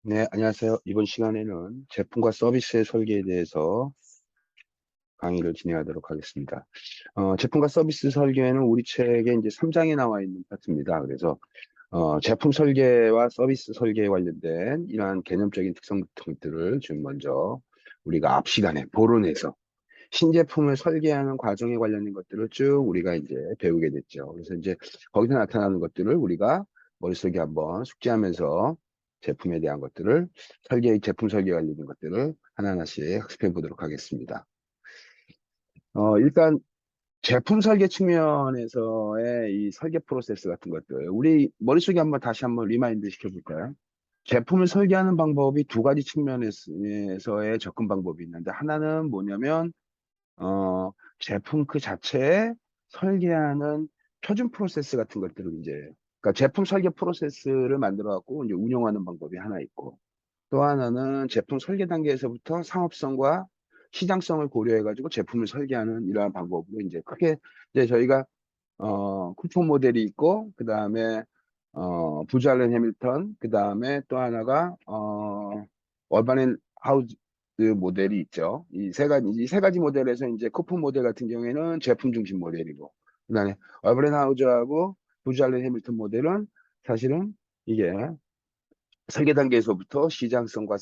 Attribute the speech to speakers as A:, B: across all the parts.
A: 네, 안녕하세요. 이번 시간에는 제품과 서비스의 설계에 대해서 강의를 진행하도록 하겠습니다. 제품과 서비스 설계는 우리 책에 이제 3장에 나와 있는 파트입니다. 그래서 제품 설계와 서비스 설계에 관련된 이러한 개념적인 특성 같은 것들을 지금 먼저 우리가 앞 시간에 보론해서 신제품을 설계하는 과정에 관련된 것들을 쭉 우리가 이제 배우게 됐죠. 그래서 이제 거기서 나타나는 것들을 우리가 머릿속에 한번 숙지하면서 제품에 대한 것들을 제품 설계 관련된 것들을 하나하나씩 학습해 보도록 하겠습니다. 일단 제품 설계 측면에서의 이 설계 프로세스 같은 것들, 우리 머릿속에 한번 다시 한번 리마인드 시켜볼까요? 제품을 설계하는 방법이 두 가지 측면에서의 접근 방법이 있는데, 하나는 뭐냐면 어, 제품 그 자체에 설계하는 표준 프로세스 같은 것들을 이제, 그러니까 제품 설계 프로세스를 만들어 갖고 이제 운영하는 방법이 하나 있고, 또 하나는 제품 설계 단계에서부터 상업성과 시장성을 고려해 가지고 제품을 설계하는 이러한 방법으로 이제 크게 이제 저희가 쿠폰 모델이 있고, 그 다음에 부즈 알렌 해밀턴, 그 다음에 또 하나가 얼바넨 하우즈 모델이 있죠. 이 세 가지 모델에서 이제 쿠폰 모델 같은 경우에는 제품 중심 모델이고, 그 다음에 얼바넨 하우즈하고 부즈 알렌 해밀턴 모델은 사실은 이게 설계 단계에서부터 시장성과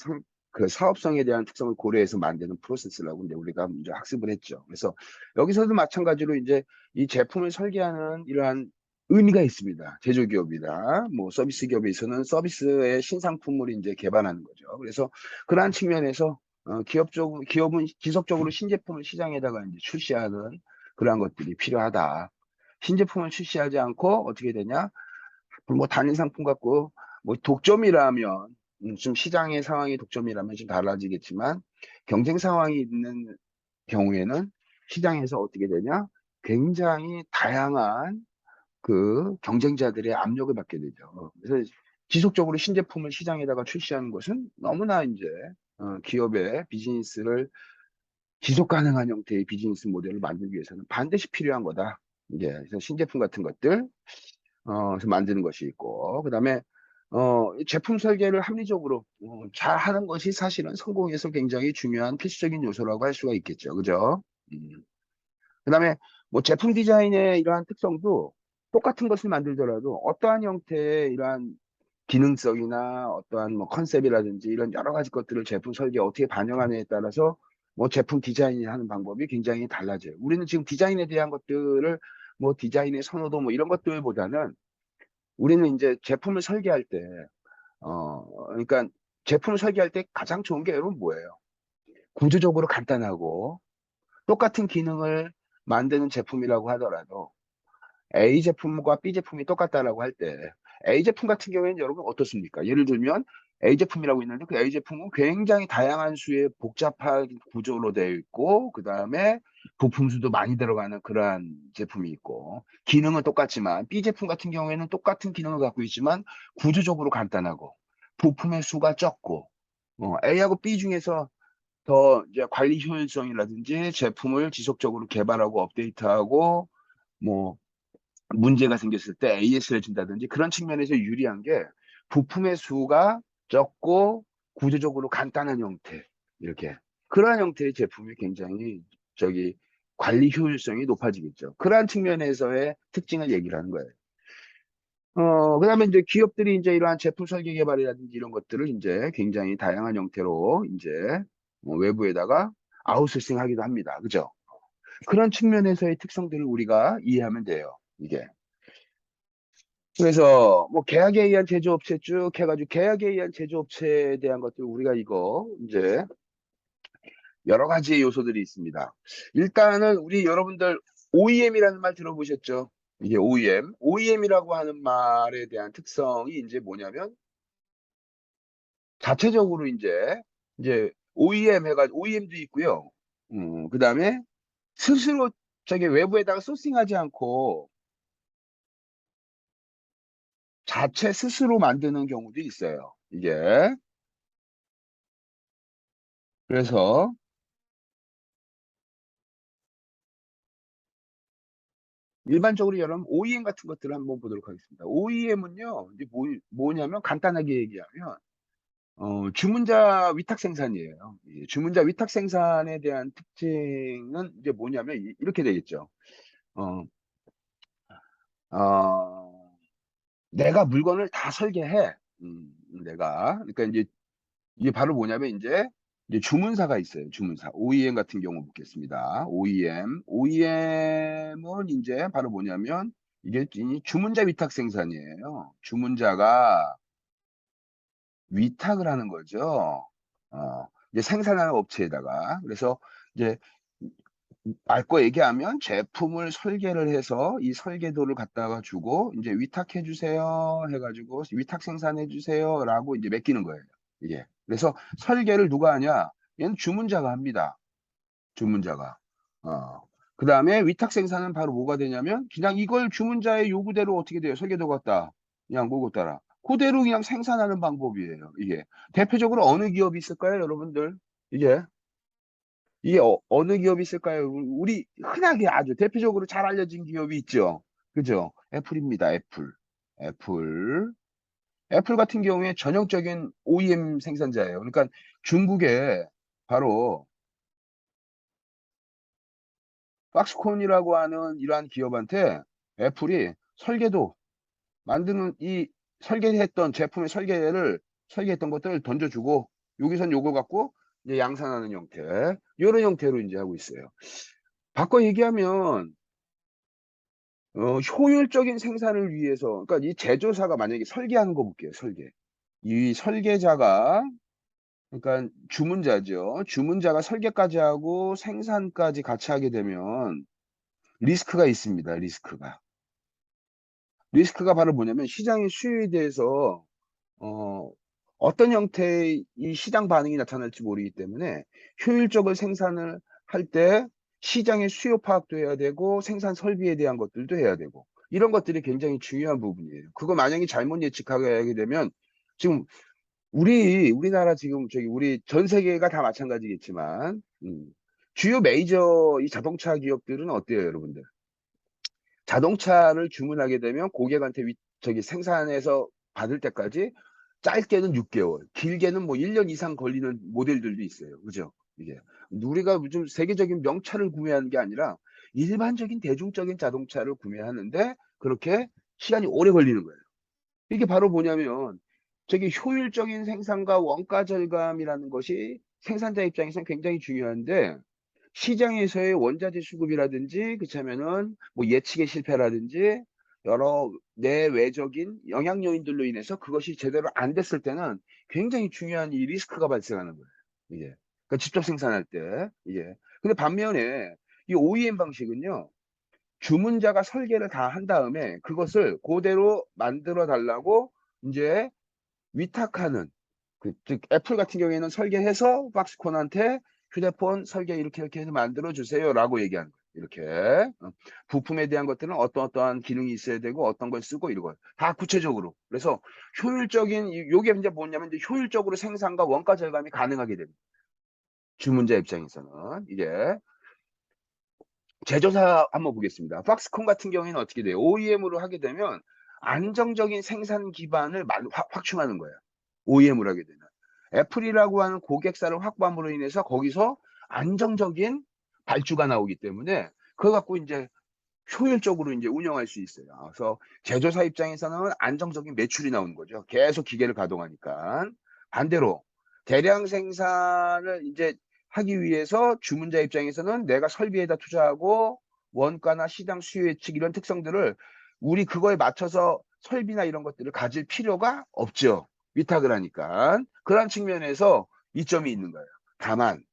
A: 그 사업성에 대한 특성을 고려해서 만드는 프로세스라고 이제 우리가 이제 학습을 했죠. 그래서 여기서도 마찬가지로 이제 이 제품을 설계하는 이러한 의미가 있습니다. 제조기업이나 뭐 서비스 기업에서는 서비스의 신상품을 이제 개발하는 거죠. 그래서 그러한 측면에서 기업은 지속적으로 신제품을 시장에다가 이제 출시하는 그러한 것들이 필요하다. 신제품을 출시하지 않고 어떻게 되냐? 뭐 단일 상품 갖고 뭐 독점이라면 좀 시장의 상황이 독점이라면 좀 달라지겠지만 경쟁 상황이 있는 경우에는 시장에서 어떻게 되냐? 굉장히 다양한 그 경쟁자들의 압력을 받게 되죠. 그래서 지속적으로 신제품을 시장에다가 출시하는 것은 너무나 이제 기업의 비즈니스를 지속 가능한 형태의 비즈니스 모델을 만들기 위해서는 반드시 필요한 거다. 이제 그래서 신제품 같은 것들 그래서 만드는 것이 있고, 그 다음에, 제품 설계를 합리적으로 잘 하는 것이 사실은 성공에서 굉장히 중요한 필수적인 요소라고 할 수가 있겠죠. 그죠? 그 다음에, 뭐, 제품 디자인의 이러한 특성도 똑같은 것을 만들더라도 어떠한 형태의 이러한 기능성이나 어떠한 뭐 컨셉이라든지 이런 여러 가지 것들을 제품 설계에 어떻게 반영하느냐에 따라서 뭐 제품 디자인이 하는 방법이 굉장히 달라져요. 우리는 지금 디자인에 대한 것들을 뭐 디자인의 선호도 뭐 이런 것들보다는 우리는 이제 제품을 설계할 때, 그러니까 제품을 설계할 때 가장 좋은 게 여러분 뭐예요? 구조적으로 간단하고 똑같은 기능을 만드는 제품이라고 하더라도 A 제품과 B 제품이 똑같다라고 할 때 A 제품 같은 경우에는 여러분 어떻습니까? 예를 들면 A 제품이라고 있는데 그 A 제품은 굉장히 다양한 수의 복잡한 구조로 되어 있고 그 다음에 부품 수도 많이 들어가는 그러한 제품이 있고 기능은 똑같지만 B 제품 같은 경우에는 똑같은 기능을 갖고 있지만 구조적으로 간단하고 부품의 수가 적고 A하고 B 중에서 더 이제 관리 효율성이라든지 제품을 지속적으로 개발하고 업데이트하고 뭐 문제가 생겼을 때 AS를 준다든지 그런 측면에서 유리한 게 부품의 수가 적고 구조적으로 간단한 형태 이렇게 그러한 형태의 제품이 굉장히 저기 관리 효율성이 높아지겠죠. 그러한 측면에서의 특징을 얘기를 하는 거예요. 그다음에 이제 기업들이 이제 이러한 제품 설계 개발이라든지 이런 것들을 이제 굉장히 다양한 형태로 이제 외부에다가 아웃소싱 하기도 합니다. 그죠? 그런 측면에서의 특성들을 우리가 이해하면 돼요. 이게. 그래서 뭐 계약에 의한 제조업체 쭉 해가지고 계약에 의한 제조업체에 대한 것들 우리가 이거 이제 여러 가지의 요소들이 있습니다. 일단은 우리 여러분들 OEM이라는 말 들어보셨죠? 이게 OEM. OEM이라고 하는 말에 대한 특성이 이제 뭐냐면 자체적으로 이제 OEM 해가지고 OEM도 있고요. 그다음에 스스로 저기 외부에다가 소싱하지 않고 자체 스스로 만드는 경우도 있어요. 이게 그래서 일반적으로 여러분 OEM 같은 것들을 한번 보도록 하겠습니다. OEM은요, 이제 뭐냐면 간단하게 얘기하면 주문자 위탁 생산이에요. 이 주문자 위탁 생산에 대한 특징은 이제 뭐냐면 이렇게 되겠죠. 어, 어, 내가 물건을 다 설계해. 그러니까 이게 바로 뭐냐면 이제 주문사가 있어요. 주문사. OEM 같은 경우 보겠습니다. OEM. OEM은 이제 바로 뭐냐면 이게 이 주문자 위탁 생산이에요. 주문자가 위탁을 하는 거죠. 이제 생산하는 업체에다가. 그래서 이제 맑고 얘기하면 제품을 설계를 해서 이 설계도를 갖다가 주고 이제 위탁해 주세요 해가지고 위탁 생산해 주세요라고 이제 맡기는 거예요. 이게. 그래서 설계를 누가 하냐? 얘는 주문자가 합니다. 주문자가. 어. 그 다음에 위탁 생산은 바로 뭐가 되냐면 그냥 이걸 주문자의 요구대로 어떻게 돼요? 설계도 같다. 그냥 뭐고 따라. 그대로 그냥 생산하는 방법이에요. 이게. 대표적으로 어느 기업이 있을까요, 여러분들? 이게. 이게 느 기업이 있을까요? 우리 흔하게 아주 대표적으로 잘 알려진 기업이 있죠. 그죠? 애플입니다. 애플. 애플. 애플 같은 경우에 전형적인 OEM 생산자예요. 그러니까 중국에 바로 박스콘이라고 하는 이러한 기업한테 애플이 설계도 만드는 이 설계했던 제품의 설계했던 것들을 던져주고 여기선 요거 갖고 이제 양산하는 형태 이런 형태로 이제 하고 있어요. 바꿔 얘기하면 효율적인 생산을 위해서 그러니까 이 제조사가 만약에 설계하는 거 볼게요. 설계. 이 설계자가 그러니까 주문자죠. 주문자가 설계까지 하고 생산까지 같이 하게 되면 리스크가 있습니다. 리스크가 바로 뭐냐면 시장의 수요에 대해서 어, 어떤 형태의 이 시장 반응이 나타날지 모르기 때문에 효율적으로 생산을 할 때 시장의 수요 파악도 해야 되고 생산 설비에 대한 것들도 해야 되고 이런 것들이 굉장히 중요한 부분이에요. 그거 만약에 잘못 예측하게 되면 지금 우리나라 지금 저기 우리 전 세계가 다 마찬가지겠지만 주요 메이저 이 자동차 기업들은 어때요, 여러분들? 자동차를 주문하게 되면 고객한테 저기 생산해서 받을 때까지 짧게는 6개월, 길게는 뭐 1년 이상 걸리는 모델들도 있어요. 그죠? 이게. 우리가 요즘 세계적인 명차를 구매하는 게 아니라 일반적인 대중적인 자동차를 구매하는데 그렇게 시간이 오래 걸리는 거예요. 이게 바로 뭐냐면 저기 효율적인 생산과 원가 절감이라는 것이 생산자 입장에서는 굉장히 중요한데 시장에서의 원자재 수급이라든지 그렇다면은 뭐 예측의 실패라든지 여러 내외적인 영향 요인들로 인해서 그것이 제대로 안 됐을 때는 굉장히 중요한 이 리스크가 발생하는 거예요. 이게. 그러니까 직접 생산할 때 이게. 근데 반면에 이 OEM 방식은요. 주문자가 설계를 다 한 다음에 그것을 그대로 만들어 달라고 이제 위탁하는 즉 애플 같은 경우에는 설계해서 박스콘한테 휴대폰 설계 이렇게 해서 만들어 주세요라고 얘기하는 거예요. 이렇게 부품에 대한 것들은 어떠한 기능이 있어야 되고 어떤 걸 쓰고 이런 다 구체적으로. 그래서 효율적인 요게 이제 뭐냐면 이제 효율적으로 생산과 원가 절감이 가능하게 됩니다. 주문자 입장에서는 이게 제조사 한번 보겠습니다. 박스콘 같은 경우에는 어떻게 돼요? OEM으로 하게 되면 안정적인 생산 기반을 확충하는 거예요. OEM으로 하게 되면. 애플이라고 하는 고객사를 확보함으로 인해서 거기서 안정적인 발주가 나오기 때문에 그거 갖고 이제 효율적으로 이제 운영할 수 있어요. 그래서 제조사 입장에서는 안정적인 매출이 나오는 거죠. 계속 기계를 가동하니까. 반대로 대량 생산을 이제 하기 위해서 주문자 입장에서는 내가 설비에다 투자하고 원가나 시장 수요 예측 이런 특성들을 우리 그거에 맞춰서 설비나 이런 것들을 가질 필요가 없죠. 위탁을 하니까. 그런 측면에서 이점이 있는 거예요. 다만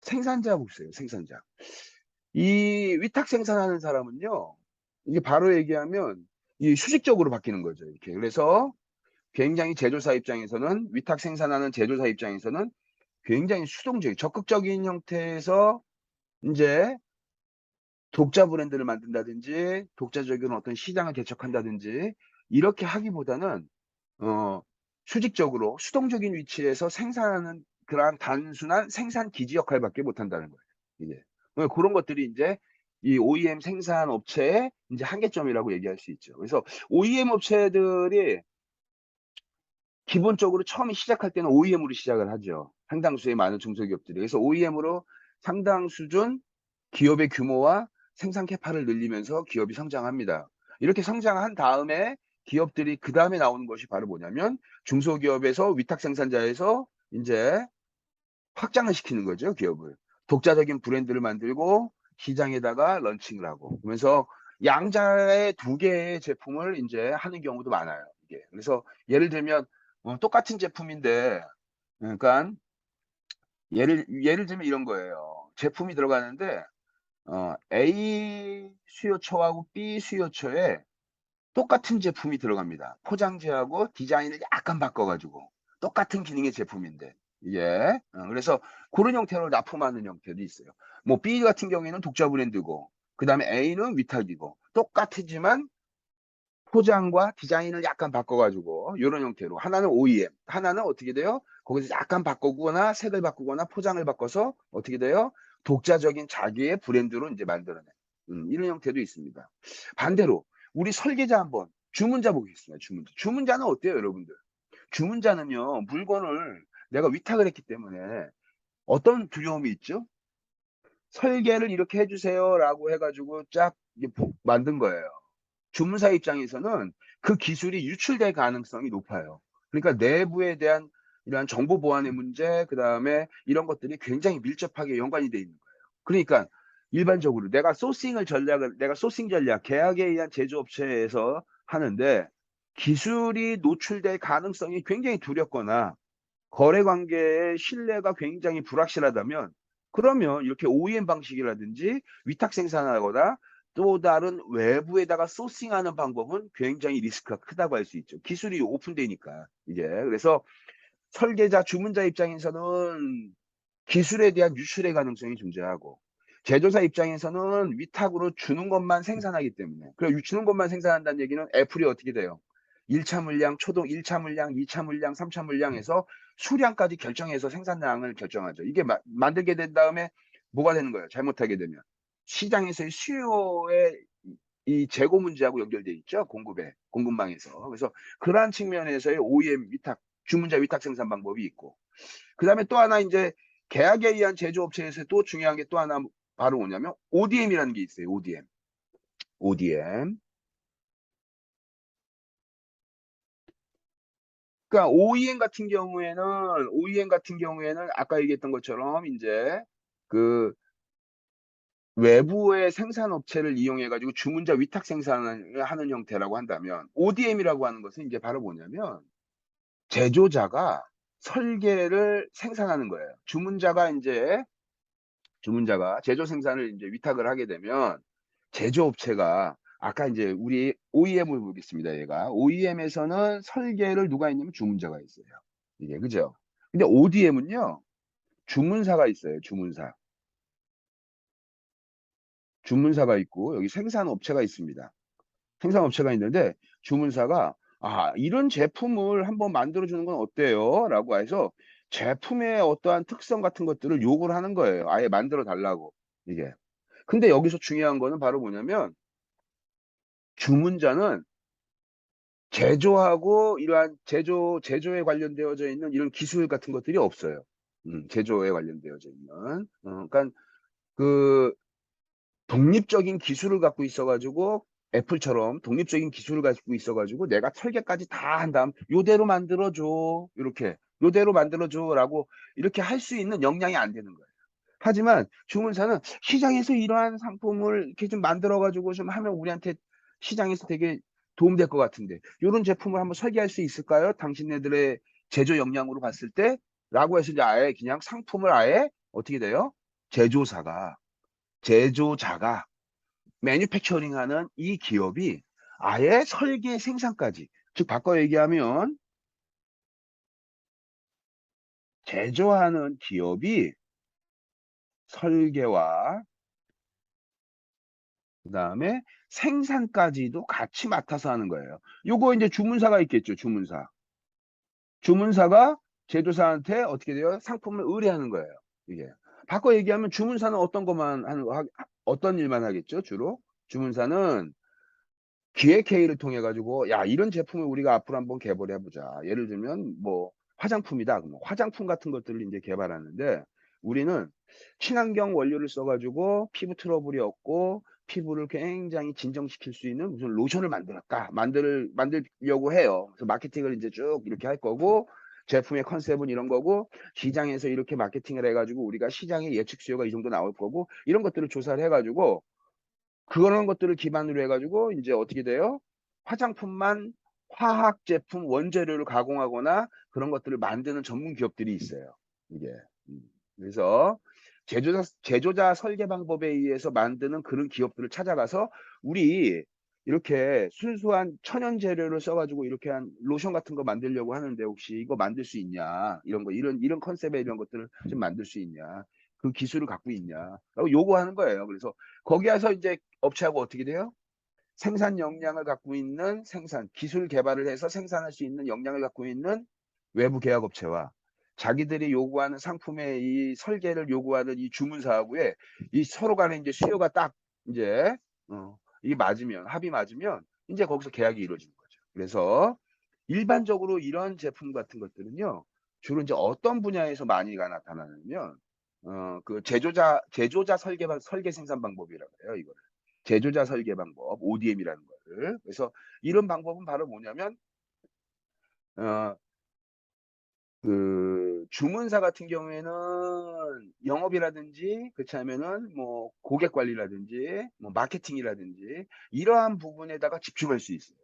A: 생산자 보세요. 생산자. 이 위탁 생산하는 사람은요, 이게 바로 얘기하면 이 수직적으로 바뀌는 거죠. 이렇게. 그래서 굉장히 제조사 입장에서는 위탁 생산하는 제조사 입장에서는 굉장히 수동적인 적극적인 형태에서 이제 독자 브랜드를 만든다든지 독자적인 어떤 시장을 개척한다든지 이렇게 하기보다는 어, 수직적으로 수동적인 위치에서 생산하는 그러한 단순한 생산 기지 역할밖에 못한다는 거예요. 이게 그런 것들이 이제 이 OEM 생산 업체의 이제 한계점이라고 얘기할 수 있죠. 그래서 OEM 업체들이 기본적으로 처음에 시작할 때는 OEM으로 시작을 하죠. 상당수의 많은 중소기업들이. 그래서 OEM으로 상당 수준 기업의 규모와 생산 캐파를 늘리면서 기업이 성장합니다. 이렇게 성장한 다음에 기업들이 그 다음에 나오는 것이 바로 뭐냐면 중소기업에서 위탁 생산자에서 이제 확장을 시키는 거죠, 기업을. 독자적인 브랜드를 만들고 시장에다가 런칭을 하고. 그러면서 양자의 두 개의 제품을 이제 하는 경우도 많아요, 이게. 그래서 예를 들면, 똑같은 제품인데, 그러니까, 예를 들면 이런 거예요. 제품이 들어가는데, A 수요처하고 B 수요처에 똑같은 제품이 들어갑니다. 포장재하고 디자인을 약간 바꿔가지고 똑같은 기능의 제품인데 이게 그래서 그런 형태로 납품하는 형태도 있어요. 뭐 B 같은 경우에는 독자 브랜드고 그 다음에 A는 위탁이고 똑같지만 포장과 디자인을 약간 바꿔가지고 이런 형태로 하나는 OEM, 하나는 어떻게 돼요? 거기서 약간 바꾸거나 색을 바꾸거나 포장을 바꿔서 어떻게 돼요? 독자적인 자기의 브랜드로 이제 만들어내. 이런 형태도 있습니다. 반대로 우리 설계자 한번 주문자 보겠습니다. 주문자. 주문자는 어때요, 여러분들? 주문자는요, 물건을 내가 위탁을 했기 때문에 어떤 두려움이 있죠? 설계를 이렇게 해주세요라고 해가지고 쫙 만든 거예요. 주문사 입장에서는 그 기술이 유출될 가능성이 높아요. 그러니까 내부에 대한 이러한 정보 보안의 문제, 그 다음에 이런 것들이 굉장히 밀접하게 연관이 돼 있는 거예요. 그러니까 일반적으로 내가 소싱 전략, 계약에 의한 제조업체에서 하는데 기술이 노출될 가능성이 굉장히 두렵거나 거래 관계의 신뢰가 굉장히 불확실하다면 그러면 이렇게 OEM 방식이라든지 위탁 생산하거나 또 다른 외부에다가 소싱하는 방법은 굉장히 리스크가 크다고 할 수 있죠. 기술이 오픈되니까 이게. 그래서 설계자, 주문자 입장에서는 기술에 대한 유출의 가능성이 존재하고 제조사 입장에서는 위탁으로 주는 것만 생산하기 때문에 그리고 주는 것만 생산한다는 얘기는 애플이 어떻게 돼요? 1차 물량, 초동 1차 물량, 2차 물량, 3차 물량에서 수량까지 결정해서 생산량을 결정하죠. 이게 만들게 된 다음에 뭐가 되는 거예요? 잘못하게 되면 시장에서의 수요의 이 재고 문제하고 연결돼 있죠. 공급망에서. 그래서 그러한 측면에서의 OEM 위탁, 주문자 위탁 생산 방법이 있고 그다음에 또 하나 이제 계약에 의한 제조업체에서 또 중요한 게 또 하나 바로 뭐냐면 ODM이라는 게 있어요. ODM. ODM. 그러니까 OEM 같은 경우에는 아까 얘기했던 것처럼 이제 그 외부의 생산업체를 이용해 가지고 주문자 위탁 생산을 하는 형태라고 한다면 ODM이라고 하는 것은 이제 바로 뭐냐면 제조자가 설계를 생산하는 거예요. 주문자가 제조 생산을 이제 위탁을 하게 되면 제조업체가 아까 이제 우리 OEM을 보겠습니다. 얘가 OEM에서는 설계를 누가 있냐면 주문자가 있어요. 이게 그죠? 근데 ODM은요 주문사가 있어요. 주문사가 있고 여기 생산업체가 있습니다. 생산업체가 있는데 주문사가 이런 제품을 한번 만들어주는 건 어때요? 라고 해서 제품의 어떠한 특성 같은 것들을 요구를 하는 거예요. 아예 만들어 달라고 이게. 근데 여기서 중요한 거는 바로 뭐냐면 주문자는 제조하고 이러한 제조에 관련되어져 있는 이런 기술 같은 것들이 없어요. 제조에 관련되어져 있는. 그러니까 그 독립적인 기술을 갖고 있어가지고 애플처럼 독립적인 기술을 가지고 있어가지고 내가 설계까지 다 한 다음 요대로 만들어줘 이렇게 요대로 만들어줘라고 이렇게 할 수 있는 역량이 안 되는 거예요. 하지만 주문사는 시장에서 이러한 상품을 이렇게 좀 만들어가지고 좀 하면 우리한테 시장에서 되게 도움될 것 같은데 이런 제품을 한번 설계할 수 있을까요? 당신네들의 제조 역량으로 봤을 때 라고 해서 이제 아예 그냥 상품을 아예 어떻게 돼요? 제조사가 제조자가 매뉴팩처링하는 이 기업이 아예 설계 생산까지 즉 바꿔 얘기하면 제조하는 기업이 설계와 그다음에 생산까지도 같이 맡아서 하는 거예요. 요거 이제 주문사가 있겠죠. 주문사가 제조사한테 어떻게 돼요? 상품을 의뢰하는 거예요. 이게 바꿔 얘기하면 주문사는 어떤 일만 하겠죠? 주로 주문사는 기획회의를 통해 가지고 야 이런 제품을 우리가 앞으로 한번 개발해 보자. 예를 들면 뭐 화장품이다. 그러면 화장품 같은 것들을 인제 개발하는데 우리는 친환경 원료를 써 가지고 피부 트러블이 없고 피부를 굉장히 진정시킬 수 있는 무슨 로션을 만들었다. 만들려고 해요. 그래서 마케팅을 인제 쭉 이렇게 할 거고 제품의 컨셉은 이런 거고 시장에서 이렇게 마케팅을 해 가지고 우리가 시장의 예측 수요가 이 정도 나올 거고 이런 것들을 조사를 해 가지고 그런 것들을 기반으로 해 가지고 인제 어떻게 돼요? 화장품만 화학 제품 원재료를 가공하거나 그런 것들을 만드는 전문 기업들이 있어요, 이게. 음. 그래서 제조자 설계 방법에 의해서 만드는 그런 기업들을 찾아가서 "우리 이렇게 순수한 천연 재료를 써 가지고 이렇게 한 로션 같은 거 만들려고 하는데 혹시 이거 만들 수 있냐? 이런 거 이런 컨셉의 이런 것들을 좀 만들 수 있냐? 그 기술을 갖고 있냐?"라고 요구하는 거예요. 그래서 거기 가서 인제 업체하고 어떻게 돼요? 생산 역량을 갖고 있는 기술 개발을 해서 생산할 수 있는 역량을 갖고 있는 외부 계약 업체와 자기들이 요구하는 상품의 이 설계를 요구하는 이 주문사하고의 이 서로 간에 인제 수요가 딱 인제 이게 맞으면 합이 맞으면 인제 거기서 계약이 이루어지는 거죠. 그래서 일반적으로 이런 제품 같은 것들은요. 주로 인제 어떤 분야에서 많이가 나타나냐면 그 제조자 설계 생산 방법이라고 해요 이거를. 제조자 설계 방법 ODM이라는 거를. 그래서 이런 방법은 바로 뭐냐면 어 그 주문사 같은 경우에는 영업이라든지 그렇지 않으면은 뭐 고객 관리라든지 뭐 마케팅이라든지 이러한 부분에다가 집중할 수 있어요.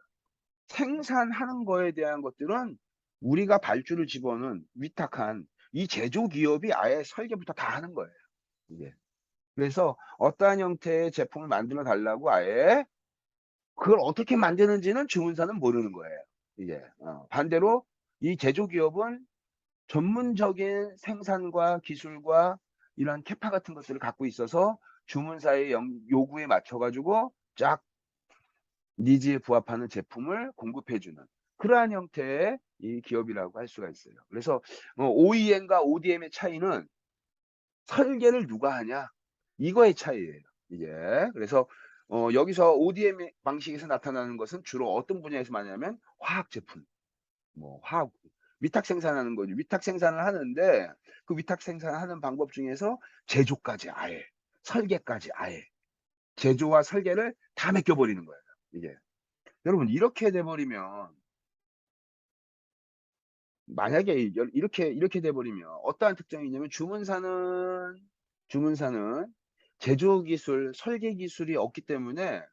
A: 생산하는 거에 대한 것들은 우리가 발주를 집어넣은 위탁한 이 제조 기업이 아예 설계부터 다 하는 거예요 이게. 그래서 어떠한 형태의 제품을 만들어 달라고 아예 그걸 어떻게 만드는지는 주문사는 모르는 거예요 이게. 반대로 이 제조 기업은 전문적인 생산과 기술과 이러한 캐파 같은 것들을 갖고 있어서 주문사의 요구에 맞춰 가지고 쫙 니즈에 부합하는 제품을 공급해 주는 그러한 형태의 이 기업이라고 할 수가 있어요. 그래서 OEM과 ODM의 차이는 설계를 누가 하냐 이거의 차이예요 이게. 그래서 여기서 ODM 방식에서 나타나는 것은 주로 어떤 분야에서 많이 하냐면 화학 제품 뭐 화학 위탁 생산하는 거죠. 위탁 생산을 하는데 그 위탁 생산하는 방법 중에서 제조까지 아예 설계까지 아예 제조와 설계를 다 맡겨 버리는 거예요 이게. 여러분 이렇게 돼 버리면 만약에 이렇게 돼 버리면 어떠한 특징이 있냐면 주문사는 제조 기술, 설계 기술이 없기 때문에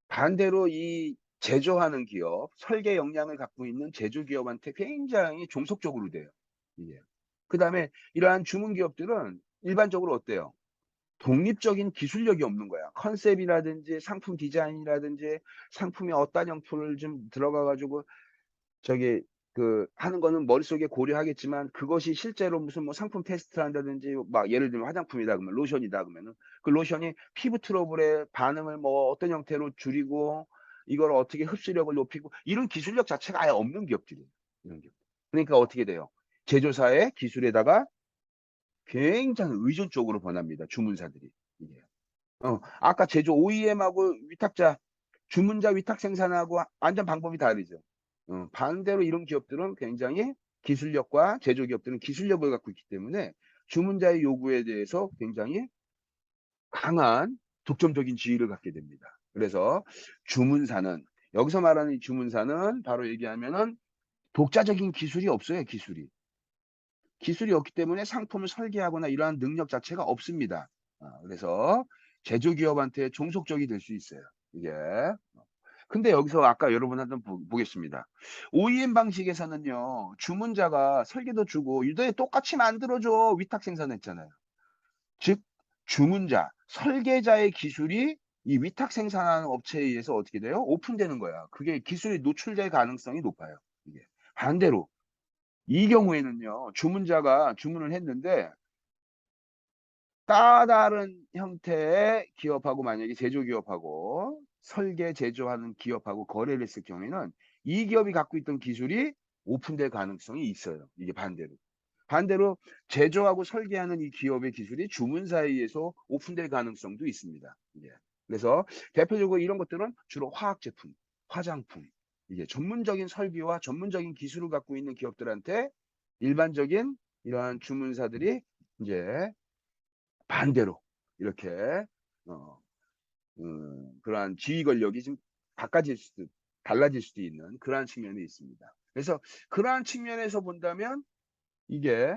A: 반대로 이 제조하는 기업, 설계 역량을 갖고 있는 제조 기업한테 굉장히 종속적으로 돼요 이게. 그다음에 이러한 주문 기업들은 일반적으로 어때요? 독립적인 기술력이 없는 거야. 컨셉이라든지 상품 디자인이라든지 상품의 어떤 형태를 좀 들어가 가지고 저기 하는 거는 머릿속에 고려하겠지만 그것이 실제로 무슨 뭐 상품 테스트를 한다든지 막 예를 들면 화장품이다 그러면 로션이다 그러면은 그 로션이 피부 트러블의 반응을 뭐 어떤 형태로 줄이고 이걸 어떻게 흡수력을 높이고 이런 기술력 자체가 아예 없는 기업들이에요. 이런 기업. 그러니까 어떻게 돼요? 제조사의 기술에다가 굉장히 의존적으로 변합니다, 주문사들이 이게. 아까 제조 OEM하고 위탁자 주문자 위탁 생산하고 완전 방법이 다르죠. 반대로 이런 기업들은 굉장히 기술력과 제조 기업들은 기술력을 갖고 있기 때문에 주문자의 요구에 대해서 굉장히 강한 독점적인 지위를 갖게 됩니다. 그래서 주문사는 여기서 말하는 이 주문사는 바로 얘기하면은 독자적인 기술이 없어요, 기술이. 기술이 없기 때문에 상품을 설계하거나 이러한 능력 자체가 없습니다. 그래서 제조기업한테 종속적이 될 수 있어요, 이게. 근데 여기서 아까 여러분 한번 보겠습니다. OEM 방식에서는요. 주문자가 설계도 주고 "이래 똑같이 만들어 줘." 위탁 생산했잖아요. 즉 주문자, 설계자의 기술이 이 위탁 생산하는 업체에 의해서 어떻게 돼요? 오픈되는 거야. 그게 기술이 노출될 가능성이 높아요, 이게. 반대로 이 경우에는요. 주문자가 주문을 했는데 다른 형태의 기업하고 만약에 제조기업하고 설계 제조하는 기업하고 거래를 했을 경우에는 이 기업이 갖고 있던 기술이 오픈될 가능성이 있어요, 이게 반대로. 반대로 제조하고 설계하는 이 기업의 기술이 주문사에 의해서 오픈될 가능성도 있습니다, 이게. 그래서 대표적으로 이런 것들은 주로 화학 제품, 화장품, 이게 전문적인 설비와 전문적인 기술을 갖고 있는 기업들한테 일반적인 이러한 주문사들이 이제 반대로 이렇게 어, 그러한 지휘 권력이 좀 달라질 수도 있는 그러한 측면이 있습니다. 그래서 그러한 측면에서 본다면 이게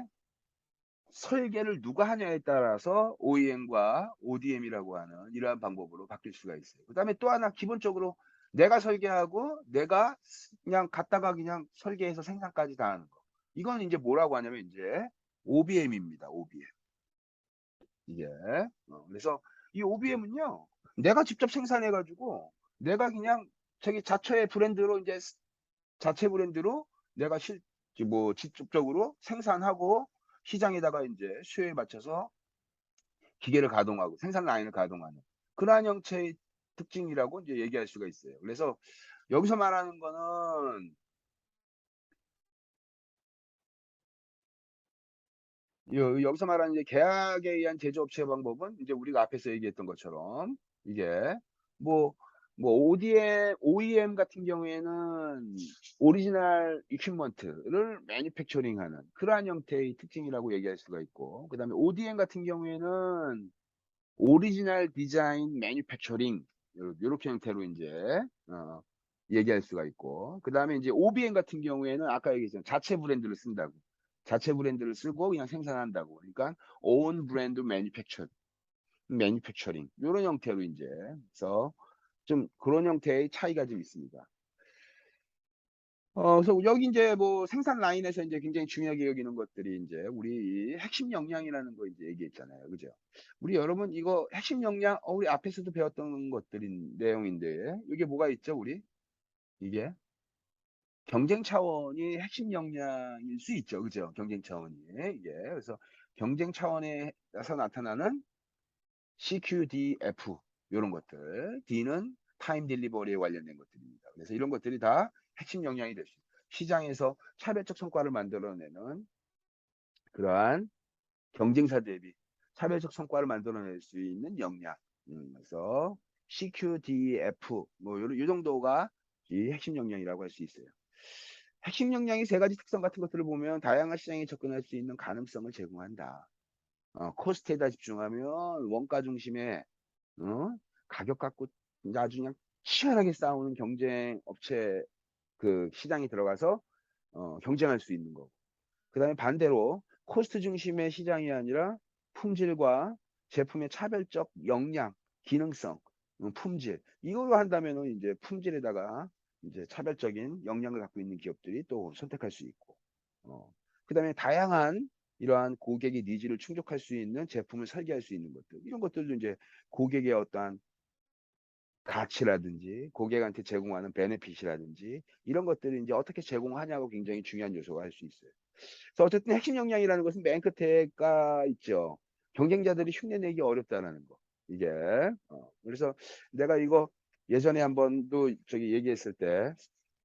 A: 설계를 누가 하냐에 따라서 OEM과 ODM이라고 하는 이러한 방법으로 바뀔 수가 있어요. 그 다음에 또 하나 기본적으로 내가 설계하고 내가 그냥 갖다가 그냥 설계해서 생산까지 다 하는 거. 이건 이제 뭐라고 하냐면 이제 OBM입니다. OBM. 이게. 그래서 이 OBM은요, 내가 직접 생산해가지고 내가 그냥 저기 자체 브랜드로 이제 자체 브랜드로 내가 뭐 직접적으로 생산하고 시장에다가 이제 수요에 맞춰서 기계를 가동하고 생산 라인을 가동하는 그러한 형체의 특징이라고 이제 얘기할 수가 있어요. 그래서 여기서 말하는 거는 여기서 말하는 이제 계약에 의한 제조업체 방법은 이제 우리가 앞에서 얘기했던 것처럼 이게 뭐, 뭐 OEM 같은 경우에는 오리지널 이퀴먼트를 매니팩처링하는 그러한 형태의 특징이라고 얘기할 수가 있고, 그 다음에 ODM 같은 경우에는 오리지널 디자인 매니팩처링 이렇게 형태로 이제 얘기할 수가 있고, 그 다음에 이제 OBM 같은 경우에는 아까 얘기했잖아요. 자체 브랜드를 쓴다고. 자체 브랜드를 쓰고 그냥 생산한다고. 그러니까 own brand manufacturing 이런 형태로 이제 그래서 좀 그런 형태의 차이가 좀 있습니다. 그래서 여기 이제 뭐 생산 라인에서 이제 굉장히 중요하게 여기는 것들이 이제 우리 핵심 역량이라는 거 이제 얘기했잖아요. 그죠? 우리 여러분 이거 핵심 역량, 우리 앞에서도 배웠던 것들인 내용인데, 이게 뭐가 있죠, 우리? 이게 경쟁 차원이 핵심 역량일 수 있죠. 그죠? 경쟁 차원이. 이게. 그래서 경쟁 차원에서 나타나는 CQDF, 이런 것들. D는 타임 딜리버리에 관련된 것들입니다. 그래서 이런 것들이 다 핵심 역량이 될 수 있어요. 시장에서 차별적 성과를 만들어내는 그러한 경쟁사 대비 차별적 성과를 만들어낼 수 있는 역량. 그래서 CQDF, 뭐, 요 정도가 이 핵심 역량이라고 할 수 있어요. 핵심 역량이 세 가지 특성 같은 것들을 보면 다양한 시장에 접근할 수 있는 가능성을 제공한다. 코스트에다 집중하면 원가 중심의 가격 갖고 아주 그냥 치열하게 싸우는 경쟁 업체 그 시장에 들어가서 경쟁할 수 있는 거고. 그 다음에 반대로 코스트 중심의 시장이 아니라 품질과 제품의 차별적 역량, 기능성, 품질 이걸로 한다면은 이제 품질에다가 이제 차별적인 역량을 갖고 있는 기업들이 또 선택할 수 있고, 그 다음에 다양한 이러한 고객의 니즈를 충족할 수 있는 제품을 설계할 수 있는 것들, 이런 것들도 이제 고객의 어떠한 가치라든지 고객한테 제공하는 베네핏이라든지 이런 것들을 이제 어떻게 제공하냐고 굉장히 중요한 요소가 할 수 있어요. 그래서 어쨌든 핵심 역량이라는 것은 맨 끝에가 있죠. 경쟁자들이 흉내내기 어렵다는 거. 이게. 그래서 내가 이거 예전에 한 번도 저기 얘기했을 때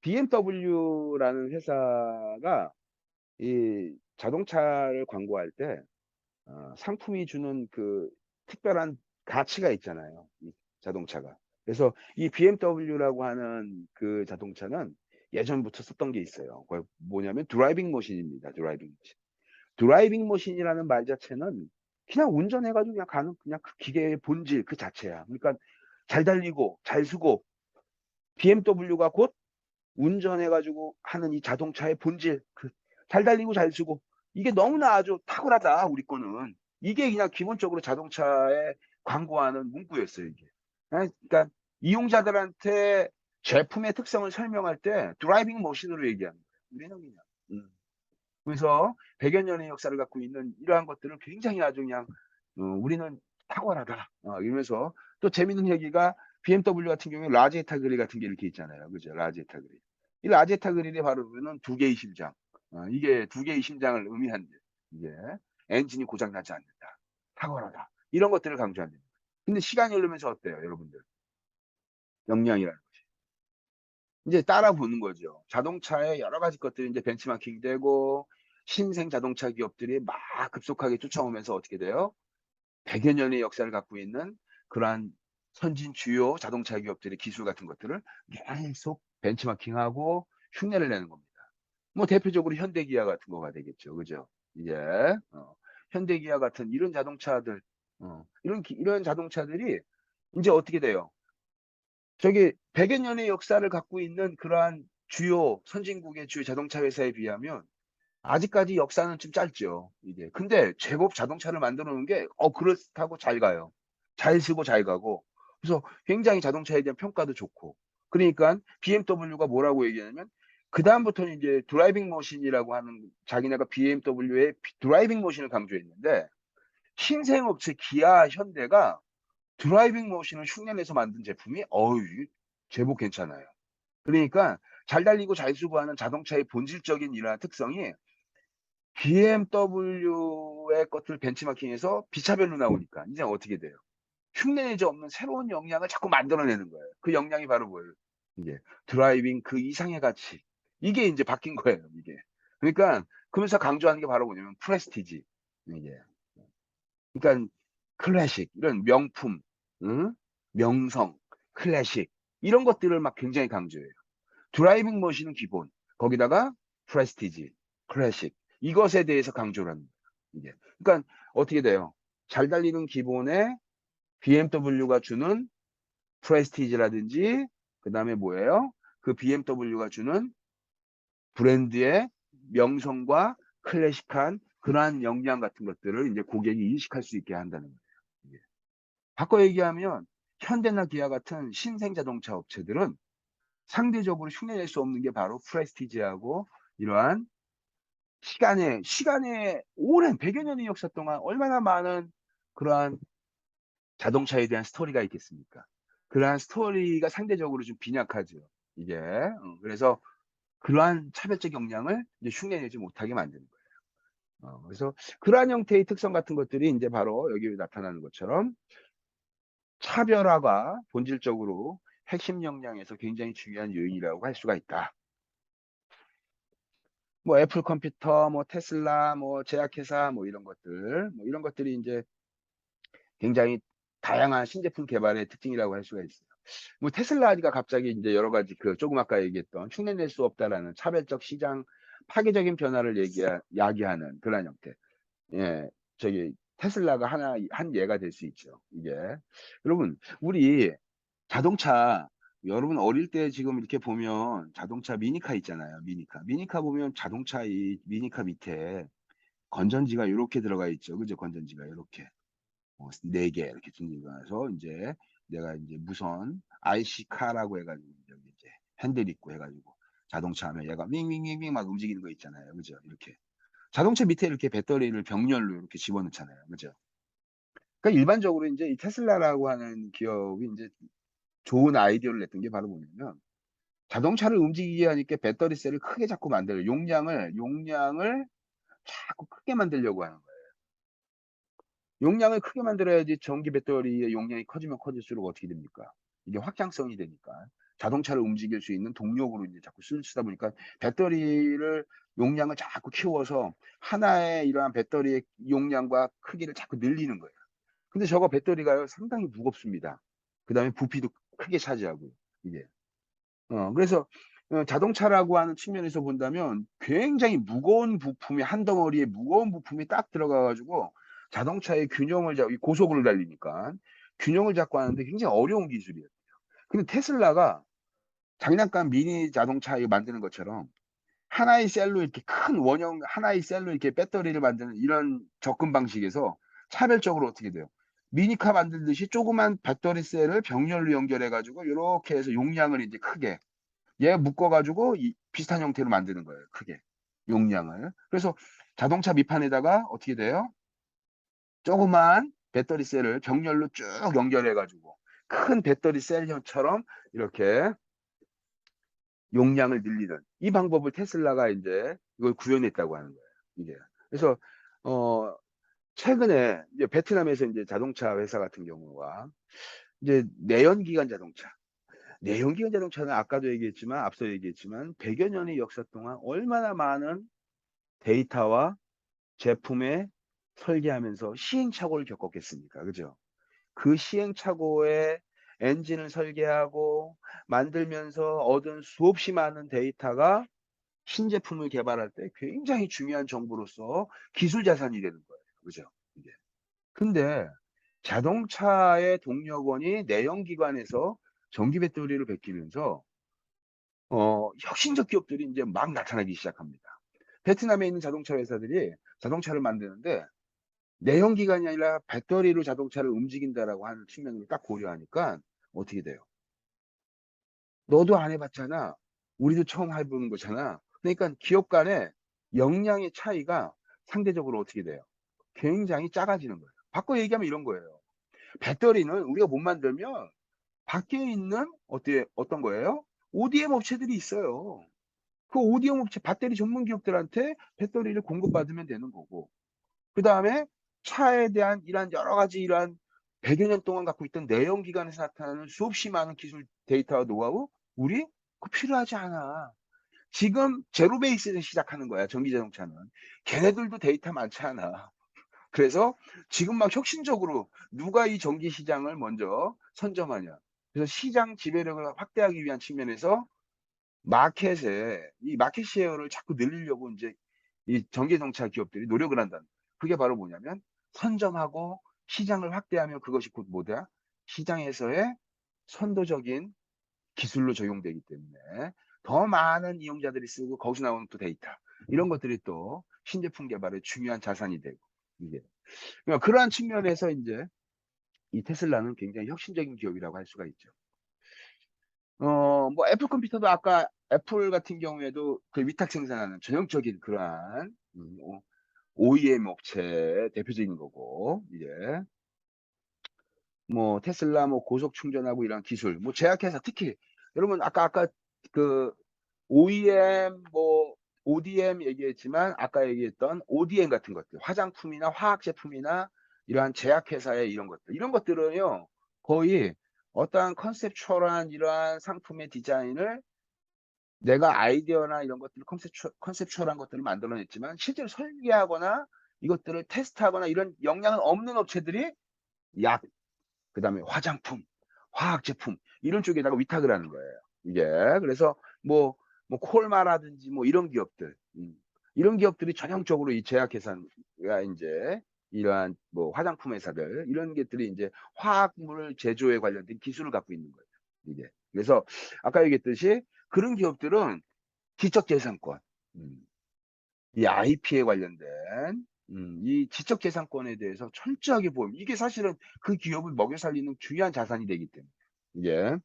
A: BMW라는 회사가 이 자동차를 광고할 때 상품이 주는 그 특별한 가치가 있잖아요. 이 자동차가. 그래서 이 BMW라고 하는 그 자동차는 예전부터 썼던 게 있어요. 그게 뭐냐면 드라이빙 머신입니다. 드라이빙 머신. 드라이빙 머신이라는 말 자체는 그냥 운전해가지고 그냥 가는 그냥 그 기계의 본질 그 자체야. 그러니까 잘 달리고 잘 쓰고 BMW가 곧 운전해가지고 하는 이 자동차의 본질, 그 잘 달리고 잘 쓰고 이게 너무나 아주 탁월하다 우리 거는. 이게 그냥 기본적으로 자동차에 광고하는 문구였어요 이게. 그러니까 이용자들한테 제품의 특성을 설명할 때 드라이빙 머신으로 얘기하는 거예요. 우리는 그냥. 그래서 100여 년의 역사를 갖고 있는 이러한 것들을 굉장히 아주 그냥 우리는 탁월하다 이러면서, 또 재밌는 얘기가 BMW 같은 경우에 라제타 그릴 같은 게 이렇게 있잖아요. 그죠? 라제타 그릴. 이 라제타 그릴에 바로 보면 두 개의 심장. 이게 두 개의 심장을 의미하는 이게 엔진이 고장나지 않는다. 탁월하다. 이런 것들을 강조합니다. 근데 시간이 흐르면서 어때요, 여러분들? 역량이라는 것이. 이제 따라 보는 거죠. 자동차의 여러 가지 것들이 이제 벤치마킹 되고 신생 자동차 기업들이 막 급속하게 쫓아오면서 어떻게 돼요? 100여 년의 역사를 갖고 있는 그러한 선진 주요 자동차 기업들의 기술 같은 것들을 계속 벤치마킹하고 흉내를 내는 겁니다. 뭐 대표적으로 현대기아 같은 거가 되겠죠. 그죠? 이제 현대기아 같은 이런 자동차들, 이런 자동차들이 이제 어떻게 돼요? 저기 100여 년의 역사를 갖고 있는 그러한 주요 선진국의 주요 자동차 회사에 비하면 아직까지 역사는 좀 짧죠. 이게. 근데 제법 자동차를 만들어 놓은 게 그렇다고 잘 가요. 잘 쓰고 잘 가고. 그래서 굉장히 자동차에 대한 평가도 좋고. 그러니까 BMW가 뭐라고 얘기하냐면 그다음부터는 이제 드라이빙 머신이라고 하는, 자기네가 BMW의 드라이빙 머신을 강조했는데 신생 업체 기아, 현대가 드라이빙 머신을 흉내내서 만든 제품이 제법 괜찮아요. 그러니까 잘 달리고 잘 수고하는 자동차의 본질적인 이러한 특성이 BMW의 것들 벤치마킹해서 B차별로 나오니까 이제 어떻게 돼요? 흉내내지 없는 새로운 역량을 자꾸 만들어내는 거예요. 그 역량이 바로 뭐예요? 이게 드라이빙 그 이상의 가치. 이게 이제 바뀐 거예요, 이게. 그러니까 그러면서 강조하는 게 바로 뭐냐면 프레스티지. 이게. 그러니까 클래식 이런 명품, 응? 명성, 클래식 이런 것들을 막 굉장히 강조해요. 드라이빙 머신은 기본, 거기다가 프레스티지, 클래식 이것에 대해서 강조를 합니다. 이게. 그러니까 어떻게 돼요? 잘 달리는 기본에 BMW가 주는 프레스티지라든지 그다음에 뭐예요? 그 BMW가 주는 브랜드의 명성과 클래식한 그러한 역량 같은 것들을 이제 고객이 인식할 수 있게 한다는 거예요. 이게. 바꿔 얘기하면 현대나 기아 같은 신생 자동차 업체들은 상대적으로 흉내낼 수 없는 게 바로 프레스티지하고 이러한 시간의 오랜 100여 년의 역사 동안 얼마나 많은 그러한 자동차에 대한 스토리가 있겠습니까? 그러한 스토리가 상대적으로 좀 빈약하죠. 이게. 그래서 그러한 차별적 역량을 이제 흉내내지 못하게 만드는 거예요. 그래서 그러한 형태의 특성 같은 것들이 이제 바로 여기 나타나는 것처럼 차별화가 본질적으로 핵심 역량에서 굉장히 중요한 요인이라고 할 수가 있다. 뭐 애플 컴퓨터, 뭐 테슬라, 뭐 제약회사, 뭐 이런 것들, 뭐 이런 것들이 이제 굉장히 다양한 신제품 개발의 특징이라고 할 수가 있어요. 뭐 테슬라가 갑자기 이제 여러 가지 그 조금 아까 얘기했던 흉내낼 수 없다라는 차별적 시장 파괴적인 변화를 야기하는 그런 형태. 예, 저기 테슬라가 한 예가 될 수 있죠. 이게 여러분 우리 자동차, 여러분 어릴 때 지금 이렇게 보면 자동차 미니카 있잖아요. 미니카 보면 자동차 이 미니카 밑에 건전지가 이렇게 들어가 있죠. 그죠? 건전지가 이렇게. 4개 이렇게 들어가서 이제 내가 이제 무선 IC카라고 해가지고 여기 이제 핸들 있고 해가지고 자동차 하면 얘가 윙윙윙윙 막 움직이는 거 있잖아요. 그죠? 이렇게. 자동차 밑에 이렇게 배터리를 병렬로 이렇게 집어넣잖아요. 그죠? 그러니까 일반적으로 이제 이 테슬라라고 하는 기업이 이제 좋은 아이디어를 냈던 게 바로 뭐냐면 자동차를 움직이게 하니까 배터리 셀을 크게 자꾸 만들어요. 용량을 자꾸 크게 만들려고 하는 거예요. 용량을 크게 만들어야지 전기 배터리의 용량이 커지면 커질수록 어떻게 됩니까? 이게 확장성이 되니까. 자동차를 움직일 수 있는 동력으로 이제 자꾸 쓰다 보니까 배터리를 용량을 자꾸 키워서 하나의 이러한 배터리의 용량과 크기를 자꾸 늘리는 거예요. 근데 저거 배터리가요, 상당히 무겁습니다. 그 다음에 부피도 크게 차지하고요. 이게. 그래서 자동차라고 하는 측면에서 본다면 굉장히 무거운 부품이 한 덩어리에 무거운 부품이 딱 들어가 가지고 자동차의 균형을 잡고 고속으로 달리니까 균형을 잡고 하는데 굉장히 어려운 기술이에요. 근데 테슬라가 장난감 미니 자동차 이거 만드는 것처럼 하나의 셀로 이렇게 큰 원형 하나의 셀로 이렇게 배터리를 만드는 이런 접근 방식에서 차별적으로 어떻게 돼요? 미니카 만들듯이 조그만 배터리 셀을 병렬로 연결해 가지고 요렇게 해서 용량을 이제 크게 얘 묶어가지고 비슷한 형태로 만드는 거예요. 크게. 용량을. 그래서 자동차 밑판에다가 어떻게 돼요? 조그만 배터리 셀을 병렬로 쭉 연결해가지고 큰 배터리 셀형처럼 이렇게 용량을 늘리는 이 방법을 테슬라가 이제 이걸 구현했다고 하는 거예요. 이게. 그래서 어 최근에 이제 베트남에서 이제 자동차 회사 같은 경우가 이제 내연기관 자동차 내연기관 자동차는 아까도 얘기했지만 앞서 얘기했지만 100여 년의 역사 동안 얼마나 많은 데이터와 제품에 설계하면서 시행착오를 겪었겠습니까? 그죠? 그 시행착오에 엔진을 설계하고 만들면서 얻은 수없이 많은 데이터가 신제품을 개발할 때 굉장히 중요한 정보로서 기술 자산이 되는 거예요. 그죠? 이게. 근데 자동차의 동력원이 내연기관에서 전기 배터리를 베끼면서 혁신적 기업들이 이제 막 나타나기 시작합니다. 베트남에 있는 자동차 회사들이 자동차를 만드는데 내연기관이 아니라 배터리로 자동차를 움직인다라고 하는 측면으로 딱 고려하니까 어떻게 돼요? 너도 안 해봤잖아. 우리도 처음 해보는 거잖아. 그러니까 기업 간의 역량의 차이가 상대적으로 어떻게 돼요? 굉장히 작아지는 거예요. 바꿔 얘기하면 이런 거예요. 배터리는 우리가 못 만들면 밖에 있는 어떤 거예요? ODM 업체들이 있어요. 그 ODM 업체 배터리 전문 기업들한테 배터리를 공급받으면 되는 거고. 그 다음에 차에 대한 이러한 여러 가지 이러한 100여 년 동안 갖고 있던 내연기관에서 나타나는 수없이 많은 기술 데이터와 노하우, 우리 그거 필요하지 않아. 지금 제로 베이스에서 시작하는 거야, 전기자동차는. 걔네들도 데이터 많지 않아. 그래서 지금 막 혁신적으로 누가 이 전기 시장을 먼저 선점하냐. 그래서 시장 지배력을 확대하기 위한 측면에서 이 마켓 셰어를 자꾸 늘리려고 이제 이 전기자동차 기업들이 노력을 한다는. 그게 바로 뭐냐면 선점하고 시장을 확대하면 그것이 곧 뭐다? 시장에서의 선도적인 기술로 적용되기 때문에 더 많은 이용자들이 쓰고 거기서 나오는 또 데이터 이런 것들이 또 신제품 개발의 중요한 자산이 되고 이게 그러니까 그러한 측면에서 이제 이 테슬라는 굉장히 혁신적인 기업이라고 할 수가 있죠. 뭐 애플 컴퓨터도 아까 애플 같은 경우에도 그 위탁 생산하는 전형적인 그러한 OEM 업체 대표적인 거고 이제 뭐 테슬라 뭐 고속 충전하고 이런 기술 뭐 제약회사 특히 여러분 아까 그 OEM 뭐 ODM 얘기했지만 아까 얘기했던 ODM 같은 것들 화장품이나 화학 제품이나 이러한 제약회사의 이런 것들은요 거의 어떠한 컨셉추얼한 이러한 상품의 디자인을 내가 아이디어나 이런 것들을 컨셉추얼한 것들을 만들어냈지만 실제로 설계하거나 이것들을 테스트하거나 이런 역량은 없는 업체들이 약 그다음에 화장품, 화학 제품 이런 쪽에다가 위탁을 하는 거예요. 이게 그래서 뭐 콜마라든지 뭐 이런 기업들, 이런 기업들이 전형적으로 이 제약회사가 이제 이러한 뭐 화장품 회사들 이런 것들이 이제 화학물 제조에 관련된 기술을 갖고 있는 거예요. 이게 그래서 아까 얘기했듯이 그런 기업들은 지적재산권, 음, 이 IP에 관련된 이 지적재산권에 대해서 철저하게 보험. 이게 사실은 그 기업을 먹여 살리는 중요한 자산이 되기 때문에. 이게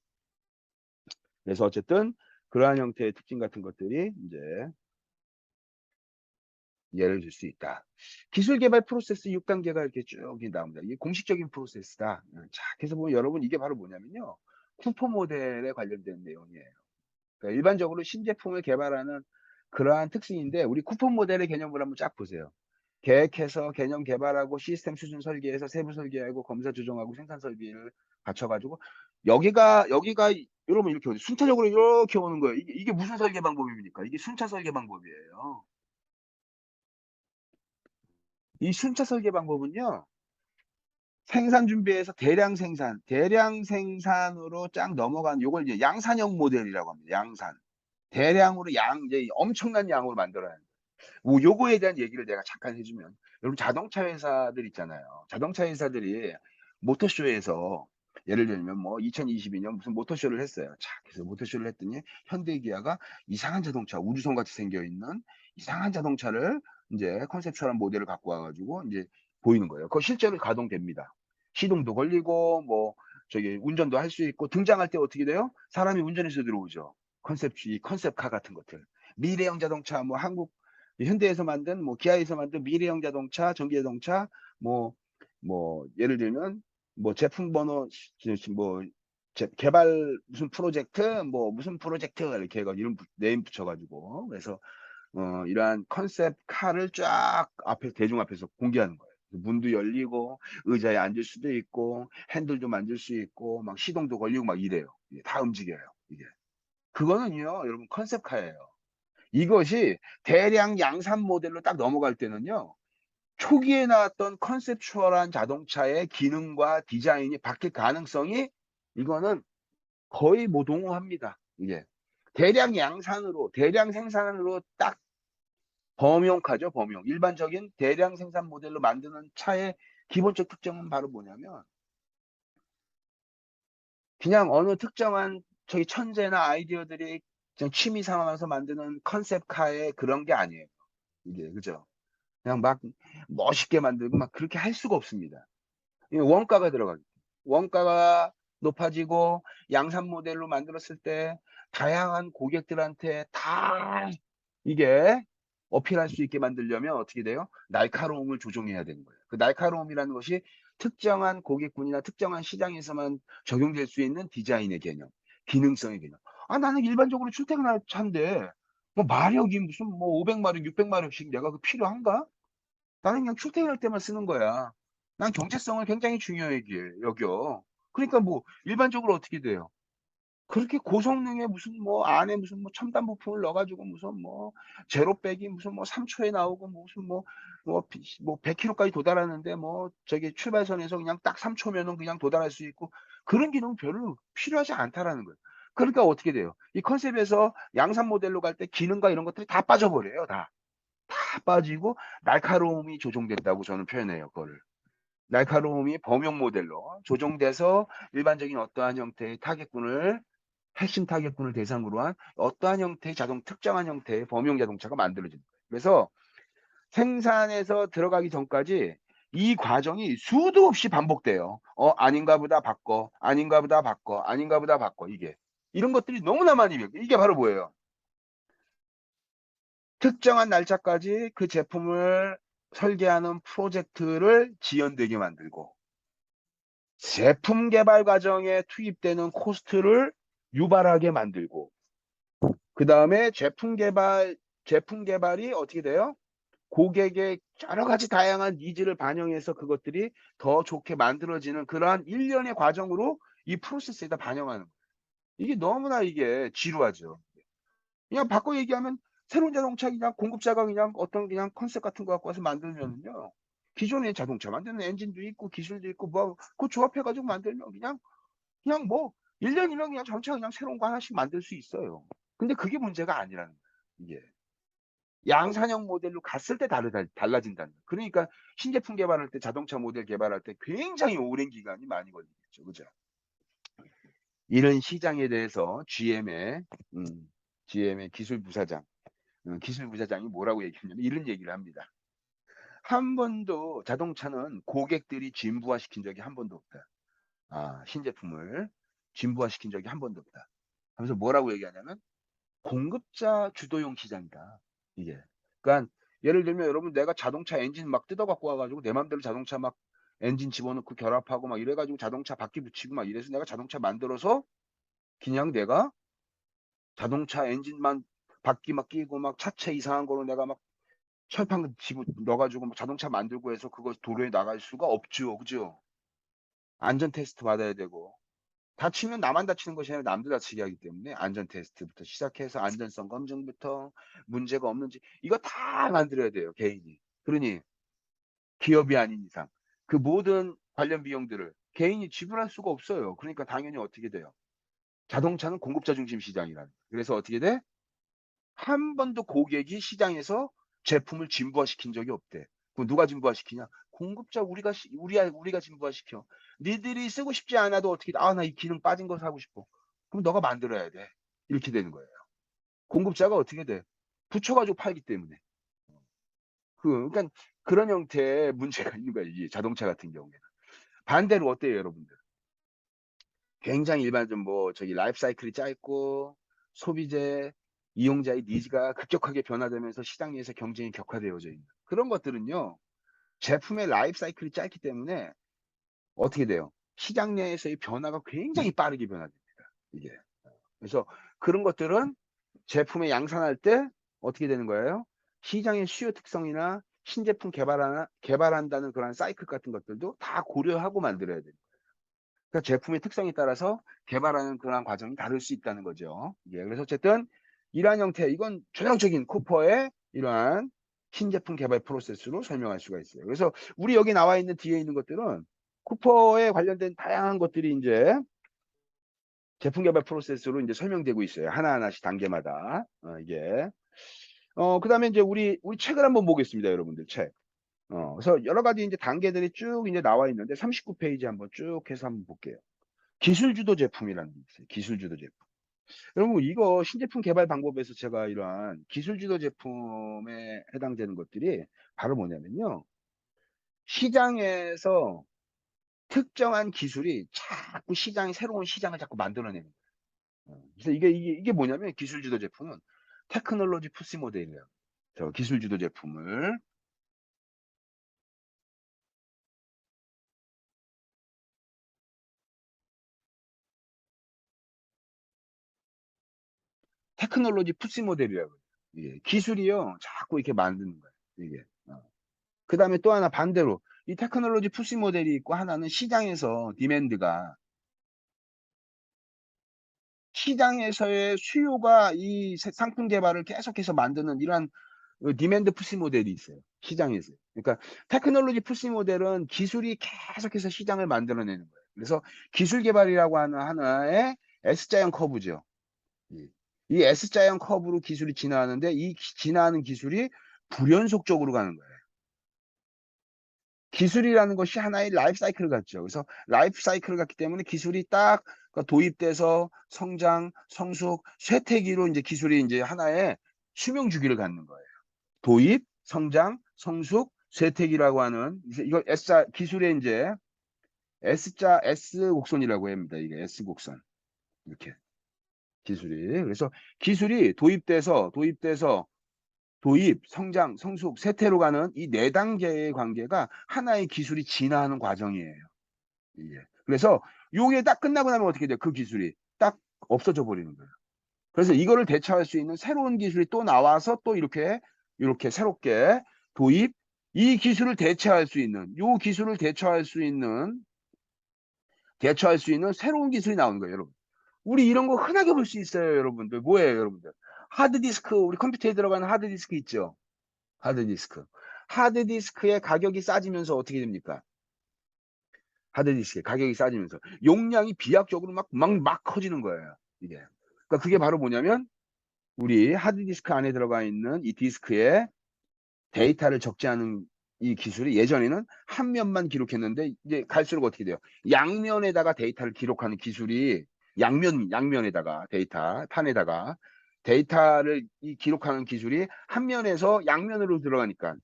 A: 그래서 어쨌든 그러한 형태의 특징 같은 것들이 이제 예를 들 수 있다. 기술 개발 프로세스 6단계가 이렇게 쭉 나옵니다. 이게 공식적인 프로세스다. 자, 그래서 보면 여러분 이게 바로 뭐냐면요. 쿠퍼 모델에 관련된 내용이에요. 그러니까 일반적으로 신제품을 개발하는 그러한 특징인데 우리 쿠폰 모델의 개념을 한번 쫙 보세요. 계획해서 개념 개발하고 시스템 수준 설계해서 세부 설계하고 검사 조정하고 생산 설비를 갖춰가지고 여기가 여러분 이렇게 순차적으로 이렇게 오는 거예요. 이게 무슨 설계 방법입니까? 이게 순차 설계 방법이에요. 이 순차 설계 방법은요. 생산 준비해서 대량 생산으로 쫙 넘어간 요걸 이제 양산형 모델이라고 합니다. 양산. 대량으로 이제 엄청난 양으로 만들어야 돼요. 뭐 요거에 대한 얘기를 내가 잠깐 해주면 여러분 자동차 회사들 있잖아요. 자동차 회사들이 모터쇼에서 예를 들면 뭐 2022년 무슨 모터쇼를 했어요. 자, 그래서 모터쇼를 했더니 현대기아가 이상한 자동차, 우주선 같이 생겨 있는 이상한 자동차를 이제 컨셉추얼한 모델을 갖고 와가지고 이제 보이는 거예요. 그거 실제로 가동됩니다. 시동도 걸리고 뭐 저기 운전도 할 수 있고 등장할 때 어떻게 돼요? 사람이 운전해서 들어오죠. 컨셉카 같은 것들. 미래형 자동차, 뭐 한국 현대에서 만든 뭐 기아에서 만든 미래형 자동차, 전기 자동차, 뭐 예를 들면 뭐 제품 번호 뭐 개발 무슨 프로젝트 뭐 무슨 프로젝트 이렇게 해가 이름 네임 붙여가지고 그래서 이러한 컨셉 카를 쫙 앞에 대중 앞에서 공개하는 거예요. 문도 열리고 의자에 앉을 수도 있고 핸들도 만질 수 있고 막 시동도 걸리고 막 이래요. 이게 다 움직여요. 이게 그거는요, 여러분 컨셉카예요. 이것이 대량 양산 모델로 딱 넘어갈 때는요. 초기에 나왔던 컨셉추얼한 자동차의 기능과 디자인이 바뀔 가능성이 이거는 거의 모동호합니다. 이게 대량 양산으로, 대량 생산으로 딱 범용화죠, 범용. 일반적인 대량 생산 모델로 만드는 차의 기본적 특징은 바로 뭐냐면, 그냥 어느 특정한 저기 천재나 아이디어들이 그냥 취미 삼아서 만드는 컨셉카의 그런 게 아니에요. 이게, 그죠? 그냥 막 멋있게 만들고 막 그렇게 할 수가 없습니다. 이 원가가 들어가기. 원가가 높아지고 양산 모델로 만들었을 때 다양한 고객들한테 다 이게 어필할 수 있게 만들려면 어떻게 돼요? 날카로움을 조정해야 되는 거예요. 그 날카로움이라는 것이 특정한 고객군이나 특정한 시장에서만 적용될 수 있는 디자인의 개념, 기능성의 개념. 아, 나는 일반적으로 출퇴근할 차인데 뭐 마력이 무슨 뭐 500마력, 600마력씩 내가 그 필요한가? 나는 그냥 출퇴근할 때만 쓰는 거야. 난 경제성을 굉장히 중요하게 여겨. 그러니까 뭐 일반적으로 어떻게 돼요? 그렇게 고성능의 무슨 뭐 안에 무슨 뭐 첨단 부품을 넣어가지고 무슨 뭐 제로백이 무슨 뭐 3초에 나오고 무슨 뭐 100km까지 도달하는데 뭐 저기 출발선에서 그냥 딱 3초면은 그냥 도달할 수 있고 그런 기능 별로 필요하지 않다라는 거예요. 그러니까 어떻게 돼요? 이 컨셉에서 양산 모델로 갈 때 기능과 이런 것들이 다 빠져버려요. 다 빠지고 날카로움이 조정된다고 저는 표현해요. 그거를. 날카로움이 범용 모델로 조정돼서 일반적인 어떠한 형태의 타겟군을 핵심 타겟군을 대상으로 한 어떠한 형태의 특정한 형태의 범용 자동차가 만들어진다. 그래서 생산에서 들어가기 전까지 이 과정이 수도 없이 반복돼요. 아닌가 보다 바꿔, 아닌가 보다 바꿔, 아닌가 보다 바꿔. 이게. 이런 것들이 너무나 많이 이게 바로 뭐예요? 특정한 날짜까지 그 제품을 설계하는 프로젝트를 지연되게 만들고 제품 개발 과정에 투입되는 코스트를 유발하게 만들고 그 다음에 제품 개발이 어떻게 돼요? 고객의 여러 가지 다양한 니즈를 반영해서 그것들이 더 좋게 만들어지는 그러한 일련의 과정으로 이 프로세스에다 반영하는 거예요. 이게 너무나 이게 지루하죠. 그냥 바꿔 얘기하면 새로운 자동차 그냥 공급자가 그냥 어떤 그냥 컨셉 같은 거 갖고 와서 만들면요. 기존의 자동차 만드는 엔진도 있고 기술도 있고 뭐 그 조합해가지고 만들면 그냥 뭐 1년이면 그냥 자동차 그냥 새로운 거 하나씩 만들 수 있어요. 근데 그게 문제가 아니라는 거예요. 이게 양산형 모델로 갔을 때 달라진다는 거예요. 그러니까 신제품 개발할 때 자동차 모델 개발할 때 굉장히 오랜 기간이 많이 걸리겠죠. 그죠? 이런 시장에 대해서 음, GM의 기술 부사장이 뭐라고 얘기했냐면 이런 얘기를 합니다. 한 번도 자동차는 고객들이 진부화시킨 적이 한 번도 없다. 신제품을 진부화시킨 적이 한 번도 없다. 하면서 뭐라고 얘기하냐면 공급자 주도형 시장이다. 이게. 그러니까 예를 들면 여러분 내가 자동차 엔진 막 뜯어 갖고 와가지고 내 맘대로 자동차 막 엔진 집어넣고 결합하고 막 이래가지고 자동차 바퀴 붙이고 막 이래서 내가 자동차 만들어서 그냥 내가 자동차 엔진만 바퀴 막 끼고 막 차체 이상한 거로 내가 막 철판 집어 넣어가지고 막 자동차 만들고 해서 그거 도로에 나갈 수가 없죠. 그죠? 안전 테스트 받아야 되고. 다치면 나만 다치는 것이 아니라 남도 다치게 하기 때문에 안전 테스트부터 시작해서 안전성 검증부터 문제가 없는지 이거 다 만들어야 돼요. 개인이. 그러니 기업이 아닌 이상 그 모든 관련 비용들을 개인이 지불할 수가 없어요. 그러니까 당연히 어떻게 돼요? 자동차는 공급자 중심 시장이라는 거예요. 그래서 어떻게 돼? 한 번도 고객이 시장에서 제품을 진부화시킨 적이 없대. 그럼 누가 진부화시키냐? 공급자 우리가 진부화시켜. 니들이 쓰고 싶지 않아도 어떻게 나 이 기능 빠진 거 사고 싶어. 그럼 너가 만들어야 돼. 이렇게 되는 거예요. 공급자가 어떻게 돼? 붙여가지고 팔기 때문에. 그러니까 그런 형태의 문제가 있는 거예요. 이 자동차 같은 경우에는. 반대로 어때요, 여러분들? 굉장히 일반적인 뭐 저기 라이프 사이클이 짧고 소비재 이용자의 니즈가 급격하게 변화되면서 시장 내에서 경쟁이 격화되어져 있는 그런 것들은요. 제품의 라이프 사이클이 짧기 때문에 어떻게 돼요? 시장 내에서의 변화가 굉장히 빠르게 변화됩니다. 이게. 그래서 그런 것들은 제품에 양산할 때 어떻게 되는 거예요? 시장의 수요 특성이나 신제품 개발한다는 그런 사이클 같은 것들도 다 고려하고 만들어야 돼요. 그러니까 제품의 특성에 따라서 개발하는 그러한 과정이 다를 수 있다는 거죠. 예, 그래서 어쨌든 이러한 형태, 이건 전형적인 쿠퍼의 이러한 신제품 개발 프로세스로 설명할 수가 있어요. 그래서 우리 여기 나와 있는 뒤에 있는 것들은 쿠퍼에 관련된 다양한 것들이 이제 제품 개발 프로세스로 이제 설명되고 있어요. 하나하나씩 단계마다. 이게. 그다음에 이제 우리 책을 한번 보겠습니다, 여러분들 책. 그래서 여러 가지 이제 단계들이 쭉 이제 나와 있는데 39페이지 한번 쭉 해서 한번 볼게요. 기술 주도 제품이라는 게 있어요. 기술 주도 제품. 여러분 이거 신제품 개발 방법에서 제가 이러한 기술 주도 제품에 해당되는 것들이 바로 뭐냐면요. 시장에서 특정한 기술이 자꾸 새로운 시장을 자꾸 만들어내는 거예요. 그래서 이게 뭐냐면 기술 주도 제품은 테크놀로지 푸시 모델이에요. 저 기술 주도 제품을 테크놀로지 푸시 모델이라고 해요. 이게 기술이요. 자꾸 이렇게 만드는 거예요. 이게. 그다음에 또 하나 반대로 이 테크놀로지 푸시 모델이 있고 하나는 시장에서 디맨드가 시장에서의 수요가 이 상품 개발을 계속해서 만드는 이러한 디맨드 푸시 모델이 있어요. 시장에서. 그러니까 테크놀로지 푸시 모델은 기술이 계속해서 시장을 만들어내는 거예요. 그래서 기술 개발이라고 하는 하나의 S자형 커브죠. 이 S자형 커브로 기술이 진화하는데 이 진화하는 기술이 불연속적으로 가는 거예요. 기술이라는 것이 하나의 라이프 사이클을 갖죠. 그래서 라이프 사이클을 갖기 때문에 기술이 딱 도입돼서 성장, 성숙, 쇠퇴기로 이제 기술이 이제 하나의 수명 주기를 갖는 거예요. 도입, 성장, 성숙, 쇠퇴기라고 하는 이걸 S자 기술의 이제 S자 S 곡선이라고 합니다. 이게 S 곡선 이렇게 기술이 그래서 기술이 도입돼서 도입, 성장, 성숙, 쇠퇴로 가는 이 네 단계의 관계가 하나의 기술이 진화하는 과정이에요. 이게. 그래서 요게 딱 끝나고 나면 어떻게 돼요? 그 기술이 딱 없어져 버리는 거예요. 그래서 이거를 대처할 수 있는 새로운 기술이 또 나와서 또 이렇게 새롭게 도입, 이 기술을 대체할 수 있는, 요 기술을 대처할 수 있는 새로운 기술이 나오는 거예요, 여러분. 우리 이런 거 흔하게 볼 수 있어요, 여러분들. 뭐예요, 여러분들? 하드디스크, 우리 컴퓨터에 들어가는 하드디스크 있죠? 하드디스크. 하드디스크의 가격이 싸지면서 어떻게 됩니까? 하드디스크의 가격이 싸지면서 용량이 비약적으로 막 커지는 거예요. 이게. 그러니까 그게 바로 뭐냐면 우리 하드디스크 안에 들어가 있는 이 디스크에 데이터를 적지 않은 이 기술이 예전에는 한 면만 기록했는데 이제 갈수록 어떻게 돼요? 양면에다가 데이터를 기록하는 기술이 양면에다가 데이터 판에다가 데이터를 기록하는 기술이 한 면에서 양면으로 들어가니까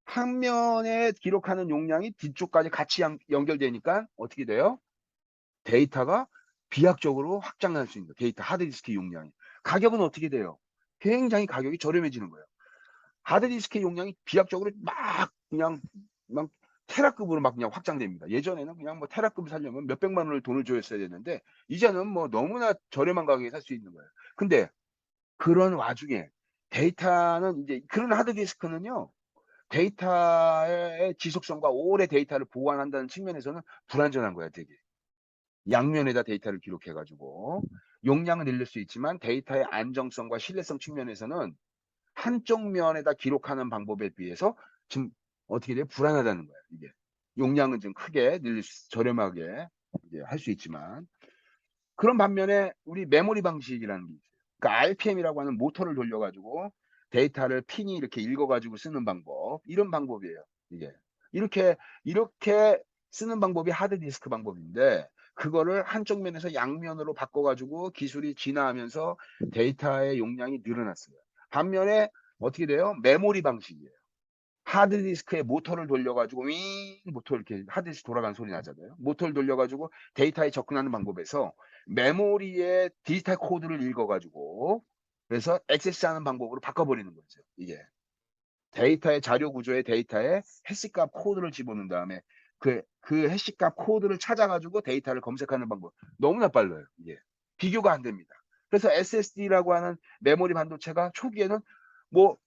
A: 한 면에 기록하는 용량이 뒤쪽까지 같이 연결되니까 어떻게 돼요? 데이터가 비약적으로 확장할 수 있는 거예요. 데이터 하드디스크 용량이. 가격은 어떻게 돼요? 굉장히 가격이 저렴해지는 거예요. 하드디스크 용량이 비약적으로 막 테라급으로 막 그냥 확장됩니다. 예전에는 그냥 뭐 테라급을 살려면 몇백만 원을 돈을 줘야 되는데 이제는 뭐 너무나 저렴한 가격에 살 수 있는 거예요. 근데 그런 와중에 데이터는 이제 그런 하드디스크는요. 데이터의 지속성과 오래 데이터를 보관한다는 측면에서는 불완전한 거야, 되게. 양면에다 데이터를 기록해 가지고 용량을 늘릴 수 있지만 데이터의 안정성과 신뢰성 측면에서는 한쪽 면에다 기록하는 방법에 비해서 지금 어떻게 돼요? 불안하다는 거야, 이게. 용량은 좀 크게 저렴하게 이제 할 수 있지만 그런 반면에 우리 메모리 방식이라는 게 있어요. 그러니까 RPM이라고 하는 모터를 돌려 가지고 데이터를 핀이 이렇게 읽어 가지고 쓰는 방법. 이런 방법이에요, 이게. 이렇게 쓰는 방법이 하드디스크 방법인데 그거를 한쪽 면에서 양면으로 바꿔 가지고 기술이 진화하면서 데이터의 용량이 늘어났어요. 반면에 어떻게 돼요? 메모리 방식이에요. 하드디스크에 모터를 돌려 가지고 윙 모터 이렇게 하드디스크 돌아가는 소리 나잖아요. 모터를 돌려 가지고 데이터에 접근하는 방법에서 메모리의 디지털 코드를 읽어 가지고 그래서 액세스하는 방법으로 바꿔 버리는 거죠, 이게. 데이터의 자료 구조의 데이터에 해시값 코드를 집어넣은 다음에 그 해시값 코드를 찾아 가지고 데이터를 검색하는 방법. 너무나 빨라요, 이게. 비교가 안 됩니다. 그래서 SSD라고 하는 메모리 반도체가 초기에는 뭐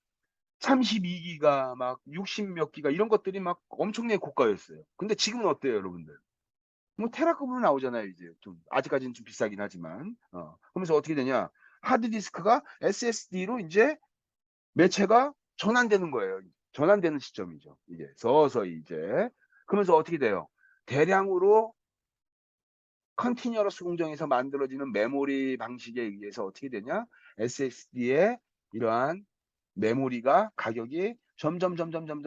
A: 32기가 막 60 몇 기가 이런 것들이 막 엄청나게 고가였어요. 근데 지금은 어때요, 여러분들? 뭐 테라급으로 나오잖아요, 이제. 좀 아직까지는 좀 비싸긴 하지만. 그러면서 어떻게 되냐? 하드디스크가 SSD로 인제 매체가 전환되는 거예요. 전환되는 시점이죠, 이게. 서서히 이제. 그러면서 어떻게 돼요? 대량으로 컨티뉴어스 공정에서 만들어지는 메모리 방식에 의해서 어떻게 되냐? SSD의 이러한 메모리가 가격이 점점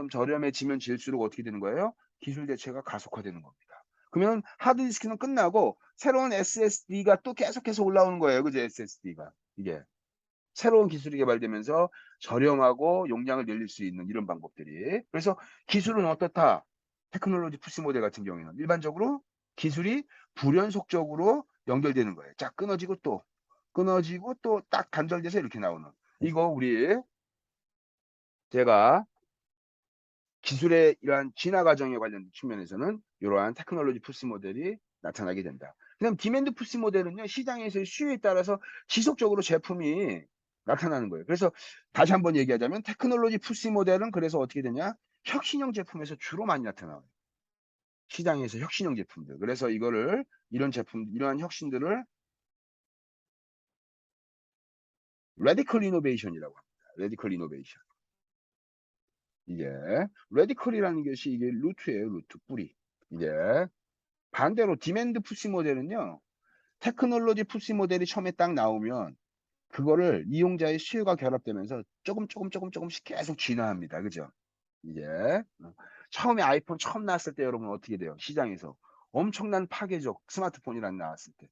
A: 저렴해지면 질수록 어떻게 되는 거예요? 기술 대체가 가속화되는 겁니다. 그러면 하드디스크는 끝나고 새로운 SSD가 또 계속해서 올라오는 거예요. 그죠? SSD가. 이게. 새로운 기술이 개발되면서 저렴하고 용량을 늘릴 수 있는 이런 방법들이. 그래서 기술은 어떻다? 테크놀로지 푸시 모델 같은 경우에는 일반적으로 기술이 불연속적으로 연결되는 거예요. 자, 끊어지고 또 딱 단절돼서 이렇게 나오는. 이거 우리 제가 기술의 이러한 진화 과정에 관련된 측면에서는 이러한 테크놀로지 푸시 모델이 나타나게 된다. 그다음 디맨드 푸시 모델은요, 시장에서의 수요에 따라서 지속적으로 제품이 나타나는 거예요. 그래서 다시 한번 얘기하자면 테크놀로지 푸시 모델은 그래서 어떻게 되냐? 혁신형 제품에서 주로 많이 나타나요. 시장에서 혁신형 제품들. 그래서 이거를 이런 제품, 이러한 혁신들을 레디컬 이노베이션이라고 합니다. 레디컬 이노베이션. 이게 레디컬이라는 것이 이게 루트예요. 루트 뿌리. 이게 반대로 디맨드 푸시 모델은요. 테크놀로지 푸시 모델이 처음에 딱 나오면 그거를 이용자의 수요가 결합되면서 조금씩 계속 진화합니다. 그죠? 이게 처음에 아이폰 처음 나왔을 때 여러분 어떻게 돼요? 시장에서 엄청난 파괴적 스마트폰이란 나왔을 때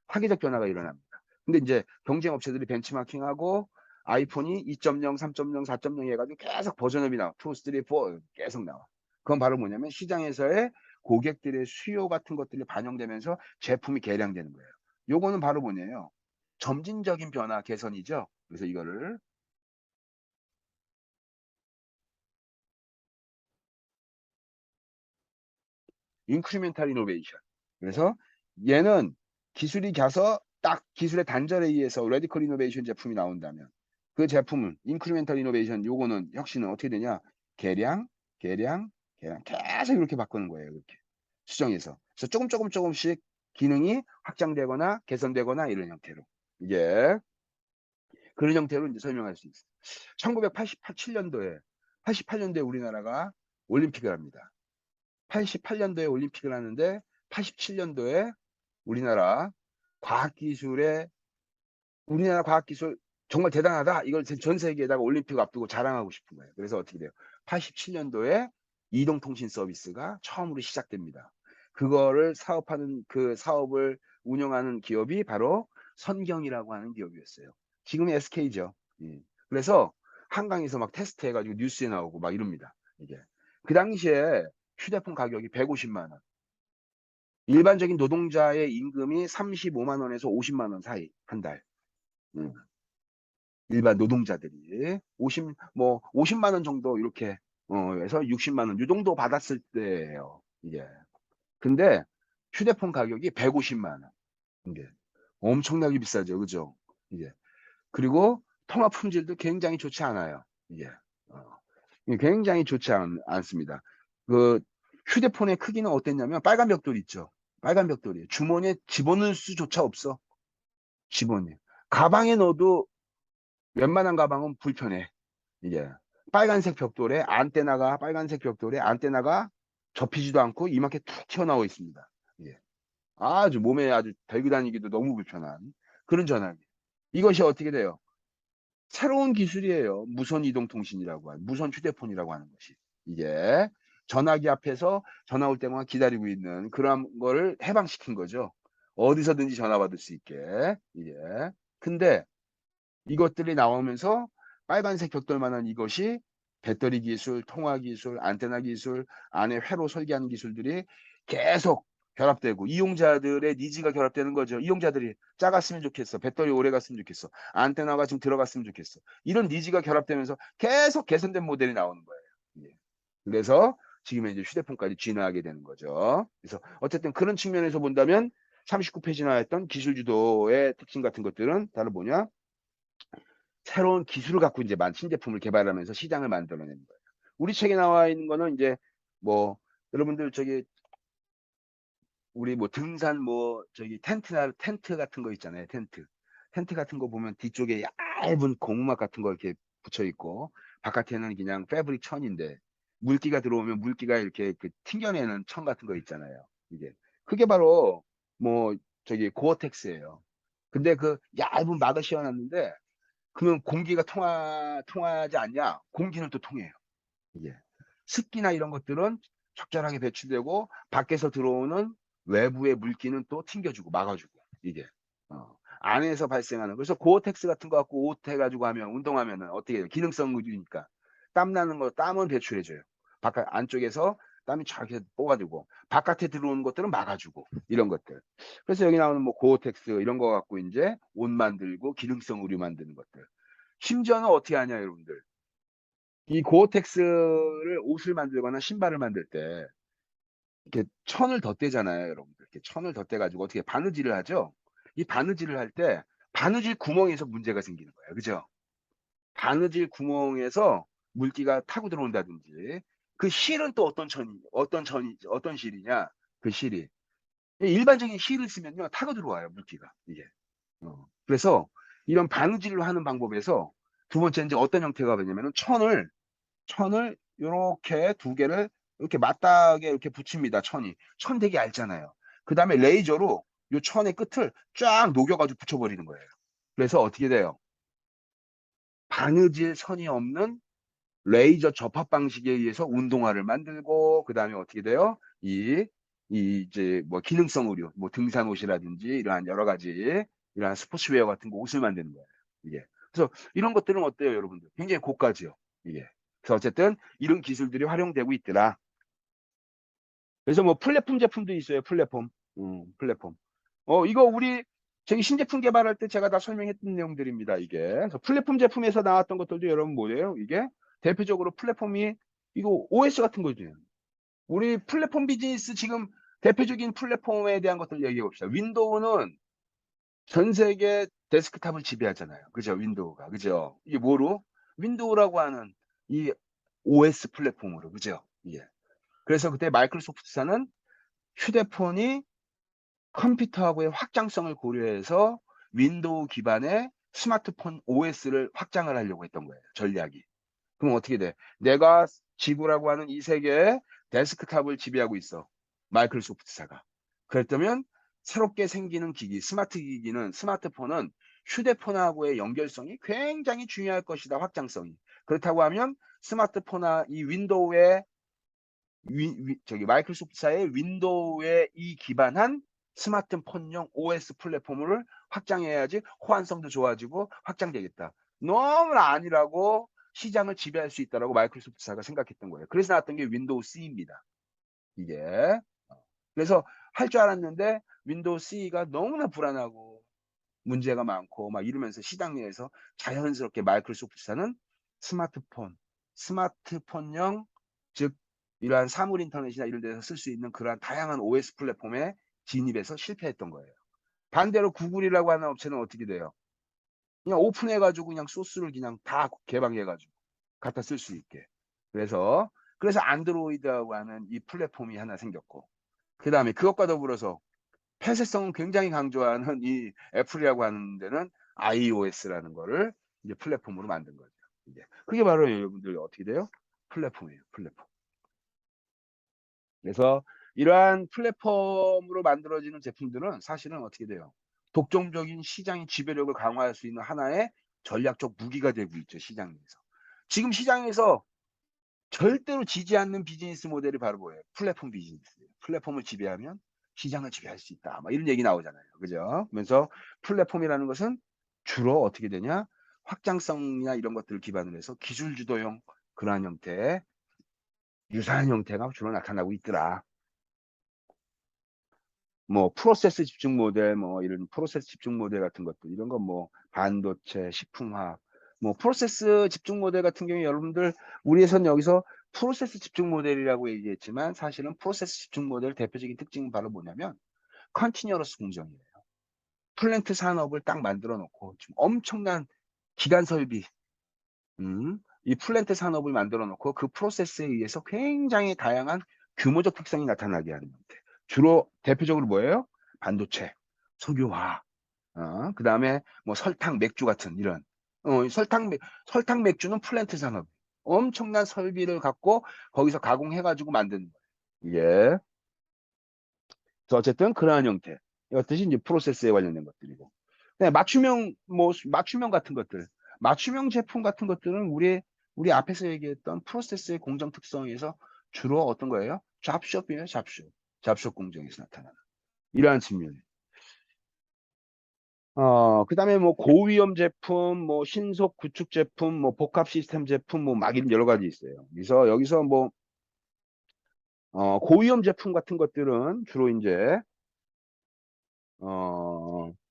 A: 파괴적 변화가 일어납니다. 근데 이제 경쟁 업체들이 벤치마킹하고 아이폰이 2.0, 3.0, 4.0 해가지고 계속 버전업이 나와. 2, 3, 4 계속 나와. 그건 바로 뭐냐면 시장에서의 고객들의 수요 같은 것들이 반영되면서 제품이 개량되는 거예요. 요거는 바로 뭐냐면 점진적인 변화 개선이죠. 그래서 이거를 인크리멘탈 이노베이션. 그래서 얘는 기술이 가서 딱 기술의 단절에 의해서 레디컬 이노베이션 제품이 나온다면 그 제품은 인크리멘탈 이노베이션 요거는 혁신은 어떻게 되냐? 개량, 개량, 개량 계속 이렇게 바꾸는 거예요. 이렇게 수정해서. 그래서 조금씩 기능이 확장되거나 개선되거나 이런 형태로 이게 그런 형태로 이제 설명할 수 있어요. 1987년도에 88년도에 우리나라가 올림픽을 합니다. 88년도에 올림픽을 하는데 87년도에 우리나라 과학기술의 우리나라 과학기술 정말 대단하다. 이걸 전 세계에다가 올림픽 앞두고 자랑하고 싶은 거예요. 그래서 어떻게 돼요? 87년도에 이동통신 서비스가 처음으로 시작됩니다. 그거를 사업하는 그 사업을 운영하는 기업이 바로 선경이라고 하는 기업이었어요. 지금의 SK죠. 예. 그래서 한강에서 막 테스트 해가지고 뉴스에 나오고 막 이럽니다. 이게 그 당시에 휴대폰 가격이 150만 원. 일반적인 노동자의 임금이 35만 원에서 50만 원 사이 한 달. 음. 일반 노동자들이 50만 원 정도 이렇게 해서 60만 원 이 정도 받았을 때예요. 이게. 근데 휴대폰 가격이 150만 원. 이게 엄청나게 비싸죠. 그죠? 이게. 그리고 통화 품질도 굉장히 좋지 않아요. 이게. 어. 이게 굉장히 좋지 않습니다. 그 휴대폰의 크기는 어땠냐면 빨간 벽돌 있죠. 빨간 벽돌이 주머니에 집어넣을 수조차 없어. 집어넣어. 가방에 넣어도 웬만한 가방은 불편해. 이게 빨간색 벽돌에 안테나가 빨간색 벽돌에 안테나가 접히지도 않고 이만큼 툭 튀어나와 있습니다. 이게 아주 몸에 아주 들고 다니기도 너무 불편한 그런 전화기. 이것이 어떻게 돼요? 새로운 기술이에요. 무선 이동 통신이라고 하는 무선 휴대폰이라고 하는 것이 이게 전화기 앞에서 전화 올 때만 기다리고 있는 그런 거를 해방시킨 거죠. 어디서든지 전화 받을 수 있게 이게. 근데 이것들이 나오면서 빨간색 벽돌만한 이것이 배터리 기술, 통화 기술, 안테나 기술, 안에 회로 설계하는 기술들이 계속 결합되고 이용자들의 니즈가 결합되는 거죠. 이용자들이 작았으면 좋겠어. 배터리 오래 갔으면 좋겠어. 안테나가 좀 들어갔으면 좋겠어. 이런 니즈가 결합되면서 계속 개선된 모델이 나오는 거예요. 예. 그래서 지금 이제 휴대폰까지 진화하게 되는 거죠. 그래서 어쨌든 그런 측면에서 본다면 39페이지 나왔던 기술 주도의 특징 같은 것들은 다른 뭐냐? 새로운 기술을 갖고 이제 신제품을 개발하면서 시장을 만들어내는 거예요. 우리 책에 나와 있는 거는 이제 뭐 여러분들 저기 우리 뭐 등산 뭐 저기 텐트 같은 거 있잖아요. 텐트 같은 거 보면 뒤쪽에 얇은 고무막 같은 거 이렇게 붙여 있고 바깥에는 그냥 패브릭 천인데 물기가 들어오면 물기가 이렇게 그 튕겨내는 천 같은 거 있잖아요. 이게 그게 바로 뭐 저기 고어텍스예요. 근데 그 얇은 막을 씌워놨는데 그러면 공기가 통하지 않냐? 공기는 또 통해요. 이게 습기나 이런 것들은 적절하게 배출되고 밖에서 들어오는 외부의 물기는 또 튕겨주고 막아주고 이게 안에서 발생하는 그래서 고어텍스 같은 거 갖고 옷 해가지고 하면 운동하면은 어떻게 해요? 기능성 의류니까 땀 나는 거 땀은 배출해줘요. 바깥 안쪽에서 땀이 쫙 이렇게 뽑아주고 바깥에 들어오는 것들은 막아주고 이런 것들. 그래서 여기 나오는 뭐 고어텍스 이런 거 갖고 이제 옷 만들고 기능성 의류 만드는 것들. 심지어는 어떻게 하냐 여러분들. 이 고어텍스를 옷을 만들거나 신발을 만들 때 이렇게 천을 덧대잖아요, 여러분들. 이렇게 천을 덧대가지고 어떻게 바느질을 하죠? 이 바느질을 할 때 바느질 구멍에서 문제가 생기는 거예요. 그죠? 바느질 구멍에서 물기가 타고 들어온다든지 그 실은 또 어떤 실이냐? 그 실이 일반적인 실을 쓰면요 타고 들어와요 물기가 이게. 그래서 이런 바느질로 하는 방법에서 두 번째 이제 어떤 형태가 되냐면은 천을 요렇게 두 개를 이렇게 맞닿게 이렇게 붙입니다. 천 되게 얇잖아요. 그 다음에 레이저로 요 천의 끝을 쫙 녹여가지고 붙여버리는 거예요. 그래서 어떻게 돼요? 바느질 선이 없는 레이저 접합 방식에 의해서 운동화를 만들고 그 다음에 어떻게 돼요? 이 이제 뭐 기능성 의류, 뭐 등산 옷이라든지 이러한 여러 가지 이러한 스포츠웨어 같은 거 옷을 만드는 거예요. 이게. 그래서 이런 것들은 어때요, 여러분들? 굉장히 고가지요. 이게. 그래서 어쨌든 이런 기술들이 활용되고 있더라. 그래서 뭐 플랫폼 제품도 있어요. 플랫폼. 플랫폼. 이거 우리 저기 신제품 개발할 때 제가 다 설명했던 내용들입니다. 이게. 그래서 플랫폼 제품에서 나왔던 것들도 여러분 뭐예요? 이게 대표적으로 플랫폼이 이거 OS 같은 거죠. 우리 플랫폼 비즈니스 지금 대표적인 플랫폼에 대한 것들 얘기해 봅시다. 윈도우는 전 세계 데스크탑을 지배하잖아요. 그죠? 윈도우가. 그죠? 이게 뭐로? 윈도우라고 하는 이 OS 플랫폼으로. 그죠? 예. 그래서 그때 마이크로소프트사는 휴대폰이 컴퓨터하고의 확장성을 고려해서 윈도우 기반의 스마트폰 OS를 확장을 하려고 했던 거예요. 전략이. 그럼 어떻게 돼? 내가 지구라고 하는 이 세계의 데스크탑을 지배하고 있어. 마이크로소프트사가. 그랬다면 새롭게 생기는 기기, 스마트폰은 휴대폰하고의 연결성이 굉장히 중요할 것이다. 확장성이. 그렇다고 하면 스마트폰과 이 윈도우의 저기 마이크로소프트사의 윈도우에 이 기반한 스마트폰용 OS 플랫폼을 확장해야지 호환성도 좋아지고 확장되겠다. 너무나 아니라고 시장을 지배할 수 있다라고 마이크로소프트사가 생각했던 거예요. 그래서 나왔던 게 윈도우 C입니다. 이게. 그래서 할 줄 알았는데 윈도우 C가 너무나 불안하고 문제가 많고 막 이러면서 시장 내에서 자연스럽게 마이크로소프트사는 스마트폰용 즉 이러한 사물 인터넷이나 이런 데서 쓸 수 있는 그러한 다양한 OS 플랫폼에 진입해서 실패했던 거예요. 반대로 구글이라고 하는 업체는 어떻게 돼요? 그냥 오픈해가지고 그냥 소스를 그냥 다 개방해가지고 갖다 쓸 수 있게. 그래서 안드로이드라고 하는 이 플랫폼이 하나 생겼고, 그 다음에 그것과 더불어서 폐쇄성은 굉장히 강조하는 이 애플이라고 하는 데는 iOS라는 거를 이제 플랫폼으로 만든 거죠. 이제 그게 바로 여러분들 어떻게 돼요? 플랫폼이에요. 플랫폼. 그래서 이러한 플랫폼으로 만들어지는 제품들은 사실은 어떻게 돼요? 독점적인 시장의 지배력을 강화할 수 있는 하나의 전략적 무기가 되고 있죠. 시장에서. 지금 시장에서 절대로 지지 않는 비즈니스 모델이 바로 뭐예요? 플랫폼 비즈니스예요. 플랫폼을 지배하면 시장을 지배할 수 있다. 막 이런 얘기 나오잖아요. 그죠? 그래서 플랫폼이라는 것은 주로 어떻게 되냐? 확장성이나 이런 것들을 기반으로 해서 기술 주도형 그러한 형태, 유사한 형태가 주로 나타나고 있더라. 뭐 프로세스 집중 모델, 뭐 이런 프로세스 집중 모델 같은 것들, 이런 건 뭐 반도체, 식품화학, 뭐 프로세스 집중 모델 같은 경우에 여러분들 우리에선 여기서 프로세스 집중 모델이라고 얘기했지만 사실은 프로세스 집중 모델 대표적인 특징은 바로 뭐냐면 컨티뉴어스 공정이에요. 플랜트 산업을 딱 만들어 놓고 지금 엄청난 기간 설비, 이 플랜트 산업을 만들어 놓고 그 프로세스에 의해서 굉장히 다양한 규모적 특성이 나타나게 하는 형태. 주로 대표적으로 뭐예요? 반도체, 석유화, 그 다음에 뭐 설탕, 맥주 같은 이런, 설탕, 맥주는 플랜트 산업. 엄청난 설비를 갖고 거기서 가공해가지고 만드는 거예요. 예. 그래서 어쨌든 그러한 형태. 이것들이 이제 프로세스에 관련된 것들이고. 네, 맞춤형 같은 것들. 맞춤형 제품 같은 것들은 우리 앞에서 얘기했던 프로세스의 공정 특성에서 주로 어떤 거예요? 잡숍이에요, 잡숍. 잡숍 공정에서 나타나는. 이러한 측면이. 그다음에 뭐 고위험 제품, 뭐 신속 구축 제품, 뭐 복합 시스템 제품, 뭐 막 이런 여러 가지 있어요. 그래서 여기서 뭐, 고위험 제품 같은 것들은 주로 이제,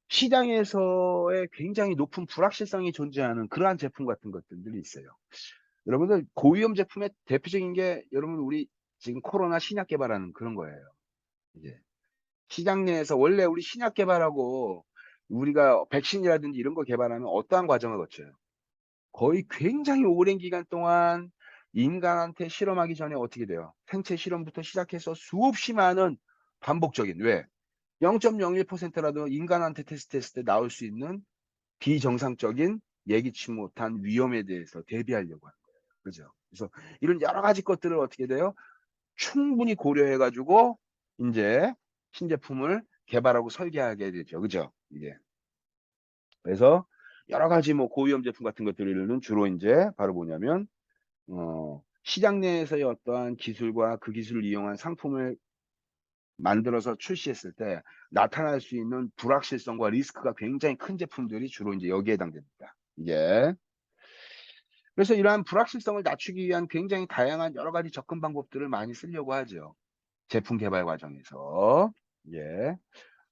A: 시장에서의 굉장히 높은 불확실성이 존재하는 그러한 제품 같은 것들이 있어요. 여러분들 고위험 제품의 대표적인 게 여러분 우리 지금 코로나 신약 개발하는 그런 거예요. 이제 시장 내에서 원래 우리 신약 개발하고 우리가 백신이라든지 이런 거 개발하면 어떠한 과정을 거쳐요? 거의 굉장히 오랜 기간 동안 인간한테 실험하기 전에 어떻게 돼요? 생체 실험부터 시작해서 수없이 많은 반복적인, 왜? 0.01%라도 인간한테 테스트했을 때 나올 수 있는 비정상적인 예기치 못한 위험에 대해서 대비하려고 하는 거예요. 그죠? 그래서 이런 여러 가지 것들을 어떻게 돼요? 충분히 고려해 가지고 이제 신제품을 개발하고 설계하게 되죠. 그죠? 이게. 그래서 여러 가지 뭐 고위험 제품 같은 것들은 주로 이제 바로 뭐냐면 시장 내에서의 어떠한 기술과 그 기술을 이용한 상품을 만들어서 출시했을 때 나타날 수 있는 불확실성과 리스크가 굉장히 큰 제품들이 주로 이제 여기에 해당됩니다. 이게. 그래서 이러한 불확실성을 낮추기 위한 굉장히 다양한 여러 가지 접근 방법들을 많이 쓰려고 하죠. 제품 개발 과정에서. 예.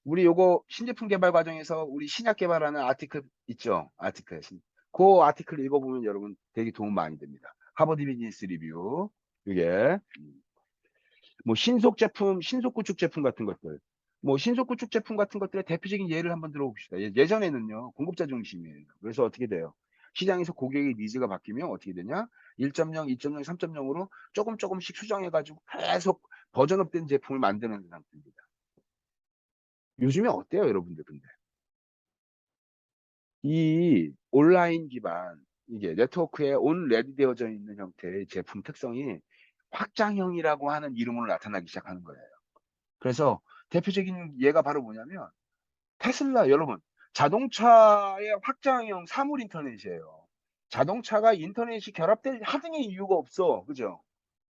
A: 우리 요거 신제품 개발 과정에서 우리 신약 개발하는 아티클 있죠? 아티클. 그 아티클 읽어보면 여러분 되게 도움 많이 됩니다. 하버드 비즈니스 리뷰. 이게 뭐 신속 제품, 신속 구축 제품 같은 것들. 뭐 신속 구축 제품 같은 것들의 대표적인 예를 한번 들어봅시다. 예전에는요, 공급자 중심이에요. 그래서 어떻게 돼요? 시장에서 고객의 니즈가 바뀌면 어떻게 되냐? 1.0, 2.0, 3.0으로 조금씩 수정해가지고 계속 버전업된 제품을 만드는 상태입니다. 요즘에 어때요, 여러분들? 근데 이 온라인 기반 이게 네트워크에 온 레디되어져 있는 형태의 제품 특성이 확장형이라고 하는 이름으로 나타나기 시작하는 거예요. 그래서 대표적인 예가 바로 뭐냐면 테슬라 여러분 자동차의 확장형 사물 인터넷이에요. 자동차가 인터넷이 결합될 하등의 이유가 없어. 그죠?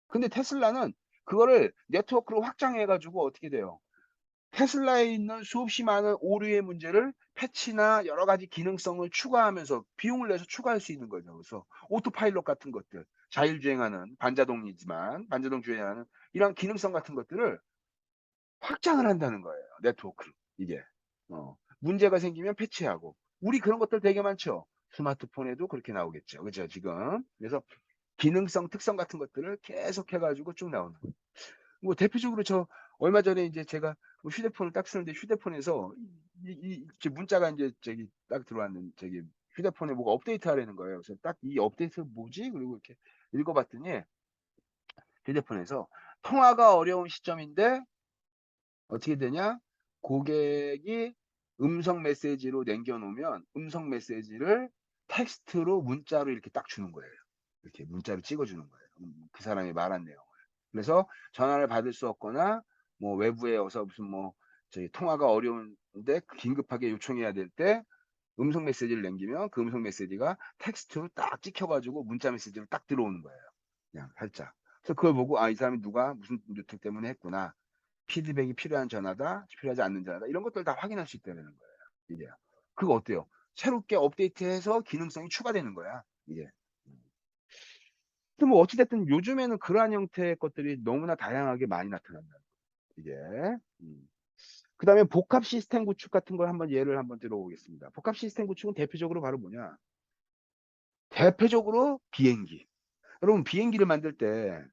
A: 근데 테슬라는 그거를 네트워크로 확장해 가지고 어떻게 돼요? 테슬라에 있는 수없이 많은 오류의 문제를 패치나 여러 가지 기능성을 추가하면서 비용을 내서 추가할 수 있는 거죠. 그래서 오토파일럿 같은 것들, 자율주행하는 반자동 주행하는 이런 기능성 같은 것들을 확장을 한다는 거예요. 네트워크로. 이게. 문제가 생기면 패치하고. 우리 그런 것들 되게 많죠. 스마트폰에도 그렇게 나오겠죠. 그죠? 지금. 그래서 기능성, 특성 같은 것들을 계속 해가지고 쭉 나오는 거예요. 뭐 대표적으로 저 얼마 전에 이제 제가 뭐 휴대폰을 딱 쓰는데 휴대폰에서 문자가 이제 저기 딱 들어왔는 저기 휴대폰에 뭐가 업데이트 하라는 거예요. 그래서 딱 이 업데이트 뭐지? 그리고 이렇게 읽어봤더니 휴대폰에서 통화가 어려운 시점인데 어떻게 되냐? 고객이 음성 메시지로 남겨놓으면 음성 메시지를 텍스트로 문자로 이렇게 딱 주는 거예요. 이렇게 문자로 찍어주는 거예요. 그 사람이 말한 내용을. 그래서 전화를 받을 수 없거나 뭐 외부에 어서 무슨 뭐 저희 통화가 어려운데 긴급하게 요청해야 될 때 음성 메시지를 남기면 그 음성 메시지가 텍스트로 딱 찍혀가지고 문자 메시지로 딱 들어오는 거예요. 그냥 살짝. 그래서 그걸 보고 이 사람이 누가 무슨 요청 때문에 했구나. 피드백이 필요한 전화다, 필요하지 않는 전화다. 이런 것들 다 확인할 수 있다는 거예요. 이게. 그거 어때요? 새롭게 업데이트해서 기능성이 추가되는 거야. 이게. 근데 뭐 어찌됐든 요즘에는 그러한 형태의 것들이 너무나 다양하게 많이 나타난다. 이게. 음. 그 다음에 복합 시스템 구축 같은 걸 한번 예를 한번 들어보겠습니다. 복합 시스템 구축은 대표적으로 바로 뭐냐? 대표적으로 비행기. 여러분 비행기를 만들 때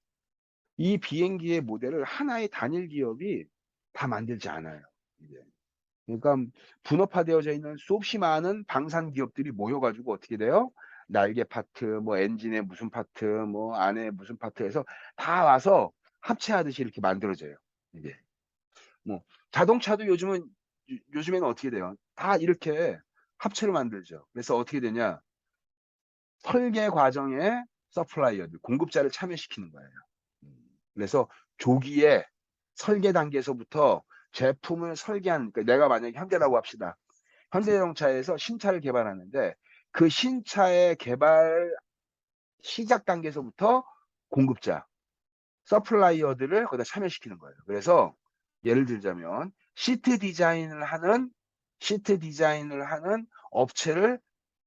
A: 이 비행기의 모델을 하나의 단일 기업이 다 만들지 않아요. 이게. 그러니까 분업화되어져 있는 수없이 많은 방산 기업들이 모여가지고 어떻게 돼요? 날개 파트, 뭐 엔진의 무슨 파트, 뭐 안에 무슨 파트에서 다 와서 합체하듯이 이렇게 만들어져요. 이게 뭐 자동차도 요즘에는 어떻게 돼요? 다 이렇게 합체로 만들죠. 그래서 어떻게 되냐? 설계 과정에 서플라이어들, 공급자를 참여시키는 거예요. 그래서 조기에 설계 단계에서부터 제품을 설계한, 그러니까 내가 만약에 현대라고 합시다. 현대자동차에서 신차를 개발하는데 그 신차의 개발 시작 단계에서부터 공급자, 서플라이어들을 거기다 참여시키는 거예요. 그래서 예를 들자면 시트 디자인을 하는 업체를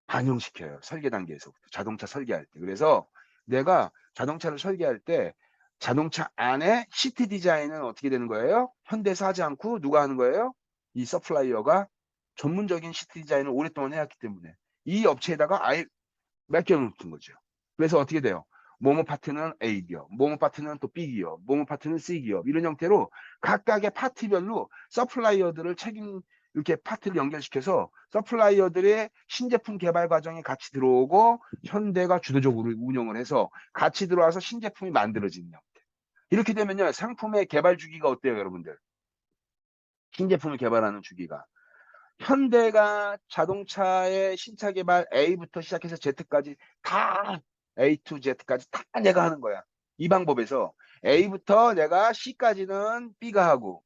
A: 반영시켜요. 설계 단계에서부터 자동차 설계할 때. 그래서 내가 자동차를 설계할 때 자동차 안에 시트 디자인은 어떻게 되는 거예요? 현대에서 하지 않고 누가 하는 거예요? 이 서플라이어가 전문적인 시트 디자인을 오랫동안 해왔기 때문에 이 업체에다가 아예 맡겨놓는 거죠. 그래서 어떻게 돼요? 모모 파트는 A 기업, 모모 파트는 또 B 기업, 모모 파트는 C 기업 이런 형태로 각각의 파트별로 서플라이어들을 이렇게 파트를 연결시켜서 서플라이어들의 신제품 개발 과정에 같이 들어오고 현대가 주도적으로 운영을 해서 같이 들어와서 신제품이 만들어지는 형태. 이렇게 되면요, 상품의 개발 주기가 어때요, 여러분들? 신제품을 개발하는 주기가. 현대가 자동차의 신차 개발 A부터 시작해서 Z까지 다 A to Z까지 다 내가 하는 거야. 이 방법에서 A부터 내가 C까지는 B가 하고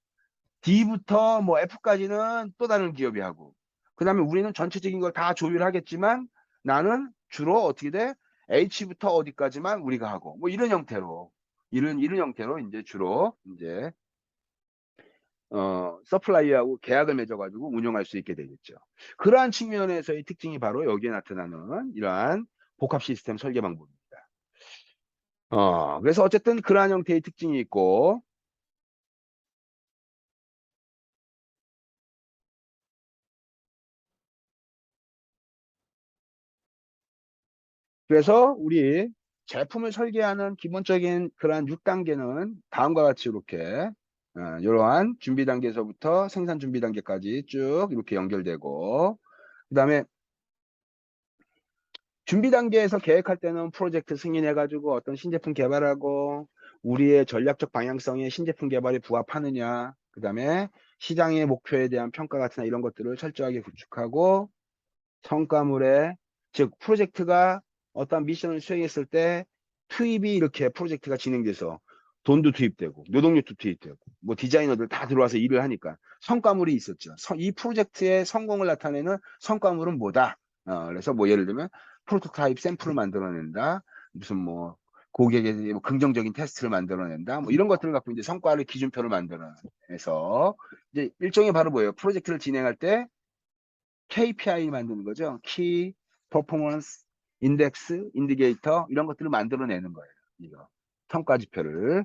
A: D부터 뭐 F까지는 또 다른 기업이 하고 그 다음에 우리는 전체적인 걸 다 조율하겠지만 나는 주로 어떻게 돼? H부터 어디까지만 우리가 하고 뭐 이런 형태로 이제 주로 이제 서플라이하고 계약을 맺어가지고 운영할 수 있게 되겠죠. 그러한 측면에서의 특징이 바로 여기에 나타나는 이러한 복합 시스템 설계 방법입니다. 그래서 어쨌든 그러한 형태의 특징이 있고, 그래서 우리 제품을 설계하는 기본적인 그러한 6단계는 다음과 같이 이렇게, 이러한 준비 단계에서부터 생산 준비 단계까지 쭉 이렇게 연결되고, 그 다음에 준비 단계에서 계획할 때는 프로젝트 승인해가지고 어떤 신제품 개발하고 우리의 전략적 방향성에 신제품 개발에 부합하느냐, 그 다음에 시장의 목표에 대한 평가 같은 이런 것들을 철저하게 구축하고 성과물에, 즉 프로젝트가 어떤 미션을 수행했을 때 투입이 이렇게 프로젝트가 진행돼서 돈도 투입되고 노동력도 투입되고 뭐 디자이너들 다 들어와서 일을 하니까 성과물이 있었죠. 이 프로젝트의 성공을 나타내는 성과물은 뭐다? 그래서 뭐 예를 들면 프로토타입 샘플을 만들어낸다. 무슨 뭐 고객의 뭐 긍정적인 테스트를 만들어낸다. 뭐 이런 것들을 갖고 이제 성과를 기준표를 만들어내서 이제 일종의 바로 뭐예요? 프로젝트를 진행할 때 KPI 만드는 거죠. 키, 퍼포먼스, 인덱스, 인디게이터 이런 것들을 만들어내는 거예요. 이거 평가 지표를.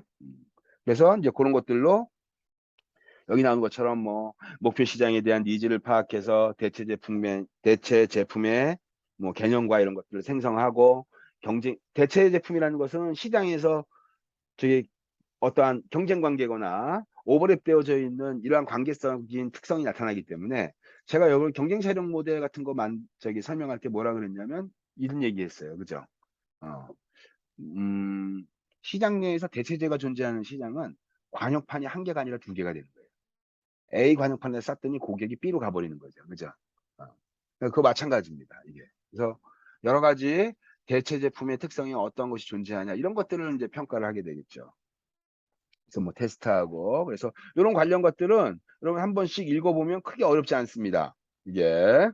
A: 그래서 이제 그런 것들로 여기 나오는 것처럼 뭐 목표 시장에 대한 니즈를 파악해서 대체 제품의 뭐 개념과 이런 것들을 생성하고 대체 제품이라는 것은 시장에서 저기 어떠한 경쟁 관계거나 오버랩되어져 있는 이러한 관계성인 특성이 나타나기 때문에 제가 여기 경쟁 차량 모델 같은 거만 설명할 때 뭐라 그랬냐면 이런 얘기했어요. 그죠? 어, 음, 시장 내에서 대체제가 존재하는 시장은 관역판이 한 개가 아니라 두 개가 되는 거예요. A 관역판에 쌌더니 고객이 B로 가버리는 거죠. 그죠? 그거 마찬가지입니다. 이게. 그래서 여러 가지 대체 제품의 특성이 어떤 것이 존재하냐 이런 것들을 이제 평가를 하게 되겠죠. 그래서 뭐 테스트하고 그래서 이런 관련 것들은 여러분 한 번씩 읽어보면 크게 어렵지 않습니다. 이게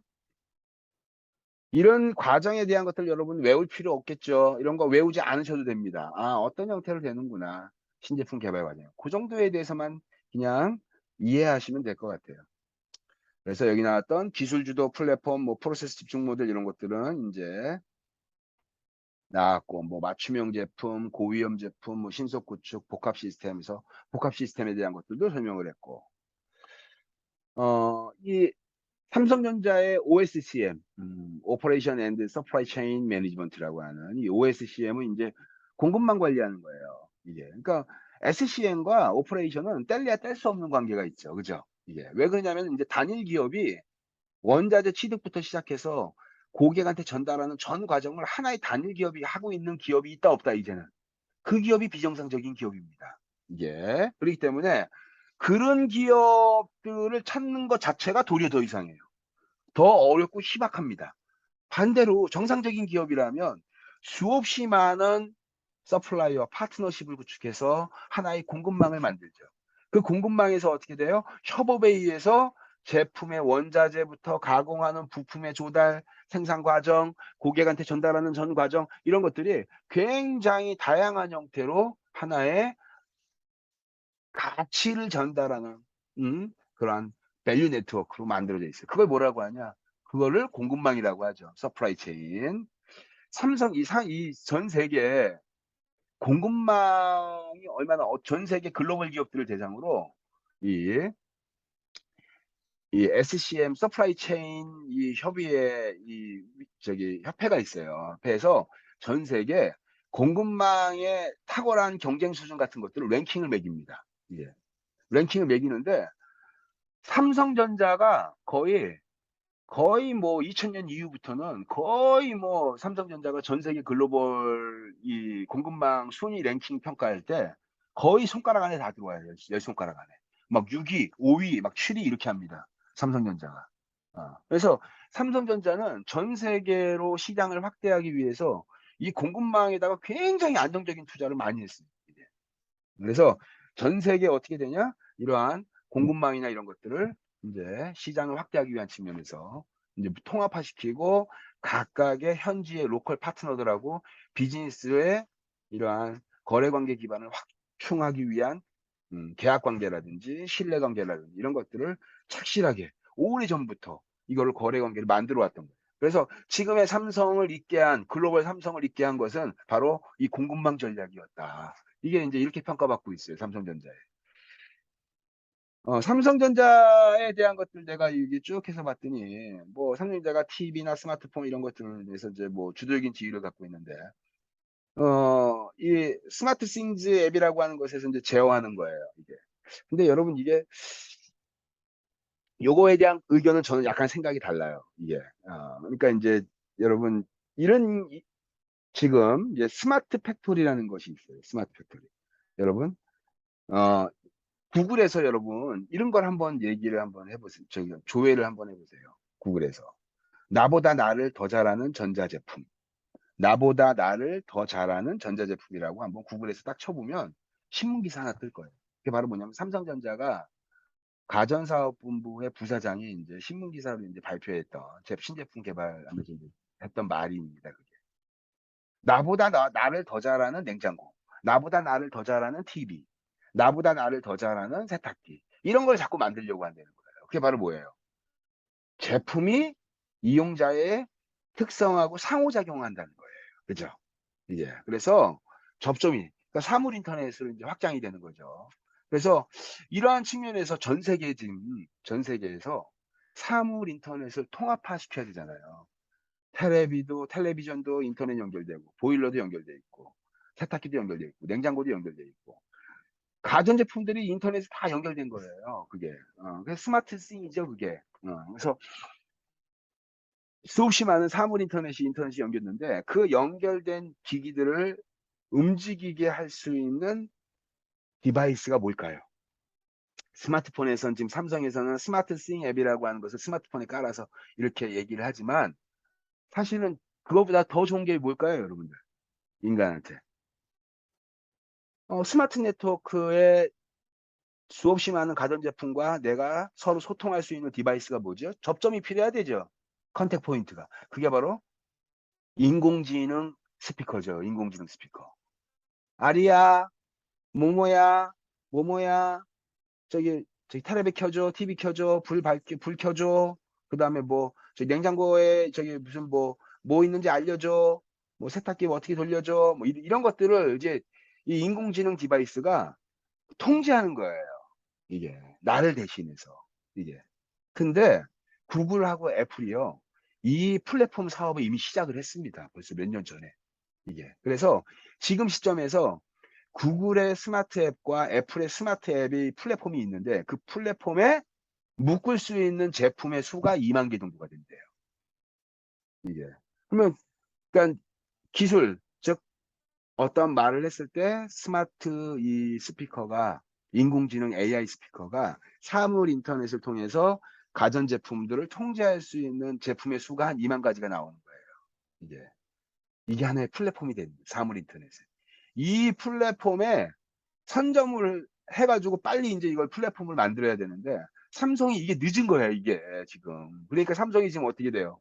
A: 이런 과정에 대한 것들 여러분 외울 필요 없겠죠. 이런 거 외우지 않으셔도 됩니다. 어떤 형태로 되는구나. 신제품 개발 과정. 그 정도에 대해서만 그냥 이해하시면 될 것 같아요. 그래서 여기 나왔던 기술 주도 플랫폼, 뭐 프로세스 집중 모델 이런 것들은 이제 나왔고, 뭐 맞춤형 제품, 고위험 제품, 뭐 신속 구축, 복합 시스템에서 복합 시스템에 대한 것들도 설명을 했고, 이 삼성전자의 OSCM, Operation and Supply Chain Management라고 하는 이 OSCM은 이제 공급망 관리하는 거예요. 이게. 그러니까 SCM과 오퍼레이션은 뗄래야 뗄 수 없는 관계가 있죠. 그죠? 이게. 왜 그러냐면 이제 단일 기업이 원자재 취득부터 시작해서 고객한테 전달하는 전 과정을 하나의 단일 기업이 하고 있는 기업이 있다 없다 이제는. 그 기업이 비정상적인 기업입니다. 이게. 그렇기 때문에 그런 기업들을 찾는 것 자체가 도리어 더 이상해요. 더 어렵고 희박합니다. 반대로 정상적인 기업이라면 수없이 많은 서플라이어 파트너십을 구축해서 하나의 공급망을 만들죠. 그 공급망에서 어떻게 돼요? 협업에 의해서 제품의 원자재부터 가공하는 부품의 조달, 생산 과정, 고객한테 전달하는 전 과정, 이런 것들이 굉장히 다양한 형태로 하나의 가치를 전달하는 그러한 밸류 네트워크로 만들어져 있어요. 그걸 뭐라고 하냐? 그거를 공급망이라고 하죠. 서플라이 체인. 삼성 이 전 세계 공급망이 얼마나 전 세계 글로벌 기업들을 대상으로 이 SCM 서플라이 체인 이 협의회 협회가 있어요. 협회에서 전 세계 공급망의 탁월한 경쟁 수준 같은 것들을 랭킹을 매깁니다. 예. 랭킹을 매기는데 삼성전자가 거의 뭐 2000년 이후부터는 거의 뭐 삼성전자가 전 세계 글로벌 이 공급망 순위 랭킹 평가할 때 거의 손가락 안에 다 들어와요. 열 손가락 안에. 막 6위, 5위, 막 7위 이렇게 합니다. 삼성전자가. 그래서 삼성전자는 전 세계로 시장을 확대하기 위해서 이 공급망에다가 굉장히 안정적인 투자를 많이 했습니다. 그래서 전 세계에 어떻게 되냐? 이러한 공급망이나 이런 것들을 이제 시장을 확대하기 위한 측면에서 이제 통합화시키고 각각의 현지의 로컬 파트너들하고 비즈니스의 이러한 거래 관계 기반을 확충하기 위한 계약 관계라든지 신뢰 관계라든지 이런 것들을 착실하게 오래전부터 이거를 거래 관계를 만들어 왔던 거예요. 그래서 지금의 삼성을 있게 한 글로벌 삼성을 있게 한 것은 바로 이 공급망 전략이었다. 이게 이제 이렇게 평가받고 있어요. 삼성전자에. 삼성전자에 대한 것들 내가 이게 쭉 해서 봤더니 뭐 삼성전자가 TV나 스마트폰 이런 것들을 위해서 이제 뭐 주도적인 지위를 갖고 있는데 이 스마트 싱즈 앱이라고 하는 것에서 이제 제어하는 거예요, 이게. 근데 여러분 이게 요거에 대한 의견은 저는 약간 생각이 달라요, 이게. 그러니까 이제 여러분 이런 지금 이제 스마트 팩토리라는 것이 있어요. 스마트 팩토리. 여러분 어 구글에서 여러분 이런 걸 한번 얘기를 한번 해보세요. 조회를 한번 해보세요. 구글에서 나보다 나를 더 잘하는 전자제품, 나보다 나를 더 잘하는 전자제품이라고 한번 구글에서 딱 쳐보면 신문 기사 하나 뜰 거예요. 그게 바로 뭐냐면 삼성전자가 가전사업본부의 부사장이 이제 신문 기사로 이제 발표했던 신제품 개발하면서 이제 했던 말입니다. 그게 나보다 나를 더 잘하는 냉장고, 나보다 나를 더 잘하는 TV, 나보다 나를 더 잘하는 세탁기. 이런 걸 자꾸 만들려고 한다는 거예요. 그게 바로 뭐예요? 제품이 이용자의 특성하고 상호작용한다는 거예요. 그죠? 이제. 그래서 접점이, 그러니까 사물 인터넷으로 이제 확장이 되는 거죠. 그래서 이러한 측면에서 전 세계에서 사물 인터넷을 통합화 시켜야 되잖아요. 텔레비전도 인터넷 연결되고, 보일러도 연결돼 있고, 세탁기도 연결돼 있고, 냉장고도 연결돼 있고, 가전제품들이 인터넷에 다 연결된 거예요. 그게. 그래서 스마트 싱이죠, 그게. 그래서 수없이 많은 사물 인터넷이 연결됐는데, 그 연결된 기기들을 움직이게 할 수 있는 디바이스가 뭘까요? 스마트폰에서는 지금 삼성에서는 스마트 싱 앱이라고 하는 것을 스마트폰에 깔아서 이렇게 얘기를 하지만, 사실은 그거보다 더 좋은 게 뭘까요, 여러분들? 인간한테. 스마트 네트워크에 수없이 많은 가전제품과 내가 서로 소통할 수 있는 디바이스가 뭐죠? 접점이 필요해야 되죠. 컨택 포인트가. 그게 바로 인공지능 스피커죠. 인공지능 스피커. 아리야, 모모야, 모모야, 저기 텔레비 켜줘, TV 켜줘, 불 켜줘. 그 다음에 뭐, 저기 냉장고에 저기 무슨 뭐 있는지 알려줘. 뭐 세탁기 뭐 어떻게 돌려줘. 뭐 이런 것들을 이제 이 인공지능 디바이스가 통제하는 거예요. 이게. 나를 대신해서. 이게. 근데 구글하고 애플이요. 이 플랫폼 사업을 이미 시작을 했습니다. 벌써 몇 년 전에. 이게. 그래서 지금 시점에서 구글의 스마트 앱과 애플의 스마트 앱이 플랫폼이 있는데 그 플랫폼에 묶을 수 있는 제품의 수가 2만 개 정도가 된대요. 이게. 그러면, 그러니까 기술, 즉, 어떤 말을 했을 때 스마트 이 스피커가 인공지능 AI 스피커가 사물 인터넷을 통해서 가전제품들을 통제할 수 있는 제품의 수가 한 2만 가지가 나오는 거예요. 이게 하나의 플랫폼이 됩니다. 사물 인터넷에. 이 플랫폼에 선점을 해가지고 빨리 이제 이걸 플랫폼을 만들어야 되는데 삼성이 이게 늦은 거야, 이게 지금. 그러니까 삼성이 지금 어떻게 돼요?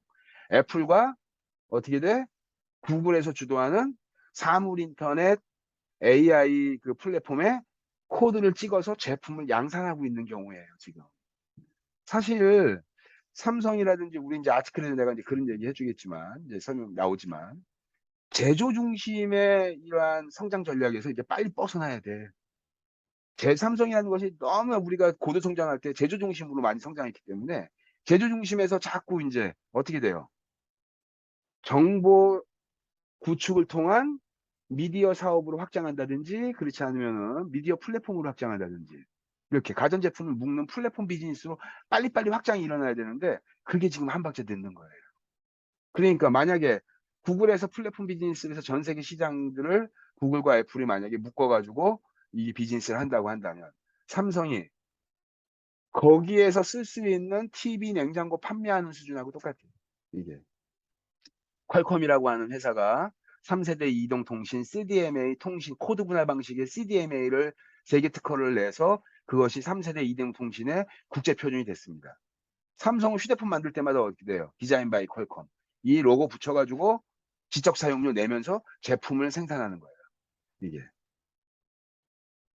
A: 애플과 어떻게 돼? 구글에서 주도하는 사물 인터넷 AI 그 플랫폼에 코드를 찍어서 제품을 양산하고 있는 경우예요, 지금. 사실 삼성이라든지 우리 이제 아티클에서 내가 이제 그런 얘기 해주겠지만 이제 설명 나오지만 제조 중심의 이러한 성장 전략에서 이제 빨리 벗어나야 돼. 제 삼성이라는 것이 너무 우리가 고도 성장할 때 제조 중심으로 많이 성장했기 때문에 제조 중심에서 자꾸 이제 어떻게 돼요? 정보 구축을 통한 미디어 사업으로 확장한다든지 그렇지 않으면은 미디어 플랫폼으로 확장한다든지 이렇게 가전제품을 묶는 플랫폼 비즈니스로 빨리빨리 확장이 일어나야 되는데 그게 지금 한 박자 늦는 거예요. 그러니까 만약에 구글에서 플랫폼 비즈니스를 해서 전 세계 시장들을 구글과 애플이 만약에 묶어가지고 이 비즈니스를 한다고 한다면 삼성이 거기에서 쓸 수 있는 TV 냉장고 판매하는 수준하고 똑같아요. 이게 퀄컴이라고 하는 회사가 3세대 이동통신 CDMA 통신 코드 분할 방식의 CDMA를 세계 특허를 내서 그것이 3세대 이동통신의 국제 표준이 됐습니다. 삼성은 휴대폰 만들 때마다 어떻게 돼요? 디자인 바이 퀄컴. 이 로고 붙여가지고 지적 사용료 내면서 제품을 생산하는 거예요. 이게.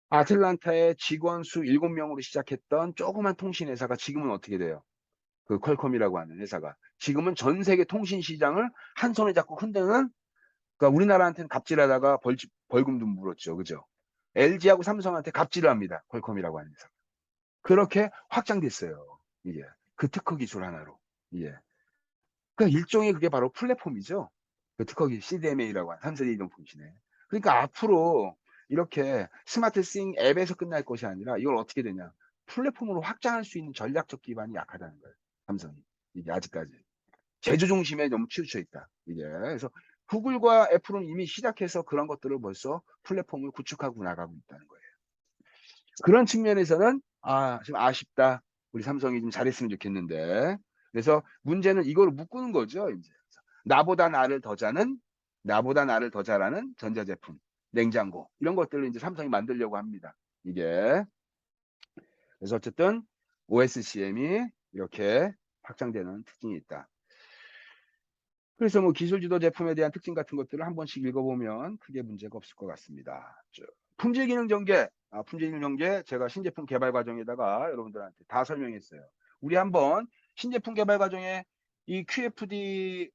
A: 아틀란타의 직원 수 7명으로 시작했던 조그만 통신 회사가 지금은 어떻게 돼요? 그 퀄컴이라고 하는 회사가. 지금은 전 세계 통신 시장을 한 손에 잡고 흔드는, 그러니까 우리나라한테는 갑질하다가 벌금도 물었죠. 그죠? LG하고 삼성한테 갑질을 합니다. 퀄컴이라고 하는 회사. 그렇게 확장됐어요. 이게. 그 특허 기술 하나로. 이게. 그러니까 일종의 그게 바로 플랫폼이죠. 그 특허기 CDMA라고 하는 3세대 이동통신에. 그러니까 앞으로 이렇게 스마트 싱 앱에서 끝날 것이 아니라 이걸 어떻게 되냐. 플랫폼으로 확장할 수 있는 전략적 기반이 약하다는 거예요. 삼성이. 이게 아직까지. 제조 중심에 너무 치우쳐 있다. 이게. 그래서 구글과 애플은 이미 시작해서 그런 것들을 벌써 플랫폼을 구축하고 나가고 있다는 거예요. 그런 측면에서는 좀 아쉽다. 우리 삼성이 좀 잘했으면 좋겠는데. 그래서 문제는 이걸 묶는 거죠. 이제 나보다 나를 더 잘하는 나보다 나를 더 잘하는 전자제품, 냉장고 이런 것들을 이제 삼성이 만들려고 합니다. 이게 그래서 어쨌든 OSCM이 이렇게 확장되는 특징이 있다. 그래서 뭐 기술 주도 제품에 대한 특징 같은 것들을 한 번씩 읽어보면 크게 문제가 없을 것 같습니다. 품질 기능 전개, 품질 기능 전개 제가 신제품 개발 과정에다가 여러분들한테 다 설명했어요. 우리 한번 신제품 개발 과정에 이 QFD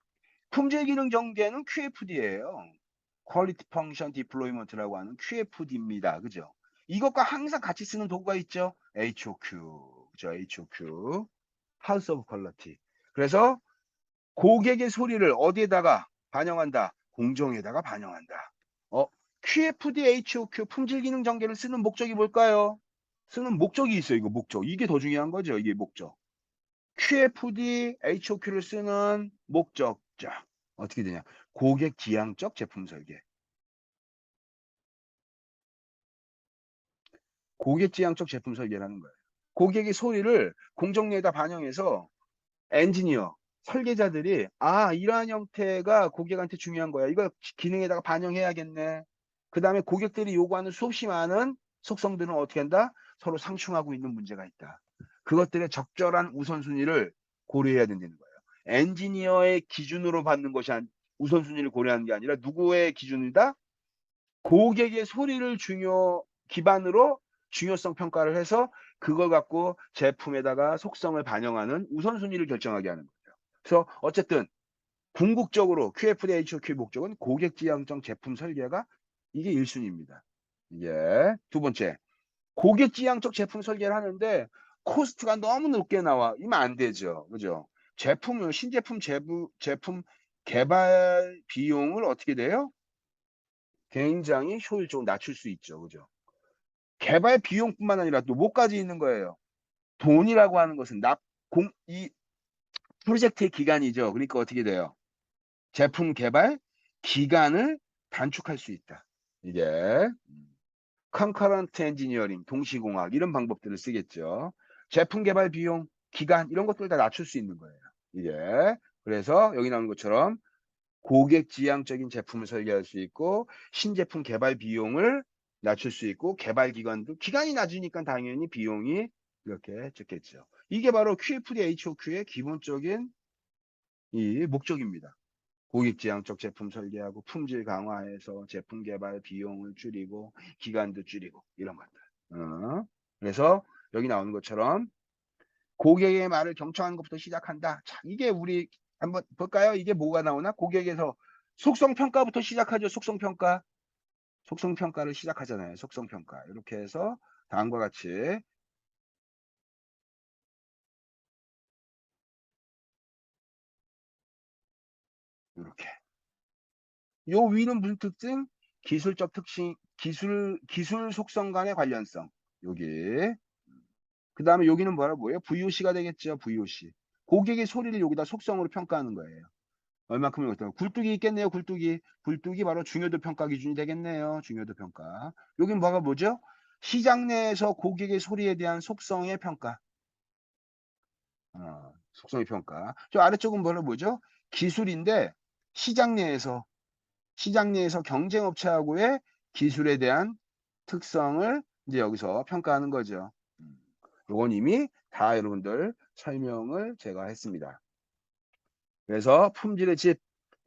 A: 품질 기능 전개는 QFD예요. 퀄리티 펑션 디플로이먼트라고 하는 QFD입니다. 그죠? 이것과 항상 같이 쓰는 도구가 있죠. HOQ. 그죠? HOQ. 하우스 오브 퀄리티. 그래서 고객의 소리를 어디에다가 반영한다? 공정에다가 반영한다. 어, QFD, HOQ 품질 기능 전개를 쓰는 목적이 뭘까요? 쓰는 목적이 있어요. 이거 목적. 이게 더 중요한 거죠. 이게 목적. QFD, HOQ를 쓰는 목적. 자, 어떻게 되냐? 고객 지향적 제품 설계. 고객 지향적 제품 설계라는 거예요. 고객의 소리를 공정에다 반영해서 엔지니어, 설계자들이 이러한 형태가 고객한테 중요한 거야. 이거 기능에다가 반영해야겠네. 그 다음에 고객들이 요구하는 수없이 많은 속성들은 어떻게 한다? 서로 상충하고 있는 문제가 있다. 그것들의 적절한 우선순위를 고려해야 된다는 거예요. 엔지니어의 기준으로 받는 것이 우선순위를 고려하는 게 아니라 누구의 기준이다? 고객의 소리를 기반으로 중요성 평가를 해서 그걸 갖고 제품에다가 속성을 반영하는 우선순위를 결정하게 하는 거예요. 그래서 어쨌든 궁극적으로 QFD HOQ 목적은 고객 지향적 제품 설계가 이게 1순위입니다. 이게 두 번째, 고객 지향적 제품 설계를 하는데 코스트가 너무 높게 나와. 이면 안 되죠. 그죠? 제품 개발 비용을 어떻게 돼요? 굉장히 효율적으로 낮출 수 있죠. 그죠? 개발 비용뿐만 아니라 또 뭐까지 있는 거예요? 돈이라고 하는 것은 이 프로젝트의 기간이죠. 그러니까 어떻게 돼요? 제품 개발 기간을 단축할 수 있다. 이게 concurrent engineering, 동시공학 이런 방법들을 쓰겠죠. 제품 개발 비용, 기간 이런 것들 다 낮출 수 있는 거예요. 이게 그래서 여기 나오는 것처럼 고객 지향적인 제품을 설계할 수 있고 신제품 개발 비용을 낮출 수 있고 개발 기간도 기간이 낮으니까 당연히 비용이 이렇게 적겠죠. 이게 바로 QFD HOQ의 기본적인 이 목적입니다. 고객 지향적 제품 설계하고 품질 강화해서 제품 개발 비용을 줄이고 기간도 줄이고 이런 것들. 그래서 여기 나오는 것처럼 고객의 말을 경청하는 것부터 시작한다. 자, 이게 우리 한번 볼까요? 이게 뭐가 나오나? 고객에서 속성 평가부터 시작하죠. 속성 평가. 속성 평가를 시작하잖아요. 속성 평가. 이렇게 해서 다음과 같이 이렇게. 요 위는 무슨 특징? 기술적 특징, 기술 속성 간의 관련성. 여기. 그 다음에 여기는 뭐예요? VOC가 되겠죠. VOC. 고객의 소리를 여기다 속성으로 평가하는 거예요. 얼마큼을 어떤 굴뚝이 있겠네요. 굴뚝이. 굴뚝이 바로 중요도 평가 기준이 되겠네요. 중요도 평가. 여긴 뭐죠? 시장 내에서 고객의 소리에 대한 속성의 평가. 속성의 평가. 저 아래쪽은 뭐죠? 기술인데 시장 내에서 경쟁업체하고의 기술에 대한 특성을 이제 여기서 평가하는 거죠. 요건 이미 다 여러분들 설명을 제가 했습니다. 그래서 품질의 집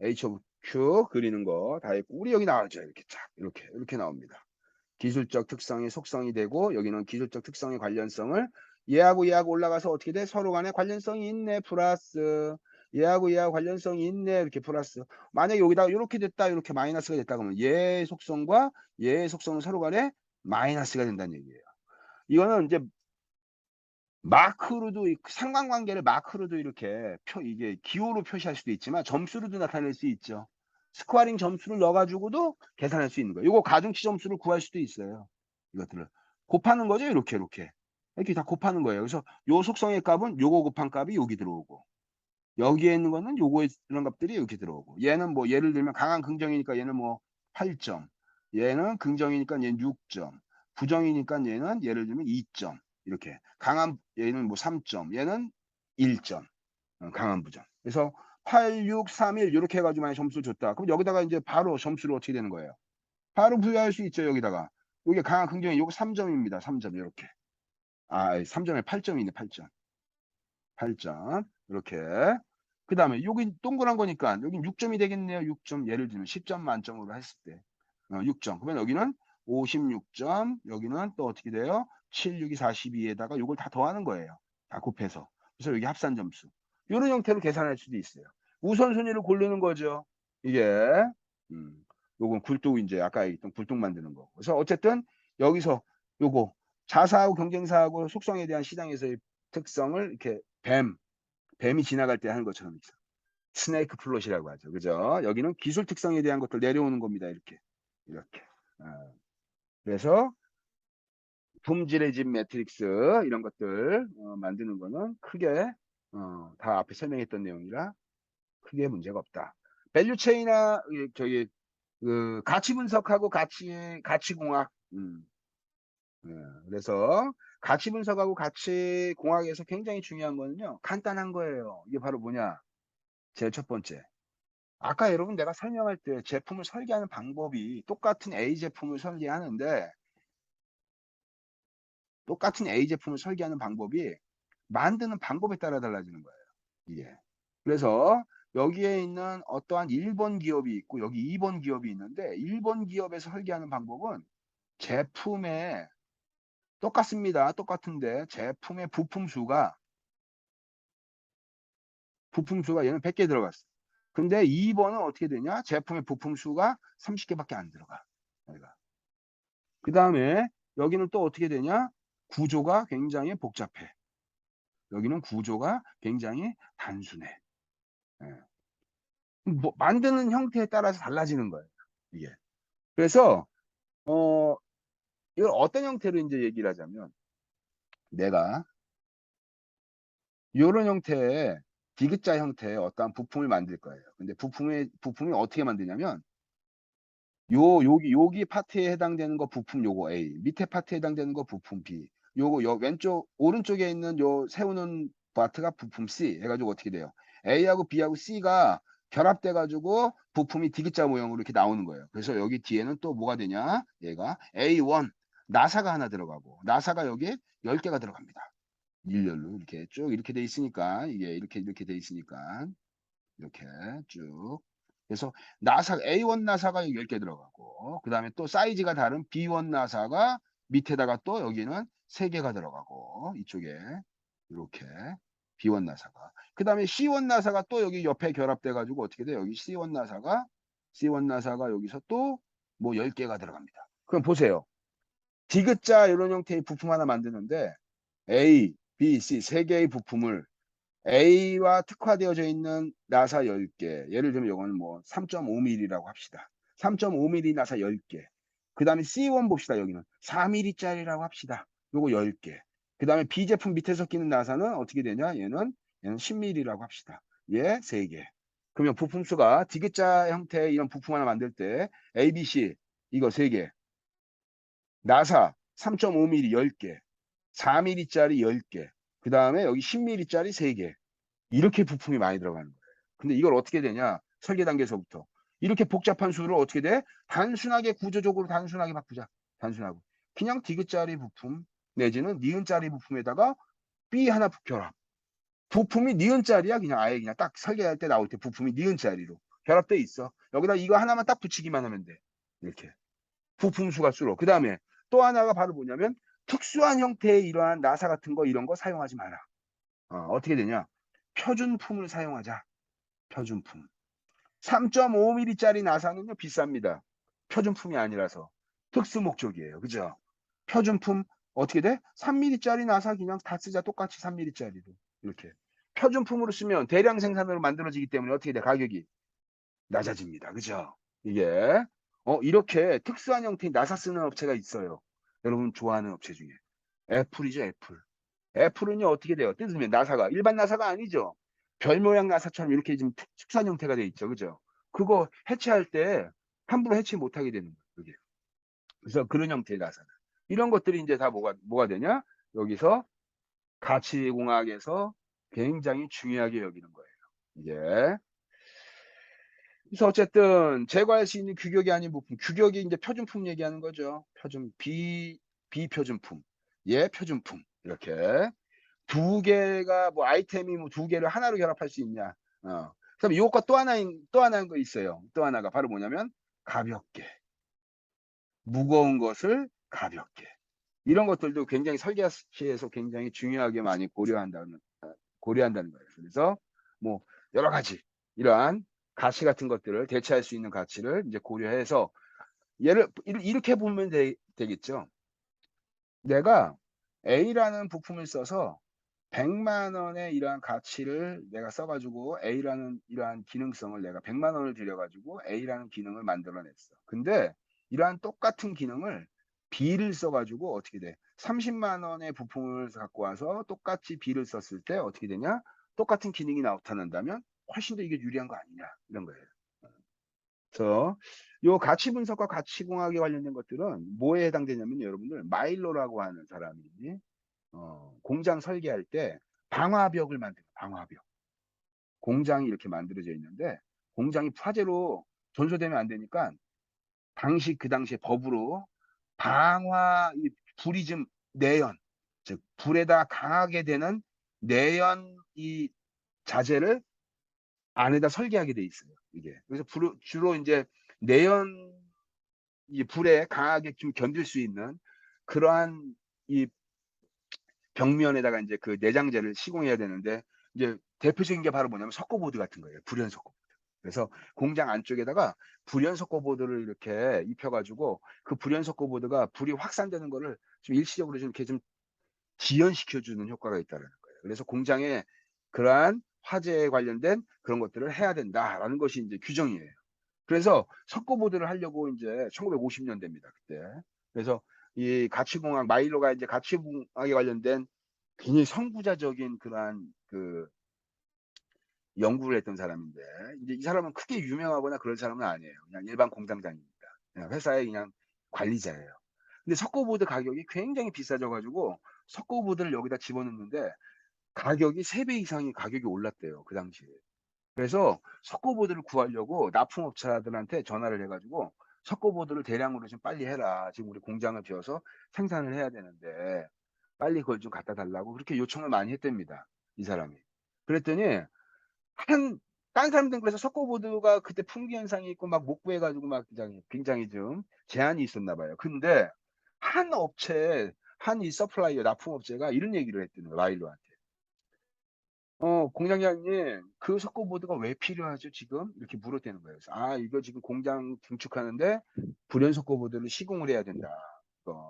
A: HOQ 그리는 거 다 했고 우리 여기 나왔죠. 이렇게 쫙 이렇게 나옵니다. 기술적 특성이 속성이 되고 여기는 기술적 특성의 관련성을 얘하고 올라가서 어떻게 돼? 서로 간에 관련성이 있네 플러스 얘하고 관련성이 있네 이렇게 플러스 만약에 여기다가 이렇게 됐다 이렇게 마이너스가 됐다 그러면 얘의 속성과 얘의 속성은 서로 간에 마이너스가 된다는 얘기예요. 이거는 이제 마크로도 상관관계를 마크로도 이렇게 이게 기호로 표시할 수도 있지만 점수로도 나타낼 수 있죠. 스코어링 점수를 넣어가지고도 계산할 수 있는 거예요. 이거 가중치 점수를 구할 수도 있어요. 이것들을 곱하는 거죠. 이렇게 다 곱하는 거예요. 그래서 요 속성의 값은 요거 곱한 값이 여기 들어오고 여기에 있는 거는 요거 이런 값들이 이렇게 들어오고 얘는 뭐 예를 들면 강한 긍정이니까 얘는 뭐 8점 얘는 긍정이니까 얘는 6점 부정이니까 얘는 예를 들면 2점 이렇게 강한 얘는 뭐 3점 얘는 1점 강한 부정 그래서 8, 6, 3, 1 이렇게 해가지고 만약 점수를 줬다 그럼 여기다가 이제 바로 점수를 어떻게 되는 거예요 바로 부여할 수 있죠 여기다가 여기 강한 긍정이 요거 3점입니다 3점 이렇게 3점에 8점이네 8점 8점 이렇게 그 다음에 여기 동그란 거니까 여긴 6점이 되겠네요 6점 예를 들면 10점 만점으로 했을 때 6점 그러면 여기는 56점 여기는 또 어떻게 돼요 7, 6이 42에다가 이걸 다 더하는 거예요 다 곱해서 그래서 여기 합산 점수 이런 형태로 계산할 수도 있어요 우선순위를 고르는 거죠 이게 요건 굴뚝 이제 아까 있던 굴뚝 만드는 거 그래서 어쨌든 여기서 요거 자사하고 경쟁사하고 속성에 대한 시장에서의 특성을 이렇게 뱀이 지나갈 때 하는 것처럼 있어. 스네이크 플롯이라고 하죠. 그죠? 여기는 기술 특성에 대한 것들 내려오는 겁니다. 이렇게. 그래서 품질의 집 매트릭스 이런 것들 만드는 거는 크게 다 앞에 설명했던 내용이라 크게 문제가 없다. 밸류 체인이나 저기 그 가치 분석하고 가치 공학 그래서 가치 분석하고 가치 공학에서 굉장히 중요한 거는요. 간단한 거예요. 이게 바로 뭐냐? 제일 첫 번째. 아까 여러분 내가 설명할 때 제품을 설계하는 방법이 똑같은 A 제품을 설계하는데 똑같은 A 제품을 설계하는 방법이 만드는 방법에 따라 달라지는 거예요. 이게. 그래서 여기에 있는 어떠한 1번 기업이 있고 여기 2번 기업이 있는데 1번 기업에서 설계하는 방법은 제품에 똑같습니다. 똑같은데 제품의 부품 수가 얘는 100개 들어갔어. 근데 2번은 어떻게 되냐? 제품의 부품 수가 30개밖에 안 들어가. 그 다음에 여기는 또 어떻게 되냐? 구조가 굉장히 복잡해. 여기는 구조가 굉장히 단순해. 예. 뭐 만드는 형태에 따라서 달라지는 거예요. 이게. 그래서 이걸 어떤 형태로 이제 얘기를 하자면 내가 이런 형태의 디귿자 형태의 어떠한 부품을 만들 거예요. 근데 부품이 어떻게 만드냐면 여기 파트에 해당되는 거 부품 요거 A, 밑에 파트에 해당되는 거 부품 B, 요거 왼쪽 오른쪽에 있는 요 세우는 파트가 부품 C 해가지고 어떻게 돼요? A하고 B하고 C가 결합돼 가지고 부품이 디귿자 모형으로 이렇게 나오는 거예요. 그래서 여기 뒤에는 또 뭐가 되냐? 얘가 A1 나사가 하나 들어가고 나사가 여기에 10개가 들어갑니다. 일렬로 이렇게 쭉 이렇게 돼 있으니까 이게 이렇게 돼 있으니까 이렇게 쭉. 그래서 나사 A1 나사가 10개 들어가고 그다음에 또 사이즈가 다른 B1 나사가 밑에다가 또 여기는 3개가 들어가고 이쪽에 이렇게 B1 나사가. 그다음에 C1 나사가 또 여기 옆에 결합돼 가지고 어떻게 돼요? 여기 C1 나사가 여기서 또 뭐 10개가 들어갑니다. 그럼 보세요. 디귿자 이런 형태의 부품 하나 만드는데 A, B, C 3개의 부품을 A와 특화되어져 있는 나사 10개. 예를 들면 이거는 뭐 3.5mm라고 합시다. 3.5mm 나사 10개. 그 다음에 C1 봅시다. 여기는 4mm짜리라고 합시다. 요거 10개. 그 다음에 B 제품 밑에서 끼는 나사는 어떻게 되냐? 얘는 10mm라고 합시다. 얘 3개. 그러면 부품 수가 디귿자 형태의 이런 부품 하나 만들 때 A, B, C 이거 3개. 나사 3.5mm 10개. 4mm짜리 10개. 그 다음에 여기 10mm짜리 3개. 이렇게 부품이 많이 들어가는 거예요. 근데 이걸 어떻게 되냐? 설계 단계에서부터. 이렇게 복잡한 수를 어떻게 돼? 단순하게 구조적으로 단순하게 바꾸자. 단순하고. 그냥 디귿자리 부품 내지는 니은자리 부품에다가 B 하나 결합. 부품이 니은자리야. 그냥 아예 그냥 딱 설계할 때 나올 때 부품이 니은자리로 결합돼 있어. 여기다 이거 하나만 딱 붙이기만 하면 돼. 이렇게. 부품 수가 줄어. 그 다음에 또 하나가 바로 뭐냐면 특수한 형태의 이러한 나사 같은 거 이런 거 사용하지 마라. 어떻게 되냐? 표준품을 사용하자. 표준품. 3.5mm짜리 나사는요, 비쌉니다. 표준품이 아니라서. 특수 목적이에요. 그죠? 표준품, 어떻게 돼? 3mm짜리 나사 그냥 다 쓰자. 똑같이 3mm짜리로. 이렇게. 표준품으로 쓰면 대량 생산으로 만들어지기 때문에 어떻게 돼? 가격이 낮아집니다. 그죠? 이게. 이렇게 특수한 형태의 나사 쓰는 업체가 있어요. 여러분 좋아하는 업체 중에. 애플이죠, 애플. 애플은요, 어떻게 돼요? 뜯으면 나사가, 일반 나사가 아니죠. 별 모양 나사처럼 이렇게 좀 축산 형태가 돼 있죠. 그죠? 그거 해체할 때 함부로 해체 못 하게 되는 거예요. 그게. 그래서 그런 형태의 나사다. 이런 것들이 이제 다 뭐가 되냐? 여기서 가치공학에서 굉장히 중요하게 여기는 거예요. 이게. 그래서 어쨌든 제거할 수 있는 규격이 아닌 부품, 규격이 이제 표준품 얘기하는 거죠. 비표준품. 예, 표준품. 이렇게. 두 개가 뭐 아이템이 뭐 두 개를 하나로 결합할 수 있냐. 그다음 이것과 또 하나인 거 있어요. 또 하나가 바로 뭐냐면 가볍게. 무거운 것을 가볍게. 이런 것들도 굉장히 설계시에서 굉장히 중요하게 많이 고려한다는 거예요. 그래서 뭐 여러 가지 이러한 가치 같은 것들을 대체할 수 있는 가치를 이제 고려해서 얘를 이렇게 보면 되겠죠. 내가 A라는 부품을 써서 100만 원의 이러한 가치를 내가 써가지고 A라는 이러한 기능성을 내가 100만 원을 들여가지고 A라는 기능을 만들어냈어. 근데 이러한 똑같은 기능을 B를 써가지고 어떻게 돼? 30만 원의 부품을 갖고 와서 똑같이 B를 썼을 때 어떻게 되냐? 똑같은 기능이 나타난다면 훨씬 더 이게 유리한 거 아니냐? 이런 거예요. 그래서 요 가치 분석과 가치 공학에 관련된 것들은 뭐에 해당되냐면 여러분들 마일로라고 하는 사람이 공장 설계할 때 방화벽을 만들어요. 방화벽. 공장이 이렇게 만들어져 있는데 공장이 화재로 전소되면 안 되니까 그 당시에 법으로 불이 좀 내연, 즉 불에다 강하게 되는 내연 이 자재를 안에다 설계하게 돼 있어요. 이게. 그래서 주로 이제 내연 이 불에 강하게 좀 견딜 수 있는 그러한 이 벽면에다가 이제 그 내장재를 시공해야 되는데 이제 대표적인 게 바로 뭐냐면 석고보드 같은 거예요. 불연 석고보드. 그래서 공장 안쪽에다가 불연 석고보드를 이렇게 입혀가지고 그 불연 석고보드가 불이 확산되는 거를 좀 일시적으로 좀 이렇게 좀 지연시켜주는 효과가 있다는 거예요. 그래서 공장에 그러한 화재에 관련된 그런 것들을 해야 된다라는 것이 이제 규정이에요. 그래서 석고보드를 하려고 이제 1950년대입니다. 그때. 그래서 이 가치공학, 마일로가 이제 가치공학에 관련된 굉장히 선구자적인 그러한 그 연구를 했던 사람인데, 이제 이 사람은 크게 유명하거나 그런 사람은 아니에요. 그냥 일반 공장장입니다. 그냥 회사의 그냥 관리자예요. 근데 석고보드 가격이 굉장히 비싸져가지고 석고보드를 여기다 집어넣는데 가격이 3배 이상이 가격이 올랐대요. 그 당시에. 그래서 석고보드를 구하려고 납품업체들한테 전화를 해가지고 석고보드를 대량으로 좀 빨리 해라. 지금 우리 공장을 비워서 생산을 해야 되는데 빨리 그걸 좀 갖다 달라고 그렇게 요청을 많이 했답니다. 이 사람이. 그랬더니 한, 딴 사람들은 그래서 석고보드가 그때 품귀 현상이 있고 막 못 구해가지고 막 굉장히 좀 제한이 있었나 봐요. 근데 한 업체, 한 이 서플라이어 납품업체가 이런 얘기를 했더니 와일로한테. 공장장님, 그 석고보드가 왜 필요하죠, 지금? 이렇게 물었다는 거예요. 그래서, 이거 지금 공장 증축하는데 불연 석고보드를 시공을 해야 된다.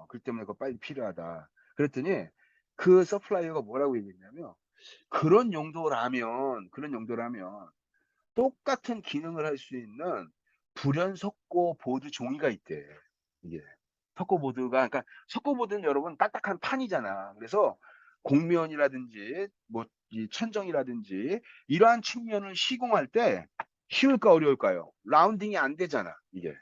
A: 그 때문에 그거 빨리 필요하다. 그랬더니 그 서플라이어가 뭐라고 얘기했냐면, 그런 용도라면 똑같은 기능을 할 수 있는 불연 석고보드 종이가 있대. 이게. 석고보드가, 그러니까 석고보드는 여러분 딱딱한 판이잖아. 그래서 곡면이라든지 뭐 이 천정이라든지 이러한 측면을 시공할 때 쉬울까 어려울까요? 라운딩이 안 되잖아. 이게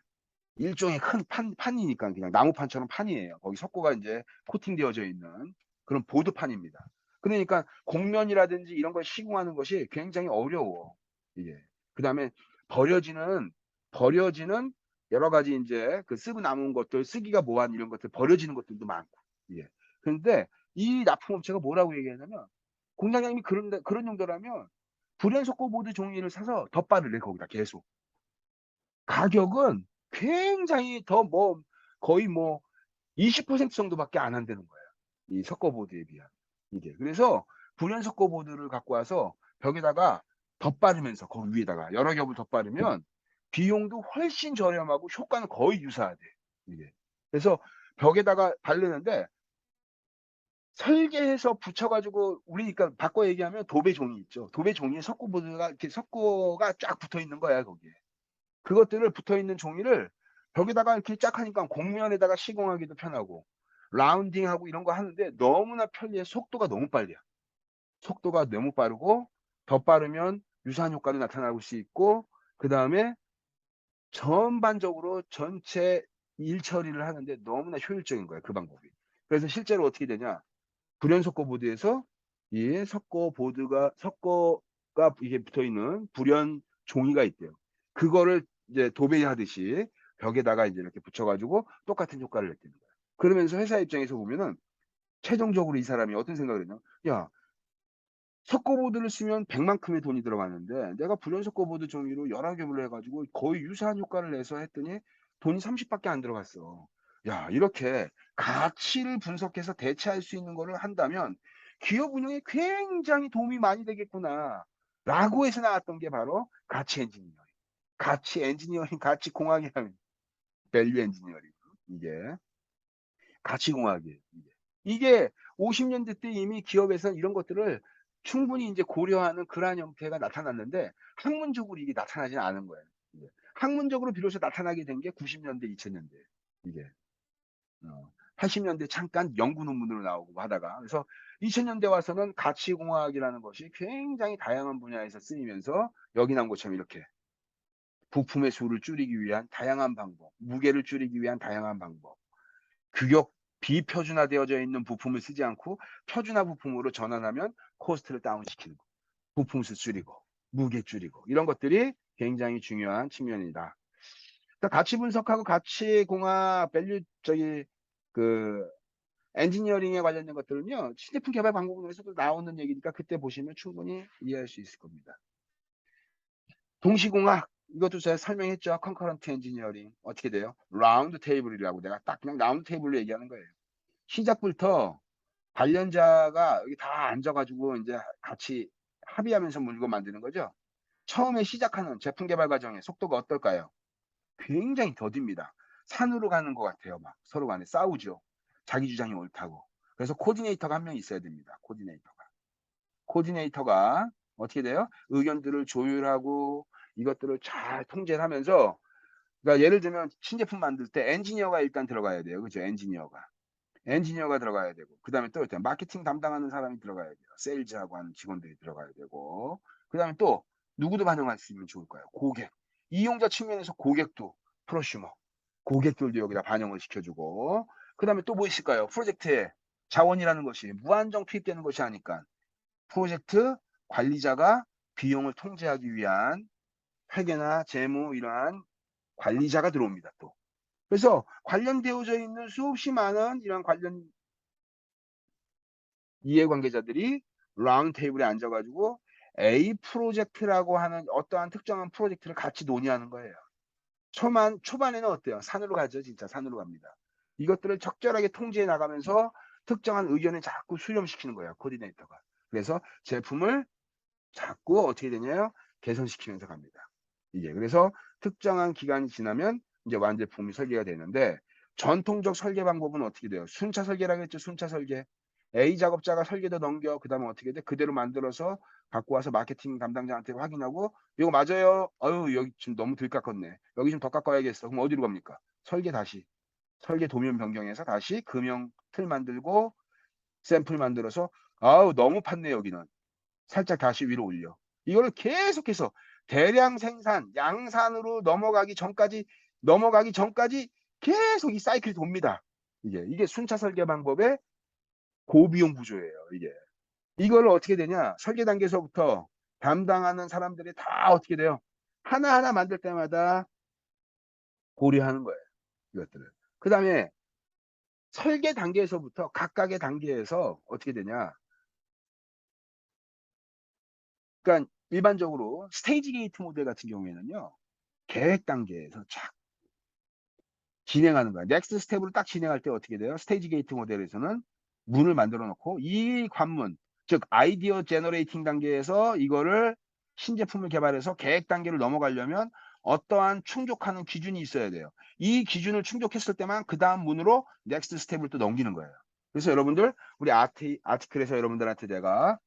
A: 일종의 큰 판이니까 그냥 나무판처럼 판이에요. 거기 석고가 이제 코팅되어져 있는 그런 보드판입니다. 그러니까 곡면이라든지 이런 걸 시공하는 것이 굉장히 어려워. 이게. 그다음에 버려지는 버려지는 여러 가지 이제 그 쓰고 남은 것들, 쓰기가 뭐한 이런 것들 버려지는 것들도 많고. 예. 그런데 이 납품업체가 뭐라고 얘기하냐면 공장장님이 그런 정도라면 불연속고 보드 종이를 사서 덧바르래 거기다 계속. 가격은 굉장히 더 거의 20% 정도밖에 안 한다는 거예요. 이 석고보드에 비하면. 이게. 그래서 불연 석고보드를 갖고 와서 벽에다가 덧바르면서 거기 위에다가 여러 겹을 덧바르면 비용도 훨씬 저렴하고 효과는 거의 유사하대. 이게. 그래서 벽에다가 바르는데 설계해서 붙여가지고 우리 그러니까 바꿔 얘기하면 도배 종이 있죠. 도배 종이에 석고보드가 이렇게 석고가 쫙 붙어 있는 거야 거기에. 그것들을 붙어 있는 종이를 벽에다가 이렇게 쫙 하니까 곡면에다가 시공하기도 편하고 라운딩하고 이런 거 하는데 너무나 편리해. 속도가 너무 빨리야. 속도가 너무 빠르고 더 빠르면 유사한 효과도 나타나고 수 있고 그 다음에 전반적으로 전체 일 처리를 하는데 너무나 효율적인 거야 그 방법이. 그래서 실제로 어떻게 되냐? 불연 석고 보드에서 이 석고가 이게 붙어 있는 불연 종이가 있대요. 그거를 이제 도배하듯이 벽에다가 이제 이렇게 붙여가지고 똑같은 효과를 냈다는 거야. 그러면서 회사 입장에서 보면은 최종적으로 이 사람이 어떤 생각을 했냐? 야, 석고보드를 쓰면 100만큼의 돈이 들어가는데 내가 불연 석고보드 종이로 여러 겹을 해가지고 거의 유사한 효과를 내서 했더니 돈이 30밖에 안 들어갔어. 야, 이렇게 가치를 분석해서 대체할 수 있는 거를 한다면 기업 운영에 굉장히 도움이 많이 되겠구나. 라고 해서 나왔던 게 바로 가치 엔지니어링. 가치 엔지니어링, 가치 공학이라는 밸류 엔지니어링. 이게 가치공학이에요. 이게 50년대 때 이미 기업에서 이런 것들을 충분히 이제 고려하는 그러한 형태가 나타났는데 학문적으로 이게 나타나지는 않은 거예요. 이게. 학문적으로 비로소 나타나게 된 게 90년대, 2000년대. 이게 80년대 잠깐 연구 논문으로 나오고 하다가 그래서 2000년대 와서는 가치공학이라는 것이 굉장히 다양한 분야에서 쓰이면서 여기 나온 것처럼 이렇게 부품의 수를 줄이기 위한 다양한 방법, 무게를 줄이기 위한 다양한 방법, 규격 비표준화되어져 있는 부품을 쓰지 않고 표준화 부품으로 전환하면 코스트를 다운시키는 거. 부품 수 줄이고 무게 줄이고 이런 것들이 굉장히 중요한 측면이다. 그러니까 가치 분석하고 가치 공학 밸류 그 엔지니어링에 관련된 것들은요 신제품 개발 방법에서도 나오는 얘기니까 그때 보시면 충분히 이해할 수 있을 겁니다. 동시공학 이것도 제가 설명했죠. 컨커런트 엔지니어링 어떻게 돼요? 라운드 테이블이라고 내가 딱 그냥 라운드 테이블로 얘기하는 거예요. 시작부터 관련자가 여기 다 앉아가지고 이제 같이 합의하면서 물건 만드는 거죠. 처음에 시작하는 제품 개발 과정의 속도가 어떨까요? 굉장히 더딥니다. 산으로 가는 것 같아요. 막 서로 간에 싸우죠. 자기 주장이 옳다고. 그래서 코디네이터가 한 명 있어야 됩니다. 코디네이터가 어떻게 돼요? 의견들을 조율하고 이것들을 잘 통제를 하면서 그러니까 예를 들면 신제품 만들 때 엔지니어가 일단 들어가야 돼요. 그죠? 엔지니어가 들어가야 되고 그다음에 또 마케팅 담당하는 사람이 들어가야 돼요. 세일즈하고 하는 직원들이 들어가야 되고 그다음에 또 누구도 반영할 수 있으면 좋을까요? 고객. 이용자 측면에서 고객도 프로슈머. 고객들도 여기다 반영을 시켜주고 그다음에 또 뭐 있을까요? 프로젝트에 자원이라는 것이 무한정 투입되는 것이 아니까 프로젝트 관리자가 비용을 통제하기 위한 회계나 재무 이러한 관리자가 들어옵니다. 또. 그래서 관련되어져 있는 수없이 많은 이런 관련 이해관계자들이 라운드 테이블에 앉아가지고 A 프로젝트라고 하는 어떠한 특정한 프로젝트를 같이 논의하는 거예요. 초반에는 어때요? 산으로 가죠. 진짜 산으로 갑니다. 이것들을 적절하게 통제해 나가면서 특정한 의견을 자꾸 수렴시키는 거예요. 코디네이터가. 그래서 제품을 자꾸 어떻게 되냐요? 개선시키면서 갑니다. 이게 그래서 특정한 기간이 지나면 이제 완제품이 설계가 되는데 전통적 설계 방법은 어떻게 돼요? 순차 설계라고 했죠. 순차 설계. A 작업자가 설계도 넘겨 그다음에 어떻게 돼? 그대로 만들어서 갖고 와서 마케팅 담당자한테 확인하고 이거 맞아요. 어유 여기 지금 너무 덜 깎았네. 여기 좀 더 깎아야겠어. 그럼 어디로 갑니까? 설계 다시. 설계 도면 변경해서 다시 금형 틀 만들고 샘플 만들어서 아우 너무 팠네 여기는. 살짝 다시 위로 올려. 이거를 계속해서 대량 생산, 양산으로 넘어가기 전까지 계속 이 사이클이 돕니다. 이게 순차 설계 방법의 고비용 구조예요. 이게. 이거를 어떻게 되냐? 설계 단계에서부터 담당하는 사람들이 다 어떻게 돼요? 하나하나 만들 때마다 고려하는 거예요. 이것들을. 그 다음에 설계 단계에서부터 각각의 단계에서 어떻게 되냐? 그러니까 일반적으로 스테이지 게이트 모델 같은 경우에는요. 계획 단계에서 쫙 진행하는 거야. 넥스트 스텝으로 딱 진행할 때 어떻게 돼요? 스테이지 게이트 모델에서는 문을 만들어 놓고 이 관문, 즉 아이디어 제너레이팅 단계에서 이거를 신제품을 개발해서 계획 단계를 넘어가려면 어떠한 충족하는 기준이 있어야 돼요. 이 기준을 충족했을 때만 그 다음 문으로 넥스트 스텝을 또 넘기는 거예요. 그래서 여러분들 우리 아티클에서 여러분들한테 내가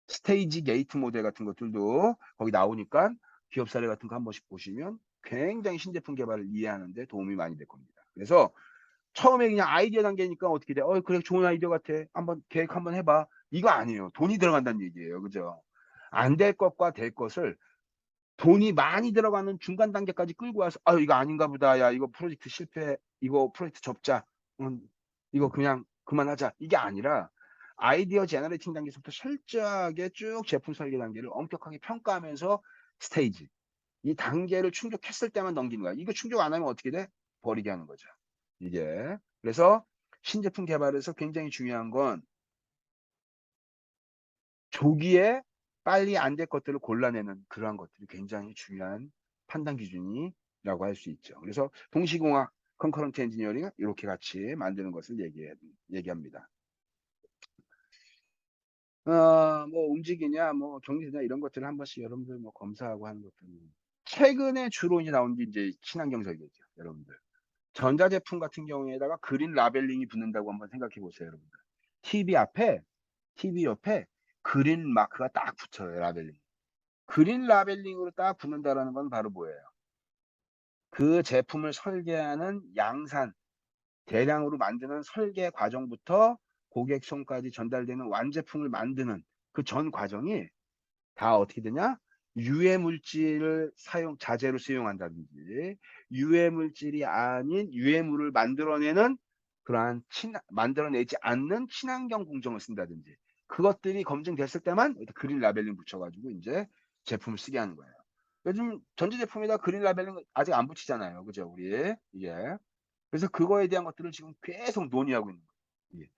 A: 스테이지 게이트 모델 같은 것들도 거기 나오니까 기업 사례 같은 거 한 번씩 보시면 굉장히 신제품 개발을 이해하는 데 도움이 많이 될 겁니다. 그래서 처음에 그냥 아이디어 단계니까 어떻게 돼? 그래 좋은 아이디어 같아. 한번 계획 한번 해봐. 이거 아니에요. 돈이 들어간다는 얘기예요. 그죠? 안 될 것과 될 것을 돈이 많이 들어가는 중간 단계까지 끌고 와서 이거 아닌가 보다. 야 이거 프로젝트 실패. 이거 프로젝트 접자. 이거 그냥 그만하자. 이게 아니라 아이디어 제너레이팅 단계에서부터 철저하게 쭉 제품 설계 단계를 엄격하게 평가하면서 스테이지 이 단계를 충족했을 때만 넘기는 거야. 이거 충족 안 하면 어떻게 돼? 버리게 하는 거죠. 이게 그래서 신제품 개발에서 굉장히 중요한 건 조기에 빨리 안 될 것들을 골라내는 그러한 것들이 굉장히 중요한 판단 기준이라고 할 수 있죠. 그래서 동시공학, 컨커런트 엔지니어링 이렇게 같이 만드는 것을 얘기합니다. 뭐 움직이냐, 뭐 경리되냐 이런 것들을 한 번씩 여러분들 뭐 검사하고 하는 것들은 최근에 주로 이제 나온 게 이제 친환경 설계죠, 여러분들. 전자제품 같은 경우에다가 그린 라벨링이 붙는다고 한번 생각해 보세요, 여러분들. TV 앞에, TV 옆에 그린 마크가 딱 붙어요, 라벨링. 그린 라벨링으로 딱 붙는다라는 건 바로 뭐예요? 그 제품을 설계하는 양산, 대량으로 만드는 설계 과정부터 고객 손까지 전달되는 완제품을 만드는 그 전 과정이 다 어떻게 되냐? 유해 물질을 자재로 수용한다든지, 유해 물질이 아닌 유해물을 만들어내는 그러한 만들어내지 않는 친환경 공정을 쓴다든지, 그것들이 검증됐을 때만 그린 라벨링 붙여가지고 이제 제품을 쓰게 하는 거예요. 요즘 전자제품에다 그린 라벨링 아직 안 붙이잖아요. 그죠? 우리. 이게. 그래서 그거에 대한 것들을 지금 계속 논의하고 있는 거예요. 예.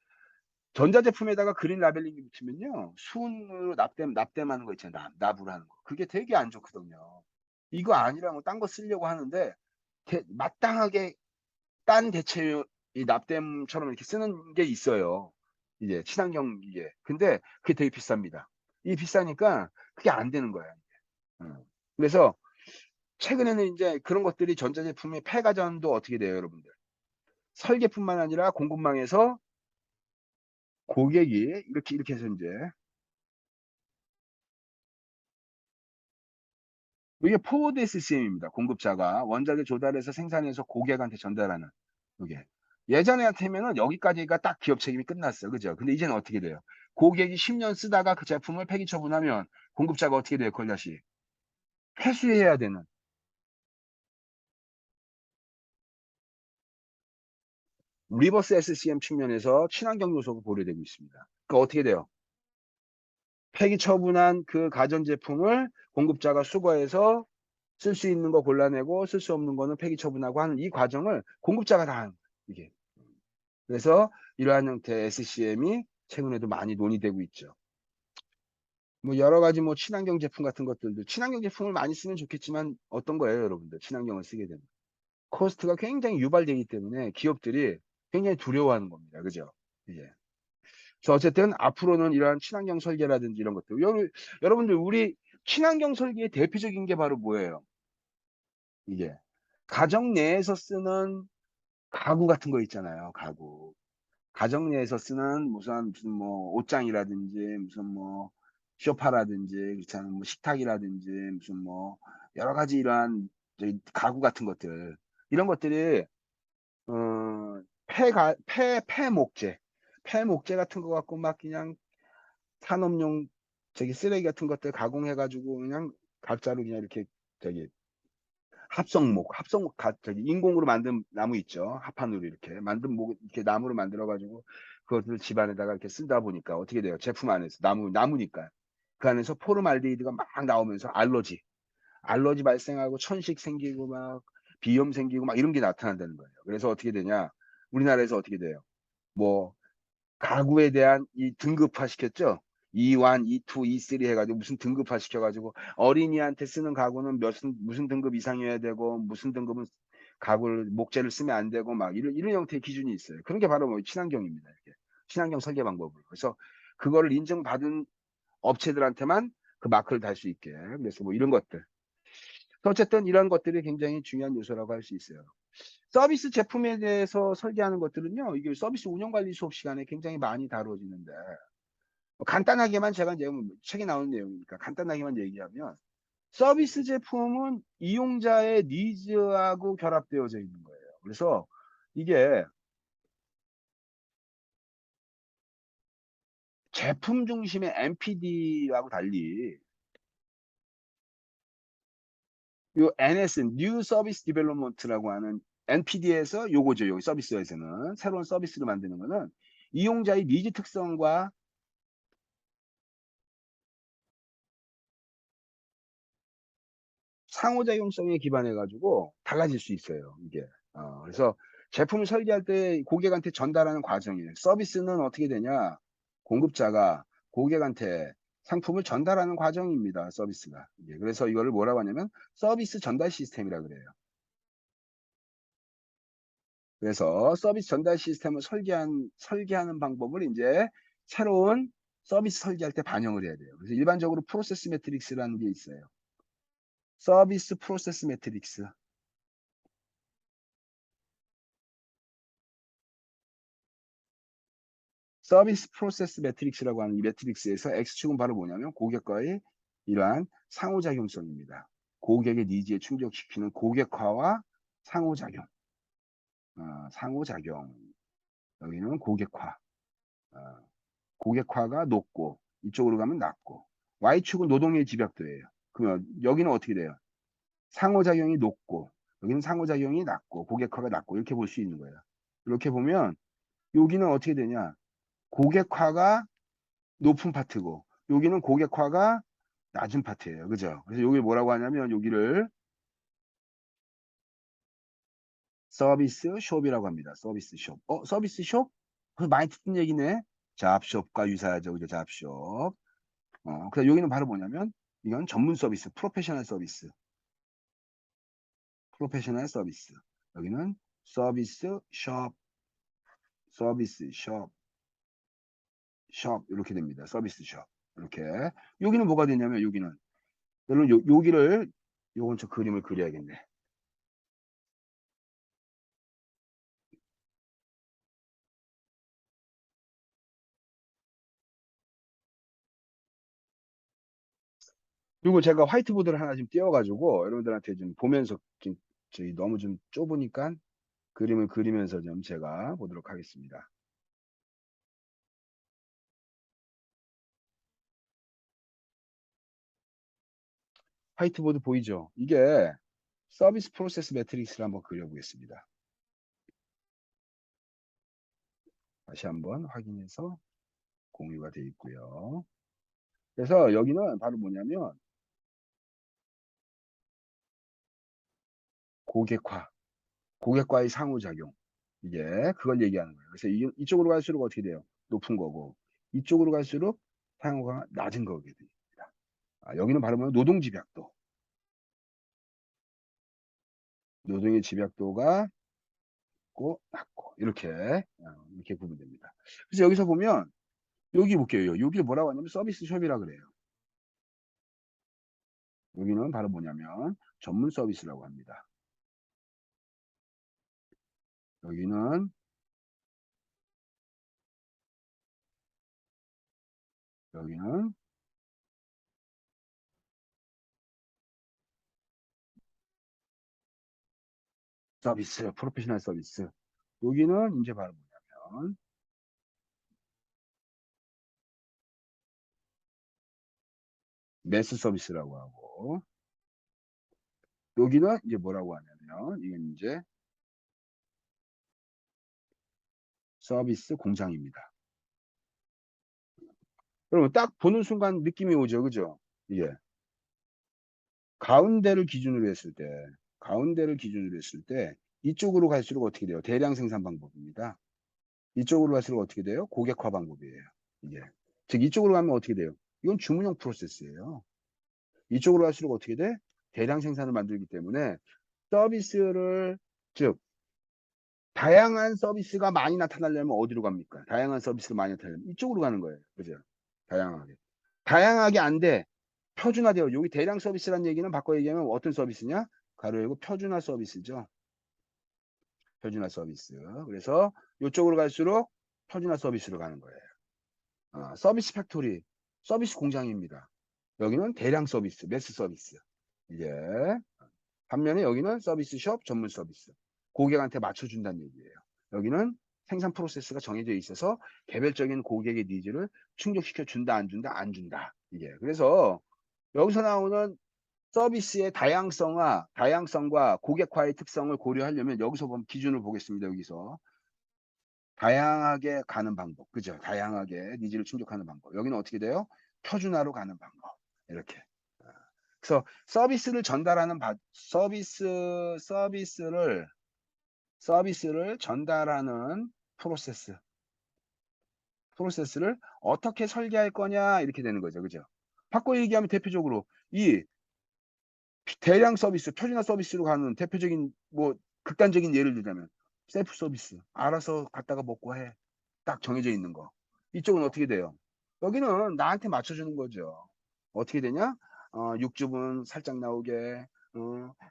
A: 전자제품에다가 그린 라벨링이 붙이면요. 순으로 납땜하는 거 있잖아요. 납으로 하는 거. 그게 되게 안 좋거든요. 이거 아니라고 딴 거 쓰려고 하는데 마땅하게 딴 대체 이 납땜처럼 이렇게 쓰는 게 있어요. 이게 친환경 이게. 근데 그게 되게 비쌉니다. 이 비싸니까 그게 안 되는 거예요. 그래서 최근에는 이제 그런 것들이 전자제품의 폐가전도 어떻게 돼요, 여러분들? 설계뿐만 아니라 공급망에서 고객이 이렇게 해서 이제 이게 포워드 SCM입니다. 공급자가 원자재 조달해서 생산해서 고객한테 전달하는 이게 예전에 같으면은 여기까지가 딱 기업 책임이 끝났어요. 그죠? 근데 이제는 어떻게 돼요? 고객이 10년 쓰다가 그 제품을 폐기 처분하면 공급자가 어떻게 돼요? 그걸 다시 회수해야 되는 리버스 SCM 측면에서 친환경 요소가 고려되고 있습니다. 그러니까 어떻게 돼요? 폐기 처분한 그 가전제품을 공급자가 수거해서 쓸 수 있는 거 골라내고 쓸 수 없는 거는 폐기 처분하고 하는 이 과정을 공급자가 다 하는 거예요, 이게. 그래서 이러한 형태의 SCM이 최근에도 많이 논의되고 있죠. 뭐 여러 가지 뭐 친환경 제품 같은 것들도 친환경 제품을 많이 쓰면 좋겠지만 어떤 거예요, 여러분들? 친환경을 쓰게 되면. 코스트가 굉장히 유발되기 때문에 기업들이 굉장히 두려워하는 겁니다. 그죠? 예. 그래서 어쨌든 앞으로는 이러한 친환경 설계라든지 이런 것들. 여러분들 우리 친환경 설계의 대표적인 게 바로 뭐예요? 이게 가정 내에서 쓰는 가구 같은 거 있잖아요. 가구. 가정 내에서 쓰는 무슨 뭐 옷장이라든지 무슨 뭐 소파라든지 그렇지 않은 뭐 식탁이라든지 무슨 뭐 여러 가지 이러한 저기 가구 같은 것들 이런 것들이 폐목재 폐목재 같은 거 갖고 막 그냥 산업용 저기 쓰레기 같은 것들 가공해 가지고 그냥 가짜로 그냥 이렇게 저기 저기 인공으로 만든 나무 있죠. 합판으로 이렇게 만든 이렇게 나무로 만들어 가지고 그것을 집안에다가 이렇게 쓰다 보니까 어떻게 돼요? 제품 안에서 나무니까 그 안에서 포름알데히드가 막 나오면서 알러지 발생하고 천식 생기고 막 비염 생기고 막 이런 게 나타난다는 거예요. 그래서 어떻게 되냐? 우리나라에서 어떻게 돼요? 뭐 가구에 대한 이 등급화 시켰죠. E1, E2, E3 해가지고 무슨 등급화 시켜가지고 어린이한테 쓰는 가구는 무슨 등급 이상이어야 되고 무슨 등급은 가구를 목재를 쓰면 안 되고 막 이런 형태의 기준이 있어요. 그런 게 바로 뭐 친환경입니다. 이렇게 친환경 설계 방법으로. 그래서 그거를 인정받은 업체들한테만 그 마크를 달 수 있게. 그래서 뭐 이런 것들. 어쨌든 이런 것들이 굉장히 중요한 요소라고 할 수 있어요. 서비스 제품에 대해서 설계하는 것들은요, 이게 서비스 운영 관리 수업 시간에 굉장히 많이 다뤄지는데, 간단하게만 제가 내용, 책에 나오는 내용이니까 간단하게만 얘기하면, 서비스 제품은 이용자의 니즈하고 결합되어져 있는 거예요. 그래서 이게 제품 중심의 NPD하고 달리, 요 NS, New Service Development라고 하는 NPD에서 요거죠. 여기 서비스에서는. 새로운 서비스를 만드는 거는 이용자의 니즈 특성과 상호작용성에 기반해 가지고 달라질 수 있어요, 이게. 그래서 제품을 설계할 때 고객한테 전달하는 과정이에요. 서비스는 어떻게 되냐? 공급자가 고객한테 상품을 전달하는 과정입니다, 서비스가. 예, 그래서 이거를 뭐라고 하냐면 서비스 전달 시스템이라 그래요. 그래서 서비스 전달 시스템을 설계하는 방법을 이제 새로운 서비스 설계할 때 반영을 해야 돼요. 그래서 일반적으로 프로세스 매트릭스라는 게 있어요. 서비스 프로세스 매트릭스. 서비스 프로세스 매트릭스라고 하는 이 매트릭스에서 X축은 바로 뭐냐면 고객과의 이러한 상호작용성입니다. 고객의 니즈에 충족시키는 고객화와 상호작용. 상호작용. 여기는 고객화. 어, 고객화가 높고 이쪽으로 가면 낮고. Y축은 노동의 집약도예요. 그러면 여기는 어떻게 돼요? 상호작용이 높고 여기는 상호작용이 낮고 고객화가 낮고 이렇게 볼 수 있는 거예요. 이렇게 보면 여기는 어떻게 되냐? 고객화가 높은 파트고 여기는 고객화가 낮은 파트예요. 그죠? 그래서 여기 뭐라고 하냐면 여기를 서비스 숍이라고 합니다. 서비스 숍. 서비스 숍? 그래서 많이 듣는 얘기네. 잡숍과 유사하죠. 그죠? 잡숍. 그래서 여기는 바로 뭐냐면 이건 전문 서비스, 프로페셔널 서비스. 프로페셔널 서비스. 여기는 서비스 숍, 서비스 숍, 숍 이렇게 됩니다. 서비스 숍. 이렇게. 여기는 뭐가 되냐면 여기는 여러분 여기를 요건 저 그림을 그려야겠네. 그리고 제가 화이트보드를 하나 좀 띄워가지고 여러분들한테 좀 보면서 좀 저희 너무 좀 좁으니까 그림을 그리면서 좀 제가 보도록 하겠습니다. 화이트보드 보이죠? 이게 서비스 프로세스 매트릭스를 한번 그려보겠습니다. 다시 한번 확인해서 공유가 되어 있고요. 그래서 여기는 바로 뭐냐면 고객화, 고객과의 상호작용. 이게 그걸 얘기하는 거예요. 그래서 이쪽으로 갈수록 어떻게 돼요? 높은 거고 이쪽으로 갈수록 상호가 낮은 거게 됩니다. 여기는 바로 뭐냐? 노동 집약도. 노동의 집약도가 높고 낮고 이렇게 보면 됩니다. 그래서 여기서 보면 여기 볼게요. 여기 뭐라고 하냐면 서비스 숍이라 그래요. 여기는 바로 뭐냐면 전문 서비스라고 합니다. 여기는 여기는 서비스, 프로페셔널 서비스. 여기는 이제 바로 뭐냐면 매스 서비스라고 하고 여기는 이제 뭐라고 하냐면 이건 이제 서비스 공장입니다. 그러면 딱 보는 순간 느낌이 오죠, 그죠? 예. 가운데를 기준으로 했을 때 이쪽으로 갈수록 어떻게 돼요? 대량 생산 방법입니다. 이쪽으로 갈수록 어떻게 돼요? 고객화 방법이에요. 이게. 즉 이쪽으로 가면 어떻게 돼요? 이건 주문형 프로세스예요. 이쪽으로 갈수록 어떻게 돼? 대량 생산을 만들기 때문에 서비스를 즉 다양한 서비스가 많이 나타나려면 어디로 갑니까? 다양한 서비스가 많이 나타나려면 이쪽으로 가는 거예요. 그죠? 다양하게. 다양하게 안 돼. 표준화되어. 여기 대량 서비스란 얘기는 바꿔 얘기하면 어떤 서비스냐? 가로 열고 표준화 서비스죠. 표준화 서비스. 그래서 이쪽으로 갈수록 표준화 서비스로 가는 거예요. 서비스 팩토리, 서비스 공장입니다. 여기는 대량 서비스, 매스 서비스. 이게 반면에 여기는 서비스숍, 전문 서비스. 고객한테 맞춰준다는 얘기예요. 여기는 생산 프로세스가 정해져 있어서 개별적인 고객의 니즈를 충족시켜 준다, 안 준다, 안 준다. 이게 그래서 여기서 나오는 서비스의 다양성과 고객화의 특성을 고려하려면 여기서 보면 기준을 보겠습니다. 여기서 다양하게 가는 방법, 그죠? 다양하게 니즈를 충족하는 방법. 여기는 어떻게 돼요? 표준화로 가는 방법. 이렇게. 그래서 서비스를 전달하는 서비스를 전달하는 프로세스를 어떻게 설계할 거냐 이렇게 되는 거죠, 그죠? 바꿔 얘기하면 대표적으로 이 대량 서비스, 표준화 서비스로 가는 대표적인 뭐 극단적인 예를 들자면 셀프 서비스, 알아서 갔다가 먹고 해. 딱 정해져 있는 거. 이쪽은 어떻게 돼요? 여기는 나한테 맞춰주는 거죠. 어떻게 되냐? 육즙은 살짝 나오게,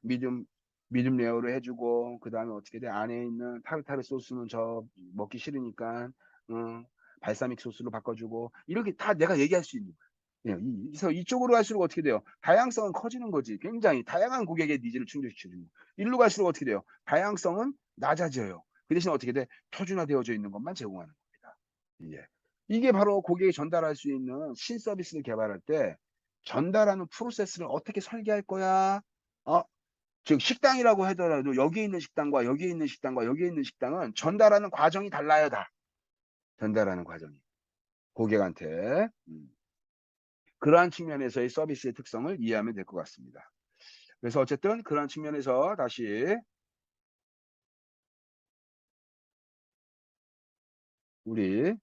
A: 미디움, 미디움 레어로 해주고, 그 다음에 어떻게 돼? 안에 있는 타르타르 소스는 저 먹기 싫으니까, 어, 발사믹 소스로 바꿔주고, 이렇게 다 내가 얘기할 수 있는 거예요. 예, 그래서 이쪽으로 갈수록 어떻게 돼요? 다양성은 커지는 거지. 굉장히 다양한 고객의 니즈를 충족시켜주는 거. 일로 갈수록 어떻게 돼요? 다양성은 낮아져요. 그 대신 어떻게 돼? 표준화되어져 있는 것만 제공하는 겁니다. 이게 바로 고객이 전달할 수 있는 신서비스를 개발할 때 전달하는 프로세스를 어떻게 설계할 거야? 어, 즉 식당이라고 하더라도 여기에 있는 식당과 여기에 있는 식당과 여기에 있는 식당은 전달하는 과정이 달라요, 다. 전달하는 과정이. 고객한테. 그러한 측면에서의 서비스의 특성을 이해하면 될 것 같습니다. 그래서 어쨌든 그러한 측면에서 다시 우리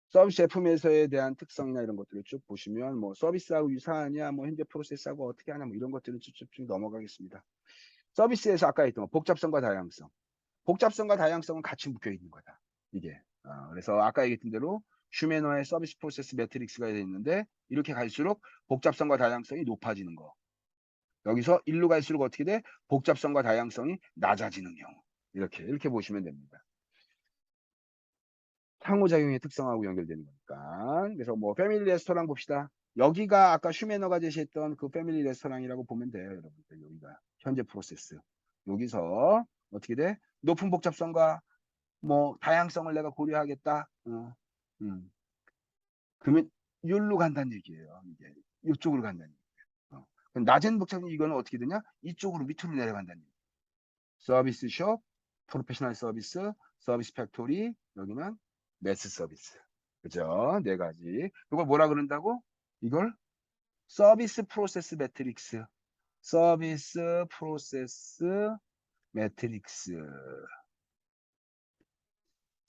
A: 서비스 제품에서에 대한 특성이나 이런 것들을 쭉 보시면 뭐 서비스하고 유사하냐, 뭐 현재 프로세스하고 어떻게 하냐, 뭐 이런 것들을 쭉쭉 넘어가겠습니다. 서비스에서 아까 했던 거, 복잡성과 다양성. 복잡성과 다양성은 같이 묶여 있는 거다. 이게. 그래서 아까 얘기했던 대로 슈메너의 서비스 프로세스 매트릭스가 되어 있는데 이렇게 갈수록 복잡성과 다양성이 높아지는 거. 여기서 일로 갈수록 어떻게 돼? 복잡성과 다양성이 낮아지는 경우. 이렇게 보시면 됩니다. 상호작용의 특성하고 연결되는 거니까. 그래서 뭐 패밀리 레스토랑 봅시다. 여기가 아까 슈메너가 제시했던 그 패밀리 레스토랑이라고 보면 돼요, 여러분들. 여기가 현재 프로세스. 여기서 어떻게 돼? 높은 복잡성과 뭐 다양성을 내가 고려하겠다. 그러면 여기로 간다는 얘기예요. 이게 이쪽으로 간다는 얘기예요. 그럼 낮은 복잡성 이거는 어떻게 되냐? 이쪽으로 밑으로 내려간다는 얘기예요. 서비스 숍, 프로페셔널 서비스, 서비스 팩토리, 여기는 매스 서비스. 그죠? 네 가지. 이걸 뭐라 그런다고? 이걸 서비스 프로세스 매트릭스. 서비스 프로세스 매트릭스.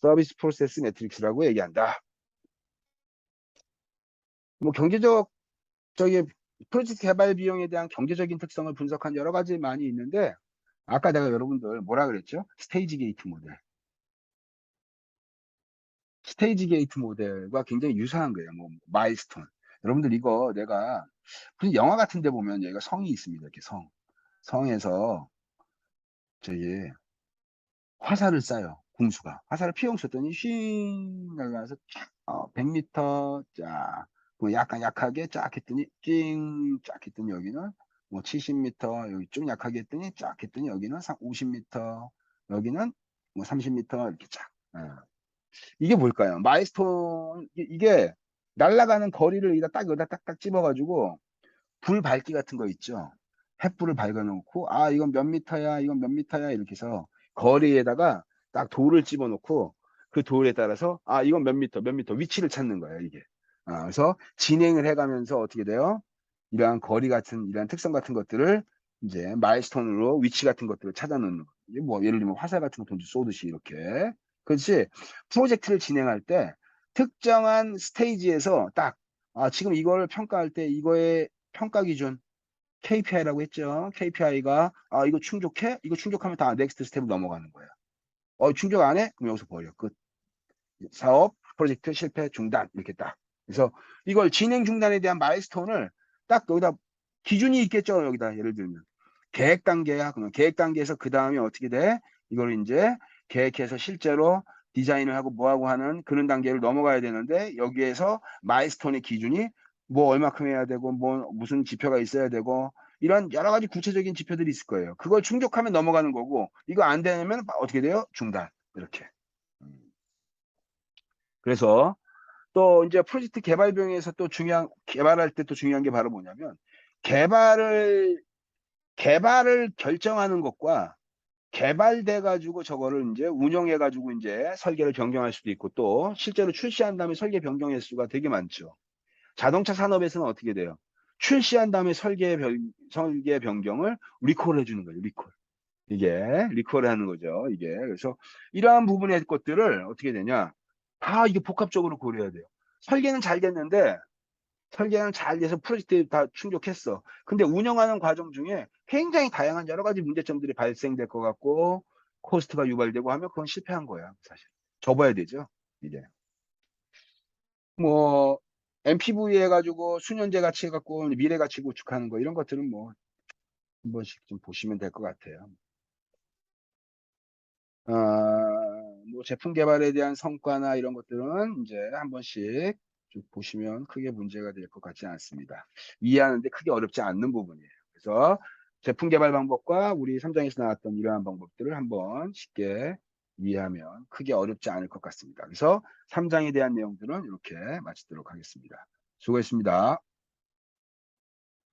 A: 서비스 프로세스 매트릭스라고 얘기한다. 뭐 경제적 저기 프로젝트 개발 비용에 대한 경제적인 특성을 분석한 여러 가지 많이 있는데 아까 내가 여러분들 뭐라 그랬죠? 스테이지 게이트 모델. 스테이지 게이트 모델과 굉장히 유사한 거예요. 뭐 마일스톤. 여러분들 이거 내가 무슨 영화 같은 데 보면 얘가 성이 있습니다. 이렇게 성. 성에서 저기 화살을 쏴요. 궁수가. 화살을 피용 쐈더니 쉥 날라가서 쫙 100m 쫙. 뭐 약간 약하게 쫙 했더니 찡쫙 했더니 여기는 뭐 70m 여기 좀 약하게 했더니 쫙 했더니 여기는 50m 여기는 뭐 30m 이렇게 쫙. 예. 이게 뭘까요? 마일스톤 이게 날아가는 거리를 여기다 딱딱 집어가지고 불 밝기 같은 거 있죠. 횃불을 밝아놓고 아 이건 몇 미터야 이건 몇 미터야 이렇게 해서 거리에다가 딱 돌을 집어넣고 그 돌에 따라서 아 이건 몇 미터 위치를 찾는 거예요 이게. 그래서 진행을 해가면서 어떻게 돼요? 이러한 거리 같은 이러한 특성 같은 것들을 이제 마일스톤으로 위치 같은 것들을 찾아놓는 거. 이게 뭐 예를 들면 화살 같은 거 던져 쏘듯이 이렇게. 그렇지? 프로젝트를 진행할 때 특정한 스테이지에서 딱 지금 이걸 평가할 때 이거의 평가 기준 KPI라고 했죠. KPI가 이거 충족해? 이거 충족하면 다 넥스트 스텝으로 넘어가는 거야. 충족 안 해? 그럼 여기서 버려. 끝. 사업 프로젝트 실패 중단 이렇게 딱. 그래서 이걸 진행 중단에 대한 마일스톤을 딱 여기다 기준이 있겠죠. 여기다 예를 들면 계획 단계야. 그러면 계획 단계에서 그 다음에 어떻게 돼? 이걸 이제 계획해서 실제로 디자인을 하고 뭐하고 하는 그런 단계를 넘어가야 되는데 여기에서 마일스톤의 기준이 뭐 얼마큼 해야 되고 뭐 무슨 지표가 있어야 되고 이런 여러 가지 구체적인 지표들이 있을 거예요. 그걸 충족하면 넘어가는 거고 이거 안 되면 어떻게 돼요? 중단 이렇게. 그래서 또 이제 프로젝트 개발 비용에서 또 중요한 개발할 때 또 중요한 게 바로 뭐냐면 개발을 결정하는 것과 개발돼 가지고 저거를 이제 운영해 가지고 이제 설계를 변경할 수도 있고 또 실제로 출시한 다음에 설계 변경 횟수가 되게 많죠. 자동차 산업에서는 어떻게 돼요? 출시한 다음에 설계 변경을 리콜 해주는 거예요. 리콜. 이게 리콜을 하는 거죠. 이게 그래서 이러한 부분의 것들을 어떻게 되냐? 다 이게 복합적으로 고려해야 돼요. 설계는 잘 됐는데 설계는 잘 돼서 프로젝트 다 충족했어. 근데 운영하는 과정 중에 굉장히 다양한 여러 가지 문제점들이 발생될 것 같고 코스트가 유발되고 하면 그건 실패한 거야, 사실. 접어야 되죠, 이게. 뭐 MPV 해가지고 수년제 가치 해갖고 미래 가치 구축하는 거 이런 것들은 뭐 한 번씩 좀 보시면 될 것 같아요. 뭐 제품 개발에 대한 성과나 이런 것들은 이제 한 번씩 좀 보시면 크게 문제가 될 것 같지 않습니다. 이해하는데 크게 어렵지 않는 부분이에요. 그래서 제품 개발 방법과 우리 3장에서 나왔던 이러한 방법들을 한번 쉽게 이해하면 크게 어렵지 않을 것 같습니다. 그래서 3장에 대한 내용들은 이렇게 마치도록 하겠습니다. 수고했습니다.